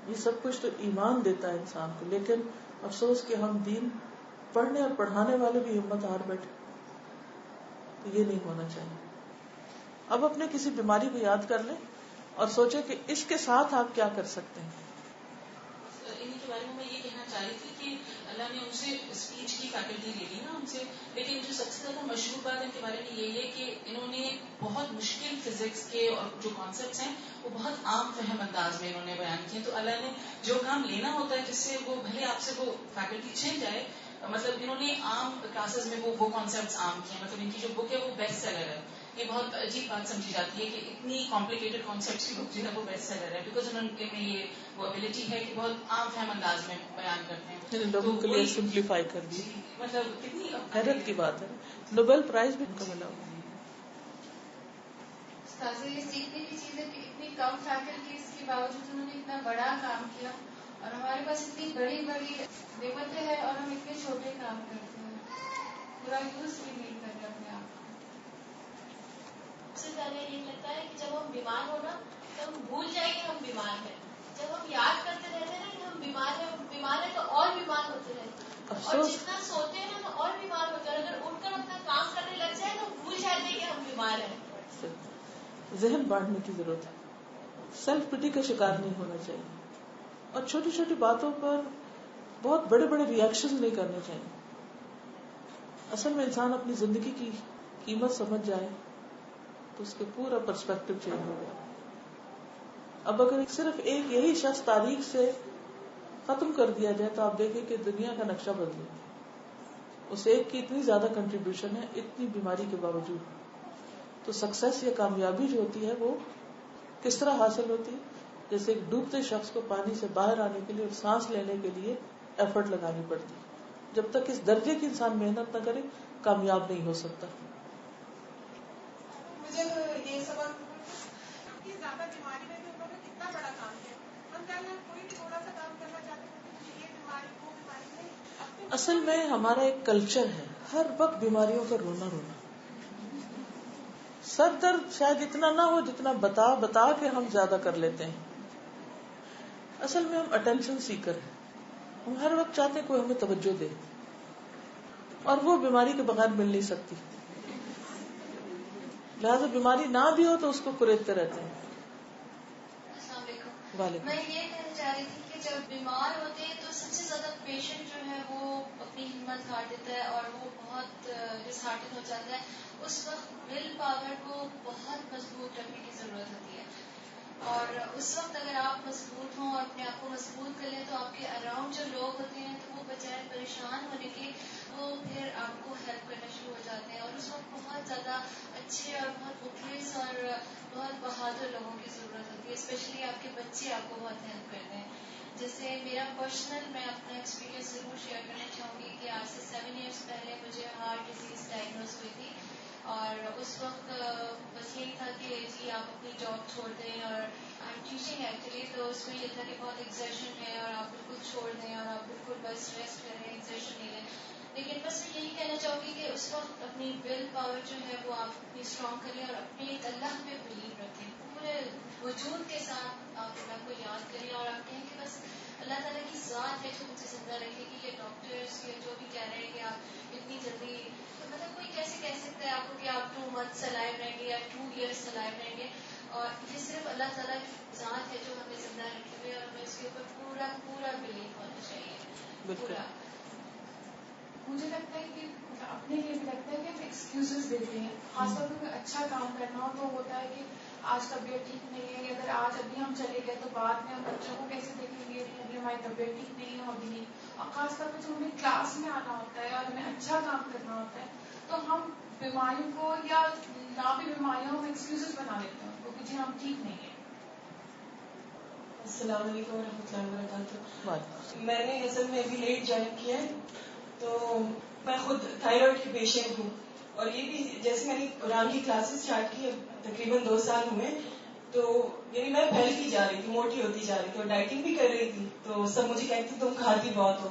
یہ سب کچھ تو ایمان دیتا ہے انسان کو، لیکن افسوس کہ ہم دین پڑھنے اور پڑھانے والے بھی ہمت ہار بیٹھے. تو یہ نہیں ہونا چاہیے. اب اپنے کسی بیماری کو یاد کر لیں اور سوچیں کہ اس کے ساتھ آپ کیا کر سکتے ہیں. انہیں کے بارے میں یہ کہنا چاہ رہی تھی کہ اللہ نے ان سے اسپیچ کی فیکلٹی لے لی نا ان سے، لیکن جو سب سے زیادہ مشہور بات ان کے بارے میں یہ ہے کہ انہوں نے بہت مشکل فزکس کے اور جو کانسیپٹس ہیں وہ بہت عام فہم انداز میں انہوں نے بیان کیے. تو اللہ نے جو کام لینا ہوتا ہے جس سے وہ بھلے آپ سے وہ فیکلٹی چھن جائے، مطلب انہوں نے عام کلاسز میں وہ کانسیپٹس عام کیے. مطلب ان کی جو بک ہے وہ بیسٹ سیلر ہے. یہ بہت عجیب بات سمجھی جاتی ہے کہ اتنی کمپلیکیٹڈ کانسیپٹس کی بک جو ہے وہ بیسٹ سیلر ہے، بیکاز انہوں کے میں یہ وہ ابیلٹی ہے کہ بہت عام فہم انداز میں بیان کرتے ہیں، لوگوں کے لیے سمپلیفائی کر دی. مطلب کتنی حیرت کی بات ہے. نوبل پرائز بھی ان کو ملا. یہ سیکھنے کی چیز ہے کہ اتنی کم فیکلٹیز کے باوجود انہوں نے اتنا بڑا کام کیا، اور ہمارے پاس اتنی بڑی بڑی نعمتیں ہیں اور ہم اتنے چھوٹے کام کرتے ہیں، پورا یوز بھی نہیں کر رہے اپنے آپ کو. سب سے پہلے یہ لگتا ہے کہ جب ہم بیمار ہو نا تو ہم بھول جائیں کہ ہم بیمار ہیں. جب ہم یاد کرتے رہتے ہیں نا کہ ہم بیمار ہیں تو اور بیمار ہوتے رہتے ہیں، اور جتنا سوتے ہیں نا تو اور بیمار ہوتے ہیں. اگر اٹھ کر اپنا کام کرنے لگ جائے تو بھول جاتے ہیں کہ ہم بیمار ہیں. ذہن بانٹنے کی ضرورت ہے. سیلف پٹی کا شکار نہیں ہونا چاہیے، اور چھوٹی چھوٹی باتوں پر بہت بڑے بڑے ریئیکشن نہیں کرنے چاہیے. اصل میں انسان اپنی زندگی کی قیمت سمجھ جائے تو اس کے پورا پرسپیکٹو چینج ہو گیا. اب اگر صرف ایک یہی شخص تاریخ سے ختم کر دیا جائے تو آپ دیکھیں کہ دنیا کا نقشہ بدلے. اس ایک کی اتنی زیادہ کنٹریبیوشن ہے اتنی بیماری کے باوجود. تو سکسیس یا کامیابی جو ہوتی ہے وہ کس طرح حاصل ہوتی ہے؟ جیسے ایک ڈوبتے شخص کو پانی سے باہر آنے کے لیے اور سانس لینے کے لیے ایفرٹ لگانی پڑتی. جب تک اس درجے کی انسان محنت نہ کرے کامیاب نہیں ہو سکتا. مجھے یہ سبق کہ زیادہ بیماری میں بھی انہوں نے کتنا بڑا کام کیا. ہم کہنا کوئی بھی تھوڑا سا کام کرنا چاہتے ہیں، یہ بیماری وہ بیماری نہیں. اصل میں ہمارا ایک کلچر ہے ہر وقت بیماریوں کا رونا رونا. سر درد شاید اتنا نہ ہو جتنا بتا کے ہم زیادہ کر لیتے ہیں. اصل میں ہم اٹینشن سیکر ہیں. ہم ہر وقت چاہتے ہیں کوئی ہمیں توجہ دے، اور وہ بیماری کے بغیر مل نہیں سکتی. لہٰذا بیماری نہ بھی ہو تو اس کو کریدتے رہتے ہیں. السلام علیکم. وعلیکم. میں یہ کہنا چاہ رہی تھی کہ جب بیمار ہوتے ہیں تو سب سے زیادہ پیشنٹ جو ہے وہ اپنی ہمت ہار دیتا ہے اور وہ بہت ڈسہارٹن ہو جاتا ہے. اس وقت ول پاور کو بہت مضبوط رکھنے کی ضرورت ہوتی ہے، اور اس وقت اگر آپ مضبوط ہوں اور اپنے آپ کو مضبوط کر لیں تو آپ کے اراؤنڈ جو لوگ ہوتے ہیں تو وہ بجائے پریشان ہونے کے وہ پھر آپ کو ہیلپ کرنا شروع ہو جاتے ہیں. اور اس وقت بہت زیادہ اچھے اور بہت مخلص اور بہت بہادر لوگوں کی ضرورت ہوتی ہے. اسپیشلی آپ کے بچے آپ کو بہت ہیلپ کرتے ہیں. جیسے میرا پرسنل میں اپنا ایکسپیرینس ضرور شیئر کرنا چاہوں گی کہ آج سے 7 ایئرس پہلے مجھے ہارٹ ڈیزیز ڈائگنوز ہوئی تھی، اور اس وقت بس یہی تھا کہ جی آپ اپنی جاب چھوڑ دیں، اور آئی ایم ٹیچنگ ایکچولی، تو اس میں یہ تھا کہ بہت ایگزرشن ہے اور آپ بالکل چھوڑ دیں اور آپ بالکل بس ریسٹ کریں، ایگزرشن نہیں لیں. لیکن بس میں یہی کہنا چاہوں گی کہ اس وقت اپنی ول پاور جو ہے وہ آپ اپنی اسٹرانگ کریں اور اپنے اللہ پہ بلیو رکھیں. پورے وجود کے ساتھ آپ اللہ کو یاد کریں اور آپ کہیں کہ بس اللہ تعالیٰ کی ذات ہے جو مجھے زندہ رکھے گی. یہ ڈاکٹرس یہ جو بھی کہہ رہے ہیں کہ آپ اتنی جلدی، مطلب کوئی کیسے کہہ سکتا ہے آپ کو کہ آپ 2 months alive رہیں گے یا 2 years alive رہیں گے. اور یہ صرف اللہ تعالیٰ کی ذات ہے جو ہمیں زندہ رکھے ہوئے، اور ہمیں اس کے اوپر پورا پورا بلیو ہونا چاہیے. پورا مجھے لگتا ہے کہ اپنے لیے بھی لگتا ہے کہ ہم ایکسکیوزز دیتے ہیں. خاص طور پہ کوئی اچھا کام کرنا ہو تو ہوتا ہے کہ آج طبیعت ٹھیک نہیں ہے، یا اگر آج ابھی ہم چلے گئے تو بعد میں ہم بچوں کو کیسے دیکھیں گے کہ ابھی ہماری طبیعت ٹھیک نہیں ہے ابھی نہیں. اور خاص طور پہ جب ہمیں کلاس میں آنا ہوتا ہے اور ہمیں اچھا کام کرنا ہوتا ہے تو ہم بیماریوں کو یا نہ بھی بیماریوں ہم ایکسکیوزز بنا لیتے ہیں کیونکہ جی ہم ٹھیک نہیں ہیں. السلام علیکم ورحمۃ اللہ وبرکاتہ. میں نے اصل میں ابھی لیٹ جوائن کیا ہے، تو میں خود تھائرائڈ کی پیشنٹ ہوں، اور یہ بھی جیسے میں نے قرآن کی کلاسز اسٹارٹ کی تقریباً 2 سال ہوئے، تو یعنی میں پھیلتی جا رہی تھی، موٹی ہوتی جا رہی تھی اور ڈائٹنگ بھی کر رہی تھی. تو سب مجھے کہتے تم کھاتی بہت ہو.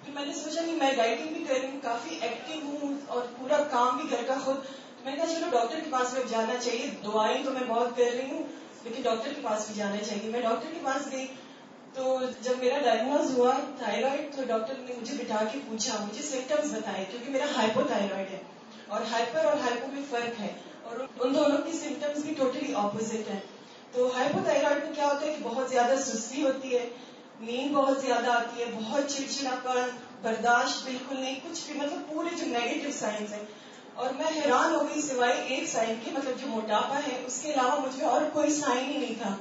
پھر میں نے سوچا کہ میں ڈائٹنگ بھی کر رہی ہوں, کافی ایکٹیو ہوں اور پورا کام بھی گھر کا خود. میں نے کہا چلو ڈاکٹر کے پاس میں جانا چاہیے, دعائیں تو میں بہت کر رہی ہوں لیکن ڈاکٹر کے پاس بھی جانا چاہیے. میں ڈاکٹر کے پاس گئی تو جب میرا ڈائگنوز ہوا تھائرائڈ, تو ڈاکٹر نے مجھے بٹھا کے پوچھا, مجھے سمٹمز بتائے, کیونکہ میرا ہائپو تھائرائڈ ہے اور ہائپر اور ہائپو میں فرق ہے اور ان دونوں کی سمٹمز بھی ٹوٹلی اپوزٹ ہیں. تو ہائپو تھائرائڈ میں کیا ہوتا ہے کہ بہت زیادہ سستی ہوتی ہے, نیند بہت زیادہ آتی ہے, بہت چڑچڑاپن, برداشت بالکل نہیں, کچھ بھی, مطلب پورے جو نیگیٹو سائنس ہیں. اور میں حیران ہو گئی, سوائے ایک سائن کے, مطلب جو موٹاپا ہے, اس کے علاوہ مجھ میں اور کوئی سائن ہی نہیں تھا.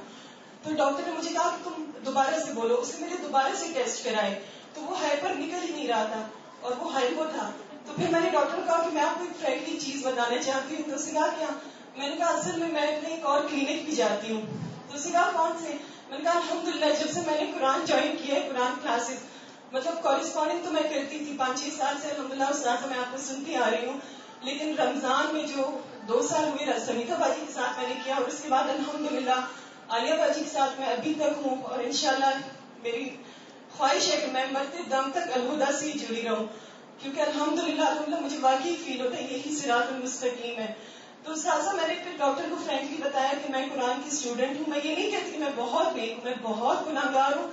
تو ڈاکٹر نے مجھے کہا کہ تم دوبارہ سے بولو. اس نے میرے دوبارہ سے ٹیسٹ کرائے تو وہ ہائپر نکل ہی نہیں رہا تھا اور وہ ہائپو تھا. تو پھر میں نے ڈاکٹر کو کہا کہ میں آپ کو ایک فرینکلی چیز بتانا چاہتی ہوں. تو اس نے کہا کیا؟ میں نے کہا اصل میں اپنے ایک اور کلینک بھی جاتی ہوں. تو اس نے کہا کون سے؟ میں نے کہا الحمدللہ جب سے میں نے قرآن جوائن کیا ہے, قرآن کلاسز, مطلب کورسپونڈنگ تو میں کرتی تھی 5-6 سال سے الحمدللہ, استاذہ میں آپ کو سنتی آ رہی ہوں, لیکن رمضان میں جو 2 سال ہوئے سمیتا باجی کے ساتھ میں نے کیا, اور اس کے بعد الحمدللہ عالیہ باجی کے ساتھ میں ابھی تک ہوں, اور انشاءاللہ میری خواہش ہے کہ میں مرتے دم تک الہدا سے ہی جڑی رہوں, کیونکہ الحمدللہ مجھے واقعی فیل ہوتا ہے یہی صراط المستقیم ہے. تو استاذہ میں نے پھر ڈاکٹر کو فرینکلی بتایا کہ میں قرآن کی اسٹوڈنٹ ہوں. میں یہ نہیں کہتی کہ میں بہت نیک ہوں, میں بہت گناہگار ہوں,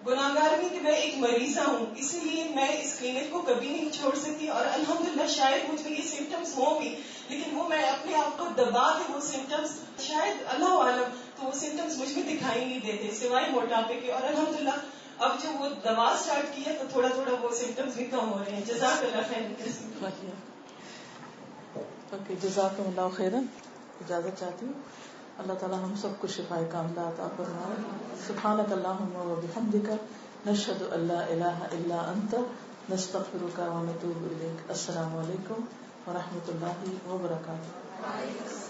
گناہگار بھی کہ میں ایک مریضہ ہوں, اسی لیے میں اس کلینک کو کبھی نہیں چھوڑ سکتی. اور الحمدللہ شاید مجھ میں یہ سمٹمس ہوں بھی, لیکن وہ میں اپنے آپ کو دبا کے وہ سمٹمس, شاید اللہ عالم, تو وہ سمٹمس مجھ میں دکھائی نہیں دیتے سوائے موٹاپے کے. اور الحمدللہ اب جو وہ دوا اسٹارٹ کی ہے تو تھوڑا تھوڑا وہ سمٹمس بھی کم ہو رہے ہیں. جزاک اللہ خیر. اوکے, جزاکم اللہ خیرا. اجازت چاہتی ہوں. اللہ تعالی ہم سب کو شفائے کاملہ عطا فرمائے. سبحانک اللہم و بحمدک, نشہد ان لا الہ الا انت, نستغفرک و نتوب الیک. السلام علیکم ورحمۃ اللہ وبرکاتہ.